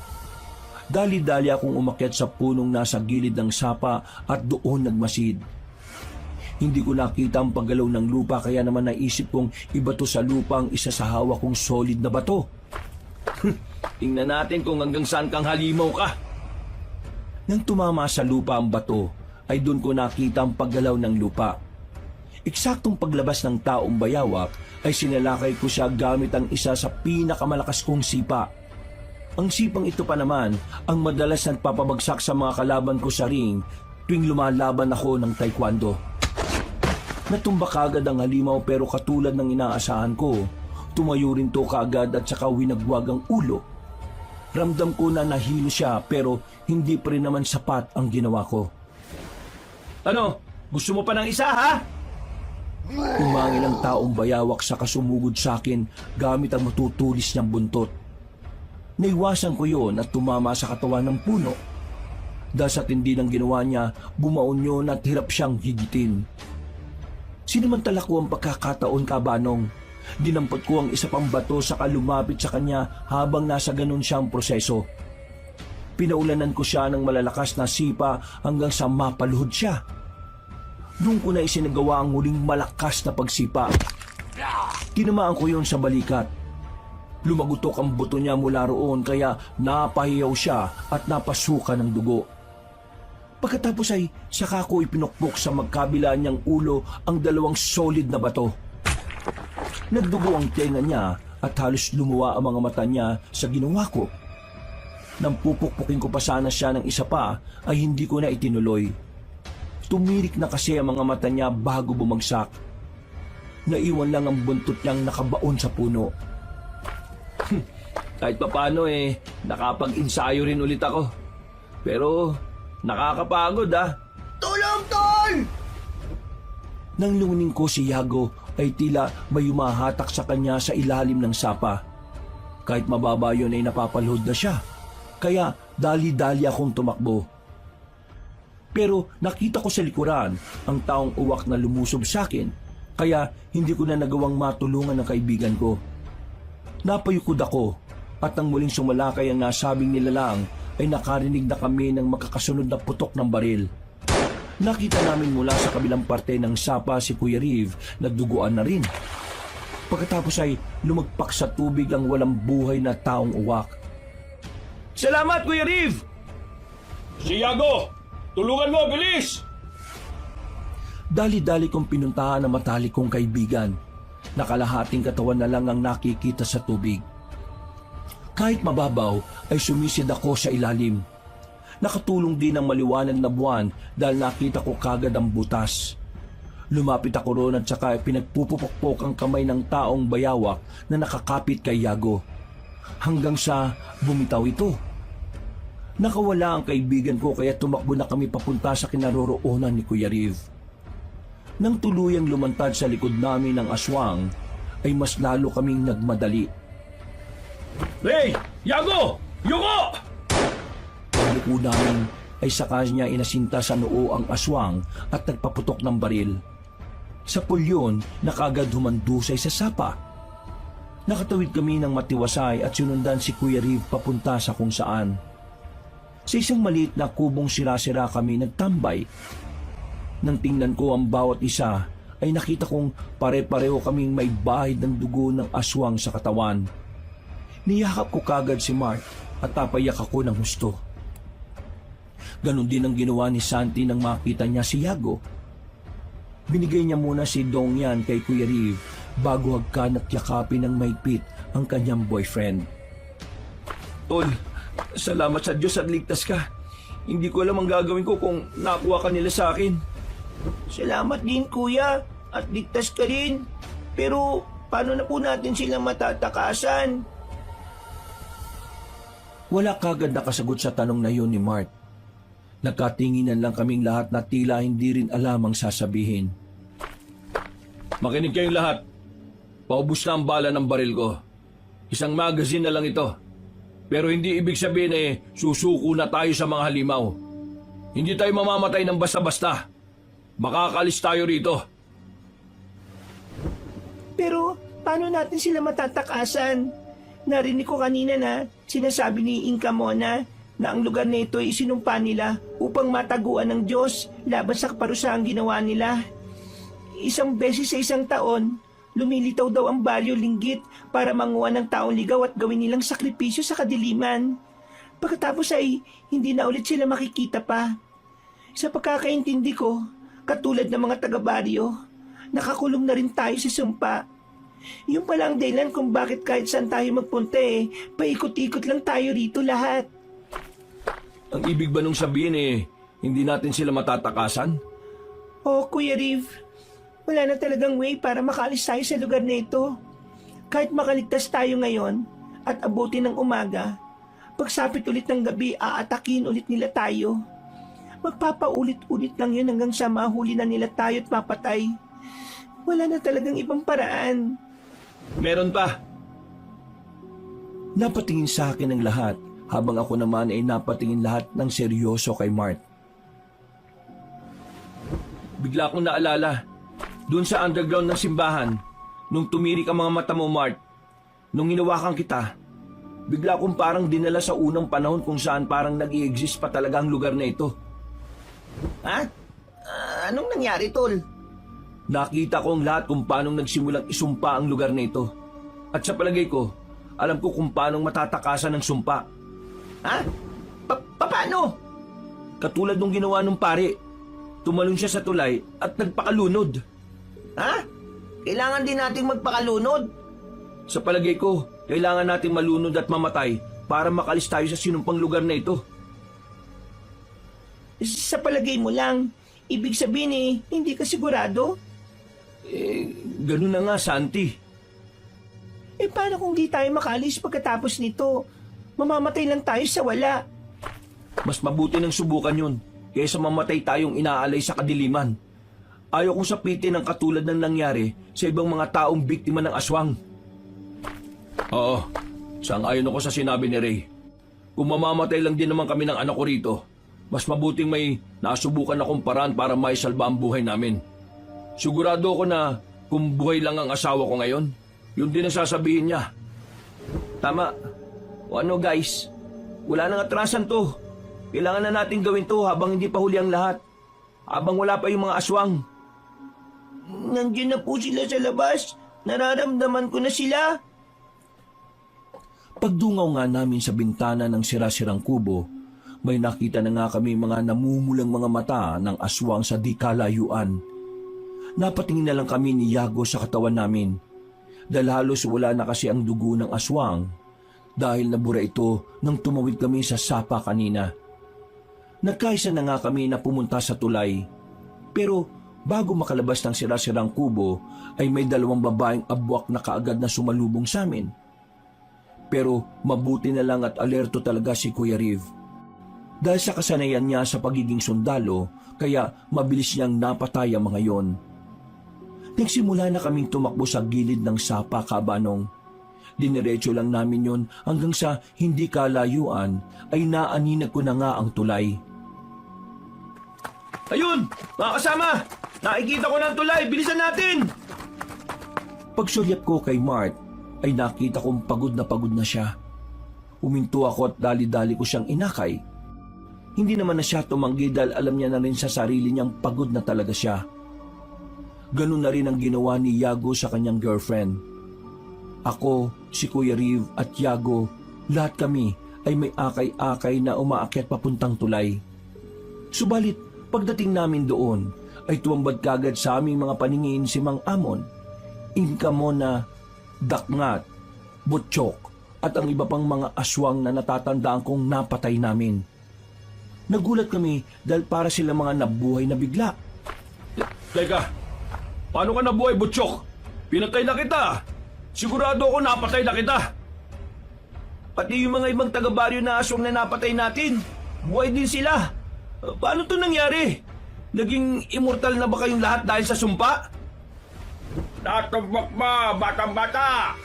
Dali-dali akong umakyat sa punong nasa gilid ng sapa at doon nagmasid. Hindi ko nakita ang paggalaw ng lupa kaya naman naisip kong ibato sa lupa ang isa sa hawak kong solid na bato. Tingnan natin kung hanggang saan kang halimaw ka. Nang tumama sa lupa ang bato, ay doon ko nakita ang paggalaw ng lupa. Eksaktong paglabas ng taong bayawak ay sinalakay ko siya gamit ang isa sa pinakamalakas kong sipa. Ang sipang ito pa naman ang madalas nagpapabagsak sa mga kalaban ko sa ring tuwing lumalaban ako ng taekwondo. Natumba kagad ang halimaw pero katulad ng inaasahan ko, tumayo rin to kaagad at saka winagwag ang ulo. Ramdam ko na nahilo siya pero hindi pa rin naman sapat ang ginawa ko. Ano? Gusto mo pa ng isa, ha? Umangil ang taong bayawak sa kasumugod sa akin gamit ang matutulis niyang buntot. Naiwasan ko yon at tumama sa katawan ng puno. Dahil sa tindi ng ginawa niya, bumaon yun at hirap siyang higitin. Sinamantala ko ang pagkakataon, kabanong. Dinampot ko ang isa pang bato saka lumapit sa kanya habang nasa ganun siyang proseso. Pinaulanan ko siya ng malalakas na sipa hanggang sa mapaluhod siya. Doon ko na isinagawa ang huling malakas na pagsipa. Tinamaan ko yon sa balikat. Lumagutok ang buto niya mula roon kaya napahiyaw siya at napasukan ng dugo. Pagkatapos ay saka ko ipinukpok sa magkabila niyang ulo ang 2 solid na bato. Nagdugo ang tenga niya at halos lumuwa ang mga mata niya sa ginawa ko. Nang pupukpukin ko pa sana siya ng isa pa ay hindi ko na itinuloy. Tumirik na kasi ang mga mata niya bago bumagsak. Naiwan lang ang buntot niyang nakabaon sa puno. Kahit papaano nakapag-ensayo rin ulit ako. Pero nakakapagod, ha? Tulong, tol! Nang luning ko si Yago ay tila may humahatak sa kanya sa ilalim ng sapa. Kahit mababa yun ay napapaluhod na siya. Kaya dali-dali akong tumakbo. Pero nakita ko sa likuran ang taong uwak na lumusob sa akin. Kaya hindi ko na nagawang matulungan ng kaibigan ko. Napayukod ako at nang muling sumalakay ang nasabing nilalang ay nakarinig na kami ng makakasunod na putok ng baril. Nakita namin mula sa kabilang parte ng sapa si Kuya Riv na duguan na rin. Pagkatapos ay lumagpak sa tubig ang walang buhay na taong uwak. Salamat, Kuya Riv! Si Yago! Tulungan mo, bilis! Dali-dali kong pinuntahan ang matalik kong kaibigan. Nakalahating katawan na lang ang nakikita sa tubig. Kahit mababaw ay sumisid ako sa ilalim. Nakatulong din ang maliwanag na buwan dahil nakita ko kagad ang butas. Lumapit ako roon at saka pinagpupukpok ang kamay ng taong bayawak na nakakapit kay Yago. Hanggang sa bumitaw ito. Nakawala ang kaibigan ko kaya tumakbo na kami papunta sa kinaroroonan ni Kuya Riv. Nang tuluyang lumantad sa likod namin ng aswang, ay mas lalo kaming nagmadali. Hey! Yago! Yuko! Pagliko namin ay saka niya inasinta sa noo ang aswang at nagpaputok ng baril. Sa pulyon, nakagad humandusay sa sapa. Nakatawid kami ng matiwasay at sinundan si Kuya Riv papunta sa kung saan. Sa isang maliit na kubong sira-sira kami nagtambay. Nang tingnan ko ang bawat isa, ay nakita kong pare-pareho kaming may bahid ng dugo ng aswang sa katawan. Niyakap ko kagad si Mark at napayak ako ng husto. Ganon din ang ginawa ni Santi nang makita niya si Yago. Binigay niya muna si Dongyan kay Kuya Riv bago hagkan at yakapin ng mahigpit ang kanyang boyfriend. Tol, salamat sa Diyos at ligtas ka. Hindi ko alam ang gagawin ko kung nakuha ka nila sa akin. Salamat din, kuya. At ligtas ka rin. Pero paano na po natin sila matatakasan? Wala kagad nakasagot sa tanong na yun ni Mark. Nagkatinginan lang kaming lahat na tila hindi rin alam ang sasabihin. Makinig kayong lahat. Paubos na ang bala ng baril ko. Isang magazine na lang ito. Pero hindi ibig sabihin susuko na tayo sa mga halimaw. Hindi tayo mamamatay ng basta-basta. Makakalis tayo rito. Pero paano natin sila matatakasan? Narinig ko kanina na sinasabi ni Inka Mona na ang lugar na ito ay isinumpa nila upang mataguan ng Diyos laban sa kaparusahang ginawa nila. Isang beses sa isang taon, lumilitaw daw ang balyo linggit para manguha ng taong ligaw at gawin nilang sakripisyo sa kadiliman. Pagkatapos ay hindi na ulit sila makikita pa. Sa pagkakaintindi ko, katulad ng mga taga-baryo, nakakulong na rin tayo sa sumpa. Yung pala ang dahilan kung bakit kahit saan tayo magpunta paikot-ikot lang tayo rito lahat. Ang ibig ba nung sabihin hindi natin sila matatakasan? Oh, Kuya Riv, wala na talagang way para makaalis tayo sa lugar na ito. Kahit makaligtas tayo ngayon at abutin ng umaga, pagsapit ulit ng gabi, aatakin ulit nila tayo. Magpapaulit-ulit lang yun hanggang sa mahuli na nila tayo at mapatay. Wala na talagang ibang paraan. Meron pa. Napatingin sa akin ang lahat habang ako naman ay napatingin lahat ng seryoso kay Mart. Bigla akong naalala. Doon sa underground ng simbahan, nung tumirik ang mga mata mo, Mart, nung hinawakan kita, bigla akong parang dinala sa unang panahon kung saan parang nag-i-exist pa talaga ang lugar na ito. Ha? Anong nangyari, Tol? Nakita ko ang lahat kung paanong nagsimulang isumpa ang lugar na ito. At sa palagay ko, alam ko kung paanong matatakasan ng sumpa. Ha? Paano? Katulad nung ginawa nung pare. Tumalon siya sa tulay at nagpakalunod. Ha? Kailangan din nating magpakalunod? Sa palagay ko, kailangan nating malunod at mamatay para makalis tayo sa sinumpang lugar na ito. Sa palagay mo lang, ibig sabihin hindi ka sigurado? Ganun na nga, Santi. Paano kung di tayo makaalis pagkatapos nito? Mamamatay lang tayo sa wala. Mas mabuti nang subukan yun kaysa mamatay tayong inaalay sa kadiliman. Ayaw kong sapitin ang katulad ng nangyari sa ibang mga taong biktima ng aswang. Oo, sang-ayon ako sa sinabi ni Ray. Kung mamamatay lang din naman kami ng anak ko rito, mas mabuting may nasubukan akong paraan para maisalba ang buhay namin. Sigurado ako na kung buhay lang ang asawa ko ngayon, yun din ang sasabihin niya. Tama. O ano guys, wala nang atrasan to. Kailangan na natin gawin to habang hindi pa huli ang lahat. Habang wala pa yung mga aswang. Nandiyan na po sila sa labas. Nararamdaman ko na sila. Pagdungaw nga namin sa bintana ng sira-sirang kubo, may nakita na nga kami mga namumulang mga mata ng aswang sa di kalayuan. Napatingin na lang kami ni Yago sa katawan namin. Dahil halos wala na kasi ang dugo ng aswang dahil nabura ito nang tumawid kami sa sapa kanina. Nagkaisa na nga kami na pumunta sa tulay. Pero bago makalabas ng sira-sirang kubo ay may 2 babaeng abwak na kaagad na sumalubong sa amin. Pero mabuti na lang at alerto talaga si Kuya Riv. Dahil sa kasanayan niya sa pagiging sundalo, kaya mabilis niyang napatay ang mga yon. Nagsimula na kaming tumakbo sa gilid ng sapa kabanong. Diniretso lang namin yon hanggang sa hindi kalayuan ay naaninag ko na nga ang tulay. Ayun! Mga kasama! Nakikita ko ng tulay! Bilisan natin! Pagsulyap ko kay Mart ay nakita kong pagod na siya. Huminto ako at dali-dali ko siyang inakay. Hindi naman na siya tumanggi dahil alam niya na rin sa sarili niyang pagod na talaga siya. Ganun na rin ang ginawa ni Yago sa kanyang girlfriend. Ako, si Kuya Riv at Yago, lahat kami ay may akay-akay na umaakyat papuntang tulay. Subalit, pagdating namin doon, ay tumambad kagad sa aming mga paningin si Mang Amon, Inka Mona, Dakngat, Butchok at ang iba pang mga aswang na natatandaan kong napatay namin. Nagulat kami dahil para sila mga nabuhay na bigla. Teka, paano ka nabuhay, Butchok? Pinatay na kita! Sigurado ako napatay na kita! Pati yung mga ibang taga-baryo na aswang na napatay natin, buhay din sila. Paano to nangyari? Naging immortal na ba kayong lahat dahil sa sumpa? Natumbok mo, batang-bata!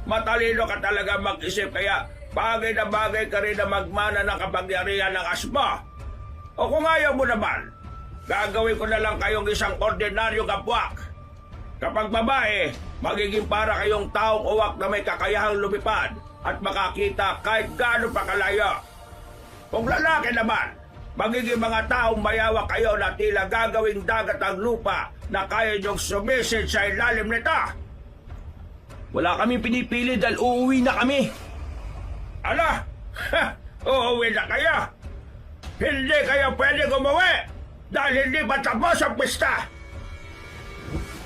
Matalino ka talaga mag-isip kaya bagay na bagay ka rin na magmana ng kapangyarihan ng asma. O kung ayaw mo naman, gagawin ko na lang kayong isang ordinaryong kapwak. Kapag babae, magiging para kayong taong uwak na may kakayahang lumipad at makakita kahit gaano pa kalayo. Kung lalaki naman, magiging mga taong mayawak kayo na tila gagawing dagat ang lupa na kaya niyong sumisid sa ilalim nito. Wala kaming pinipili dahil uuwi na kami. Ala! Ha! Uuwi na kayo! Hindi kayo pwede umuwi dahil hindi pa tapos ang pista!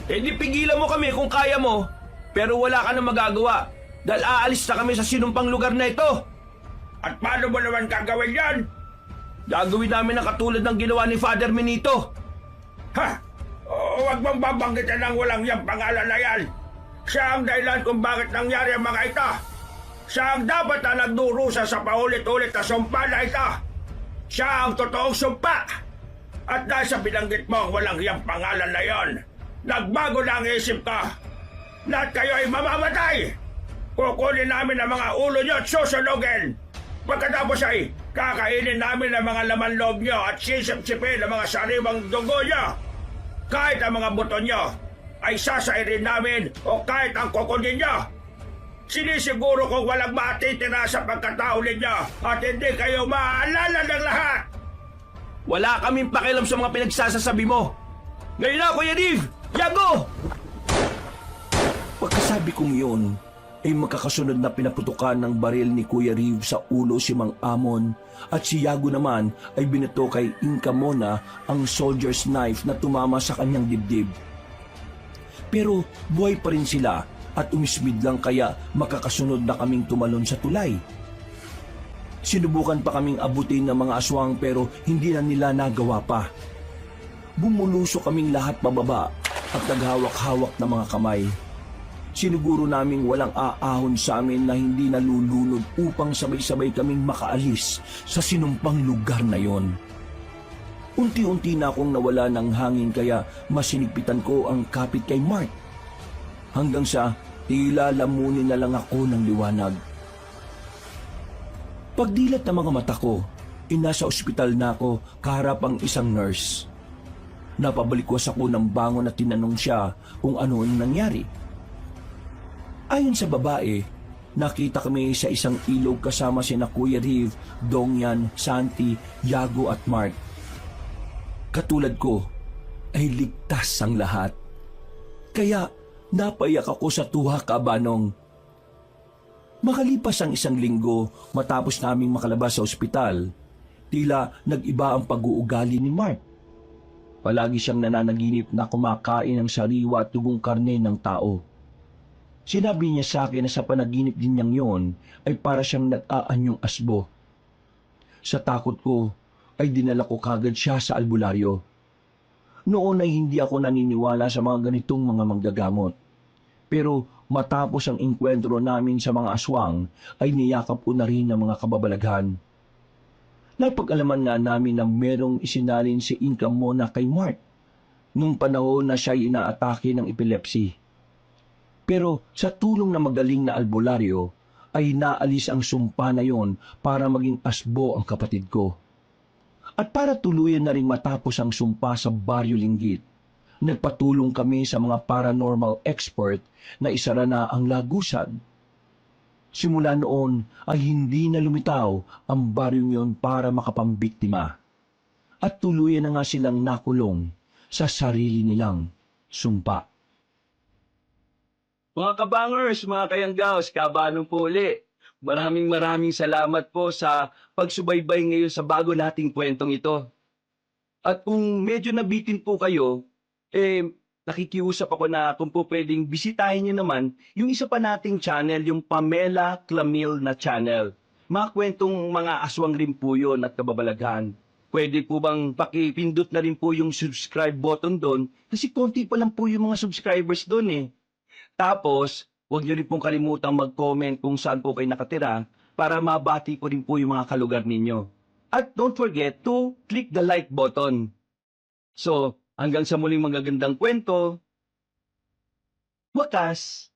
Hindi pigilan mo kami kung kaya mo, pero wala ka na magagawa dahil aalis na kami sa sinumpang lugar na ito. At paano mo naman gagawin yan? Gagawin namin ang katulad ng ginawa ni Father Minito. Ha! Huwag mong babanggitin ng walang yang pangalan na yan! Siya ang dahilan kung bakit nangyari ang mga ito! Siya ang dapat na nagdurusa sa paulit-ulit na sumpa na ito! Siya ang totoong sumpa! At dahil sa binanggit mo ang walang yang pangalan na yon, nagbago na ang isip ko! Lahat kayo ay mamamatay! Kukunin namin ang mga ulo nyo at susunugin! Pagkatapos ay kakainin namin ang mga laman loob nyo at sisip-sipin ang mga sariwang dugo nyo! Kahit ang mga buto nyo ay sasairin namin o kahit ang kukunin nyo! Sinisiguro kong walang matitira sa pagkatao ninyo at hindi kayo maaalala ng lahat! Wala kaming pakialam sa mga pinagsasasabi mo. Ngayon na, Kuya Dave! Yago! Pagkasabi kong yun, ay magkakasunod na pinaputukan ng baril ni Kuya Riv sa ulo si Mang Amon at si Yago naman ay binato kay Inka Mona ang soldier's knife na tumama sa kanyang dibdib. Pero buhay pa rin sila at umismid lang kaya makakasunod na kaming tumalon sa tulay. Sinubukan pa kaming abutin ng mga aswang pero hindi na nila nagawa pa. Bumulusok kaming lahat pababa at naghawak-hawak ng mga kamay. Siniguro naming walang aahon sa amin na hindi nalulunod upang sabay-sabay kaming makaalis sa sinumpang lugar na yon. Unti-unti na akong nawala ng hangin kaya masinigpitan ko ang kapit kay Mark. Hanggang sa tila lamunin na lang ako ng liwanag. Pagdilat ng mga mata ko, nasa ospital na ako kaharap ang isang nurse. Napabalikwas ako ng bangon at tinanong siya kung ano ang nangyari. Ayon sa babae, nakita kami sa isang ilog kasama sina Kuya Riv, Dongyan, Santi, Yago at Mark. Katulad ko, ay ligtas ang lahat. Kaya napayak ako sa tuwa, Kabanong. Makalipas ang isang linggo matapos naming makalabas sa ospital, tila nag-iba ang pag-uugali ni Mark. Palagi siyang nananaginip na kumakain ng sariwa at tugong karne ng tao. Sinabi niya sa akin na sa panaginip din niyang yon ay para siyang nag-aanyong asbo. Sa takot ko, ay dinala ko kagad siya sa albularyo. Noon ay hindi ako naniniwala sa mga ganitong mga manggagamot. Pero matapos ang inkwentro namin sa mga aswang, ay niyakap ko na rin ang mga kababalaghan. Napag-alaman nga namin na merong isinalin si Inka Mona kay Mark nung panahon na siya inaatake ng epilepsy. Pero sa tulong na magaling na albularyo, ay naalis ang sumpa na yon para maging asbo ang kapatid ko. At para tuluyan na rin matapos ang sumpa sa Baryo Linggit, nagpatulong kami sa mga paranormal expert na isara na ang lagusan. Simula noon ay hindi na lumitaw ang baryong yon para makapambiktima. At tuluyan na nga silang nakulong sa sarili nilang sumpa. Mga kabangers, mga kayanggaos, kabanong po uli. Maraming salamat po sa pagsubaybay ngayon sa bago nating kwentong ito. At kung medyo nabitin po kayo, nakikiusap ako na kung po pwedeng bisitahin niyo naman yung isa pa nating channel, yung Pamela Clamil na channel. Mga kwentong mga aswang rin po yun at kababalaghan. Pwede po bang pakipindot na rin po yung subscribe button doon? Kasi konti pa lang po yung mga subscribers doon eh. Tapos, huwag niyo rin pong kalimutang mag-comment kung saan po kayo nakatira para mabati ko rin po yung mga kalugar ninyo. At don't forget to click the like button. So, hanggang sa muling magagandang kwento, Wakas,